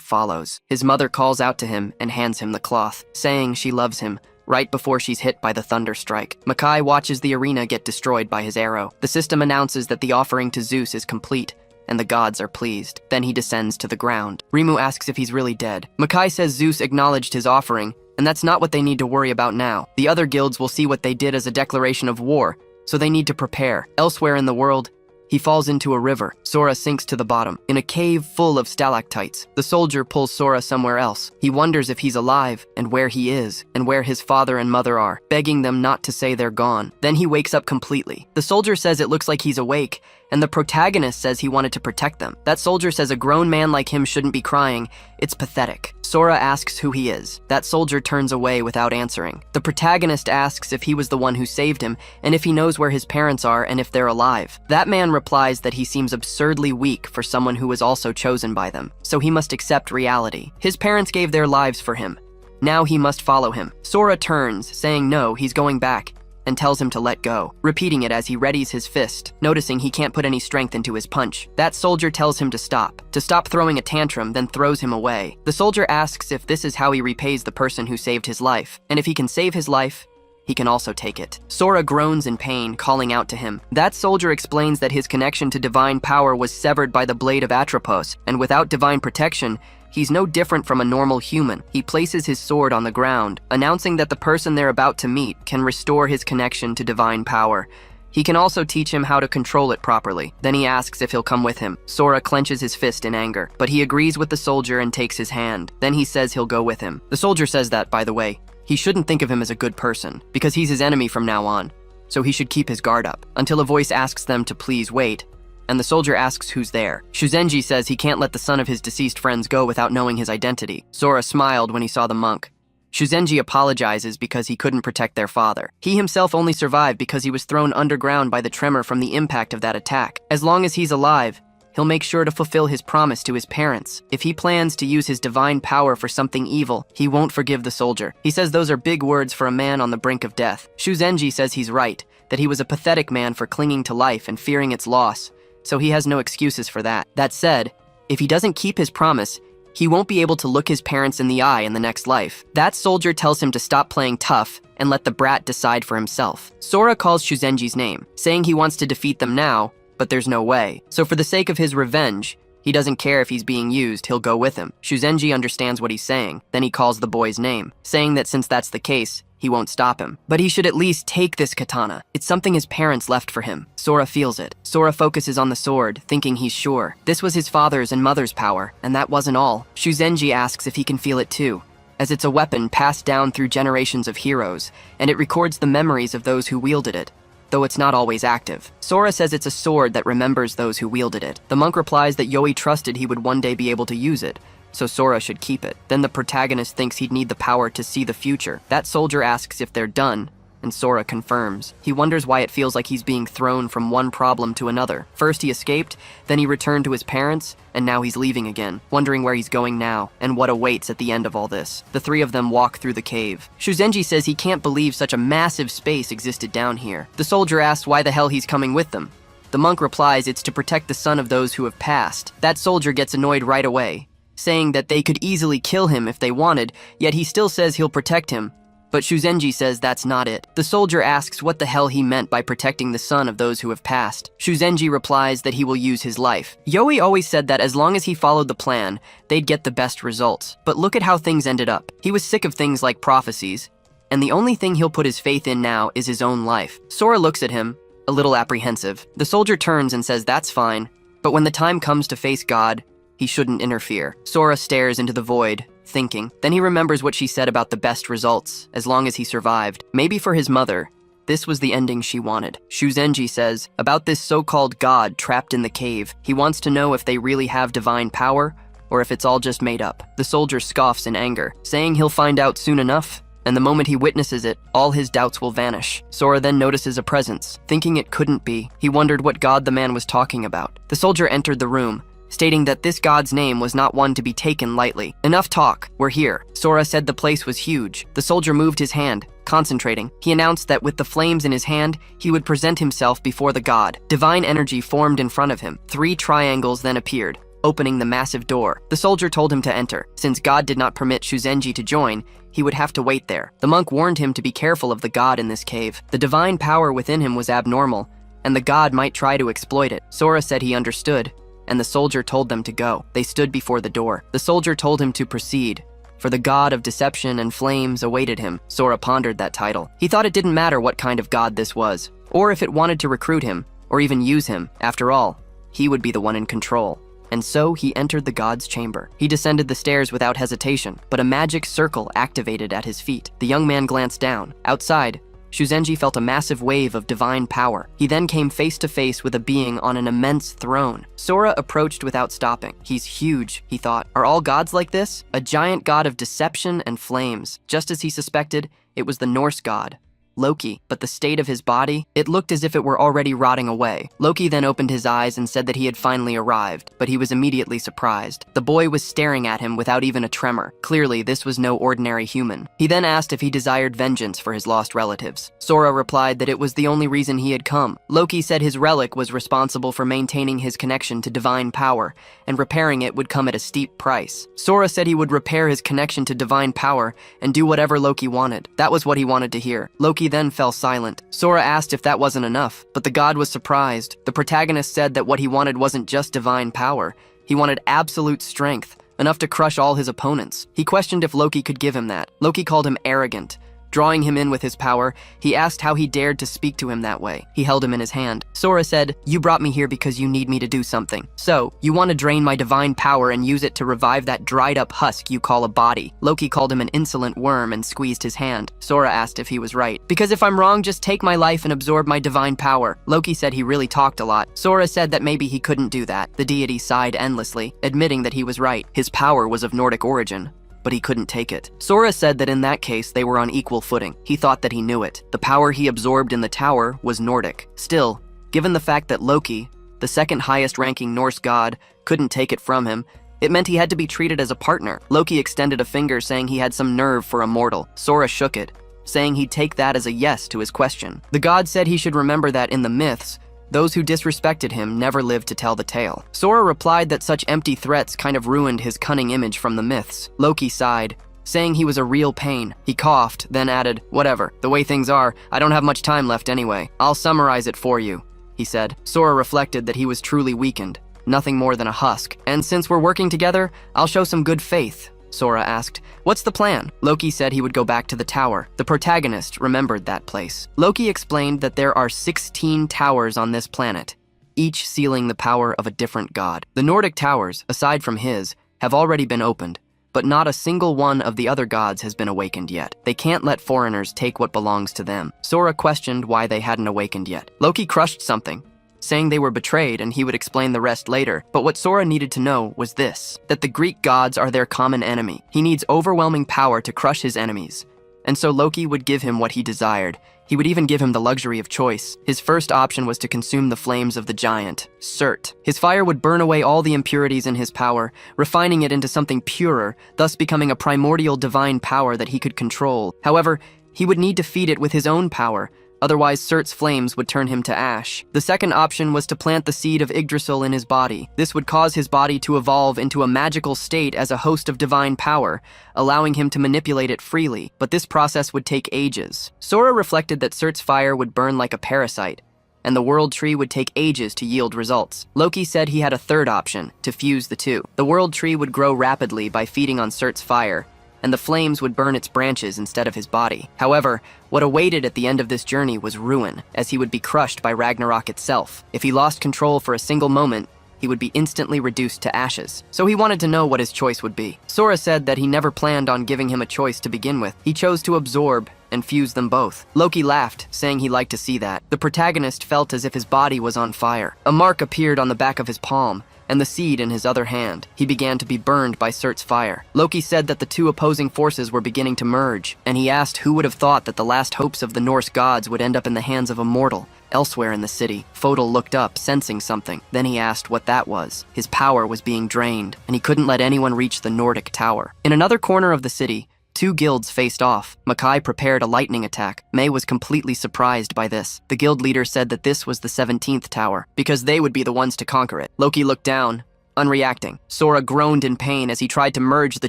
A: follows. His mother calls out to him and hands him the cloth, saying she loves him, right before she's hit by the thunder strike. Makai watches the arena get destroyed by his arrow. The system announces that the offering to Zeus is complete, and the gods are pleased. Then he descends to the ground. Rimu asks if he's really dead. Makai says Zeus acknowledged his offering, and that's not what they need to worry about now. The other guilds will see what they did as a declaration of war, so they need to prepare. Elsewhere in the world, he falls into a river. Sora sinks to the bottom, in a cave full of stalactites. The soldier pulls Sora somewhere else. He wonders if he's alive, and where he is, and where his father and mother are, begging them not to say they're gone. Then he wakes up completely. The soldier says it looks like he's awake, and the protagonist says he wanted to protect them. That soldier says a grown man like him shouldn't be crying. It's pathetic. Sora asks who he is. That soldier turns away without answering. The protagonist asks if he was the one who saved him, and if he knows where his parents are and if they're alive. That man replies that he seems absurdly weak for someone who was also chosen by them, so he must accept reality. His parents gave their lives for him. Now he must follow him. Sora turns, saying no, he's going back, and tells him to let go, repeating it as he readies his fist, noticing he can't put any strength into his punch. That soldier tells him to stop throwing a tantrum, then throws him away. The soldier asks if this is how he repays the person who saved his life, and if he can save his life, he can also take it. Sora groans in pain, calling out to him. That soldier explains that his connection to divine power was severed by the Blade of Atropos, and without divine protection, he's no different from a normal human. He places his sword on the ground, announcing that the person they're about to meet can restore his connection to divine power. He can also teach him how to control it properly. Then he asks if he'll come with him. Sora clenches his fist in anger, but he agrees with the soldier and takes his hand. Then he says he'll go with him. The soldier says that, by the way, he shouldn't think of him as a good person, because he's his enemy from now on, so he should keep his guard up, until a voice asks them to please wait, and the soldier asks who's there. Shuzenji says he can't let the son of his deceased friends go without knowing his identity. Sora smiled when he saw the monk. Shuzenji apologizes because he couldn't protect their father. He himself only survived because he was thrown underground by the tremor from the impact of that attack. As long as he's alive, he'll make sure to fulfill his promise to his parents. If he plans to use his divine power for something evil, he won't forgive the soldier. He says those are big words for a man on the brink of death. Shuzenji says he's right, that he was a pathetic man for clinging to life and fearing its loss, so he has no excuses for that. That said, if he doesn't keep his promise, he won't be able to look his parents in the eye in the next life. That soldier tells him to stop playing tough and let the brat decide for himself. Sora calls Shuzenji's name, saying he wants to defeat them now, but there's no way. So for the sake of his revenge, he doesn't care if he's being used, he'll go with him. Shuzenji understands what he's saying. Then he calls the boy's name, saying that since that's the case, he won't stop him. But he should at least take this katana. It's something his parents left for him. Sora feels it. Sora focuses on the sword, thinking he's sure. This was his father's and mother's power, and that wasn't all. Shuzenji asks if he can feel it too, as it's a weapon passed down through generations of heroes, and it records the memories of those who wielded it, though it's not always active. Sora says it's a sword that remembers those who wielded it. The monk replies that Yoi trusted he would one day be able to use it, so Sora should keep it. Then the protagonist thinks he'd need the power to see the future. That soldier asks if they're done, and Sora confirms. He wonders why it feels like he's being thrown from one problem to another. First he escaped, then he returned to his parents, and now he's leaving again, wondering where he's going now, and what awaits at the end of all this. The three of them walk through the cave. Shuzenji says he can't believe such a massive space existed down here. The soldier asks why the hell he's coming with them. The monk replies it's to protect the son of those who have passed. That soldier gets annoyed right away, saying that they could easily kill him if they wanted, yet he still says he'll protect him. But Shuzenji says that's not it. The soldier asks what the hell he meant by protecting the son of those who have passed. Shuzenji replies that he will use his life. Yoi always said that as long as he followed the plan, they'd get the best results. But look at how things ended up. He was sick of things like prophecies, and the only thing he'll put his faith in now is his own life. Sora looks at him, a little apprehensive. The soldier turns and says that's fine, but when the time comes to face God, he shouldn't interfere. Sora stares into the void, thinking. Then he remembers what she said about the best results, as long as he survived. Maybe for his mother, this was the ending she wanted. Shuzenji says, about this so-called god trapped in the cave, he wants to know if they really have divine power, or if it's all just made up. The soldier scoffs in anger, saying he'll find out soon enough, and the moment he witnesses it, all his doubts will vanish. Sora then notices a presence. Thinking it couldn't be, he wondered what god the man was talking about. The soldier entered the room, stating that this god's name was not one to be taken lightly. Enough talk, we're here. Sora said the place was huge. The soldier moved his hand, concentrating. He announced that with the flames in his hand, he would present himself before the god. Divine energy formed in front of him. 3 triangles then appeared, opening the massive door. The soldier told him to enter. Since God did not permit Shuzenji to join, he would have to wait there. The monk warned him to be careful of the god in this cave. The divine power within him was abnormal, and the god might try to exploit it. Sora said he understood, and the soldier told them to go. They stood before the door. The soldier told him to proceed, for the god of deception and flames awaited him. Sora pondered that title. He thought it didn't matter what kind of god this was, or if it wanted to recruit him, or even use him. After all, he would be the one in control. And so he entered the god's chamber. He descended the stairs without hesitation, but a magic circle activated at his feet. The young man glanced down. Outside, Shuzenji felt a massive wave of divine power. He then came face to face with a being on an immense throne. Sora approached without stopping. He's huge, he thought. Are all gods like this? A giant god of deception and flames. Just as he suspected, it was the Norse god, Loki, but the state of his body, it looked as if it were already rotting away. Loki then opened his eyes and said that he had finally arrived, but he was immediately surprised. The boy was staring at him without even a tremor. Clearly, this was no ordinary human. He then asked if he desired vengeance for his lost relatives. Sora replied that it was the only reason he had come. Loki said his relic was responsible for maintaining his connection to divine power, and repairing it would come at a steep price. Sora said he would repair his connection to divine power and do whatever Loki wanted. That was what he wanted to hear. Loki then fell silent. Sora asked if that wasn't enough, but the god was surprised. The protagonist said that what he wanted wasn't just divine power. He wanted absolute strength, enough to crush all his opponents. He questioned if Loki could give him that. Loki called him arrogant. Drawing him in with his power, he asked how he dared to speak to him that way. He held him in his hand. Sora said, "You brought me here because you need me to do something. So, you want to drain my divine power and use it to revive that dried-up husk you call a body." Loki called him an insolent worm and squeezed his hand. Sora asked if he was right. "Because if I'm wrong, just take my life and absorb my divine power." Loki said he really talked a lot. Sora said that maybe he couldn't do that. The deity sighed endlessly, admitting that he was right. His power was of Nordic origin, but he couldn't take it. Sora said that in that case they were on equal footing. He thought that he knew it. The power he absorbed in the tower was Nordic. Still, given the fact that Loki, the second highest ranking Norse god, couldn't take it from him, it meant he had to be treated as a partner. Loki extended a finger saying he had some nerve for a mortal. Sora shook it, saying he'd take that as a yes to his question. The god said he should remember that in the myths, those who disrespected him never lived to tell the tale. Sora replied that such empty threats kind of ruined his cunning image from the myths. Loki sighed, saying he was a real pain. He coughed, then added, "Whatever, the way things are, I don't have much time left anyway. I'll summarize it for you," he said. Sora reflected that he was truly weakened, nothing more than a husk. "And since we're working together, I'll show some good faith." Sora asked, "What's the plan?" Loki said he would go back to the tower. The protagonist remembered that place. Loki explained that there are 16 towers on this planet, each sealing the power of a different god. The Nordic towers, aside from his, have already been opened, but not a single one of the other gods has been awakened yet. They can't let foreigners take what belongs to them. Sora questioned why they hadn't awakened yet. Loki crushed something, saying they were betrayed and he would explain the rest later. But what Sora needed to know was this, that the Greek gods are their common enemy. He needs overwhelming power to crush his enemies, and so Loki would give him what he desired. He would even give him the luxury of choice. His first option was to consume the flames of the giant, Surt. His fire would burn away all the impurities in his power, refining it into something purer, thus becoming a primordial divine power that he could control. However, he would need to feed it with his own power, otherwise Surt's flames would turn him to ash. The second option was to plant the seed of Yggdrasil in his body. This would cause his body to evolve into a magical state as a host of divine power, allowing him to manipulate it freely, but this process would take ages. Sora reflected that Surt's fire would burn like a parasite, and the world tree would take ages to yield results. Loki said he had a third option, to fuse the two. The world tree would grow rapidly by feeding on Surt's fire, and the flames would burn its branches instead of his body. However, what awaited at the end of this journey was ruin, as he would be crushed by Ragnarok itself. If he lost control for a single moment, he would be instantly reduced to ashes. So he wanted to know what his choice would be. Sora said that he never planned on giving him a choice to begin with. He chose to absorb and fuse them both. Loki laughed, saying he liked to see that. The protagonist felt as if his body was on fire. A mark appeared on the back of his palm, and the seed in his other hand. He began to be burned by Surt's fire. Loki said that the two opposing forces were beginning to merge, and he asked who would have thought that the last hopes of the Norse gods would end up in the hands of a mortal. Elsewhere in the city, Fodel looked up, sensing something. Then he asked what that was. His power was being drained, and he couldn't let anyone reach the Nordic tower. In another corner of the city, two guilds faced off. Makai prepared a lightning attack. May was completely surprised by this. The guild leader said that this was the 17th tower, because they would be the ones to conquer it. Loki looked down, unreacting. Sora groaned in pain as he tried to merge the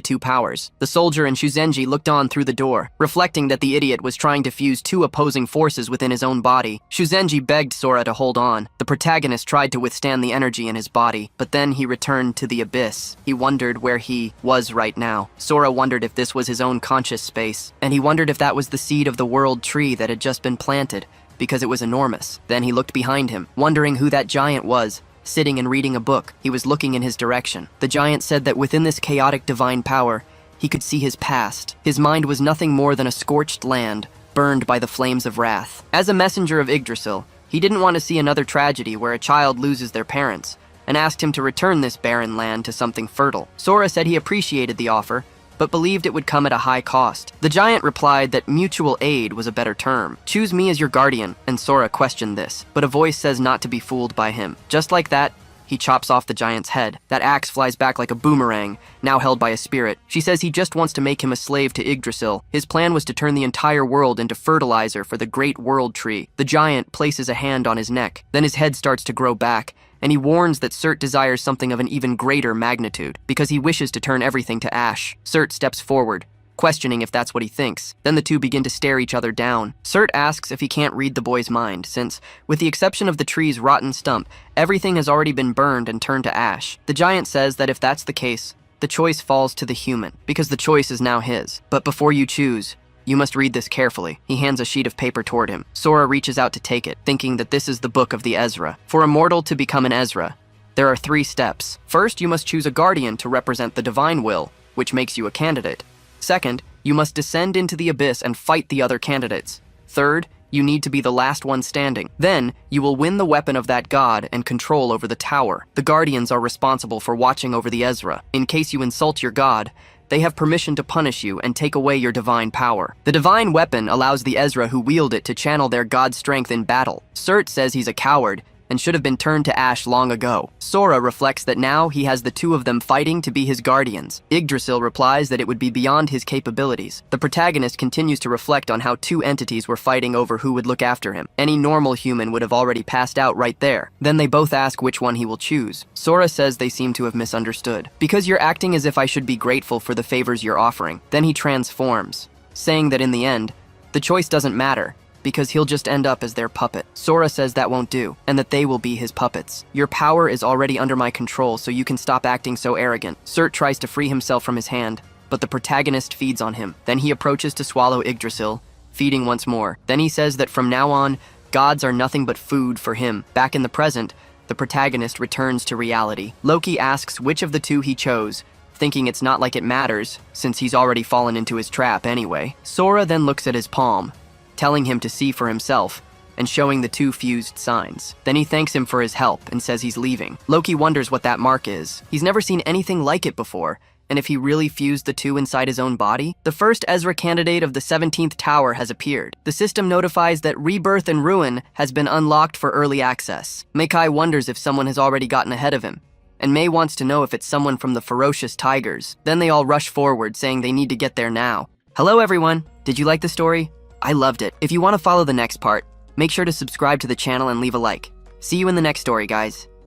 A: two powers. The soldier and Shuzenji looked on through the door, reflecting that the idiot was trying to fuse two opposing forces within his own body. Shuzenji begged Sora to hold on. The protagonist tried to withstand the energy in his body, but then he returned to the abyss. He wondered where he was right now. Sora wondered if this was his own conscious space, and he wondered if that was the seed of the world tree that had just been planted, because it was enormous. Then he looked behind him, wondering who that giant was. Sitting and reading a book, he was looking in his direction. The giant said that within this chaotic divine power, he could see his past. His mind was nothing more than a scorched land, burned by the flames of wrath. As a messenger of Yggdrasil, he didn't want to see another tragedy where a child loses their parents, and asked him to return this barren land to something fertile. Sora said he appreciated the offer, but believed it would come at a high cost. The giant replied that mutual aid was a better term. Choose me as your guardian, and Sora questioned this, but a voice says not to be fooled by him. Just like that, he chops off the giant's head. That axe flies back like a boomerang, now held by a spirit. She says he just wants to make him a slave to Yggdrasil. His plan was to turn the entire world into fertilizer for the great world tree. The giant places a hand on his neck. Then his head starts to grow back, and he warns that Surt desires something of an even greater magnitude, because he wishes to turn everything to ash. Surt steps forward, questioning if that's what he thinks. Then the two begin to stare each other down. Surt asks if he can't read the boy's mind, since, with the exception of the tree's rotten stump, everything has already been burned and turned to ash. The giant says that if that's the case, the choice falls to the human, because the choice is now his. But before you choose, you must read this carefully. He hands a sheet of paper toward him. Sora reaches out to take it, thinking that this is the book of the Ezra. For a mortal to become an Ezra, there are 3 steps. First, you must choose a guardian to represent the divine will, which makes you a candidate. Second, you must descend into the abyss and fight the other candidates. Third, you need to be the last one standing. Then, you will win the weapon of that god and control over the tower. The guardians are responsible for watching over the Ezra. In case you insult your god, they have permission to punish you and take away your divine power. The divine weapon allows the Ezra who wield it to channel their god strength in battle. Surt says he's a coward and should have been turned to ash long ago. Sora reflects that now he has the two of them fighting to be his guardians. Yggdrasil replies that it would be beyond his capabilities. The protagonist continues to reflect on how 2 entities were fighting over who would look after him. Any normal human would have already passed out right there. Then they both ask which one he will choose. Sora says they seem to have misunderstood. Because you're acting as if I should be grateful for the favors you're offering. Then he transforms, saying that in the end, the choice doesn't matter, because he'll just end up as their puppet. Sora says that won't do, and that they will be his puppets. Your power is already under my control, so you can stop acting so arrogant. Surt tries to free himself from his hand, but the protagonist feeds on him. Then he approaches to swallow Yggdrasil, feeding once more. Then he says that from now on, gods are nothing but food for him. Back in the present, the protagonist returns to reality. Loki asks which of the 2 he chose, thinking it's not like it matters, since he's already fallen into his trap anyway. Sora then looks at his palm, telling him to see for himself, and showing the 2 fused signs. Then he thanks him for his help and says he's leaving. Loki wonders what that mark is. He's never seen anything like it before, And if he really fused the two inside his own body? The first Ezra candidate of the 17th tower has appeared. The system notifies that Rebirth and Ruin has been unlocked for early access. Meikai wonders if someone has already gotten ahead of him, and Mei wants to know if it's someone from the Ferocious Tigers. Then they all rush forward, saying they need to get there now. Hello everyone! Did you like the story? I loved it. If you want to follow the next part, make sure to subscribe to the channel and leave a like. See you in the next story, guys.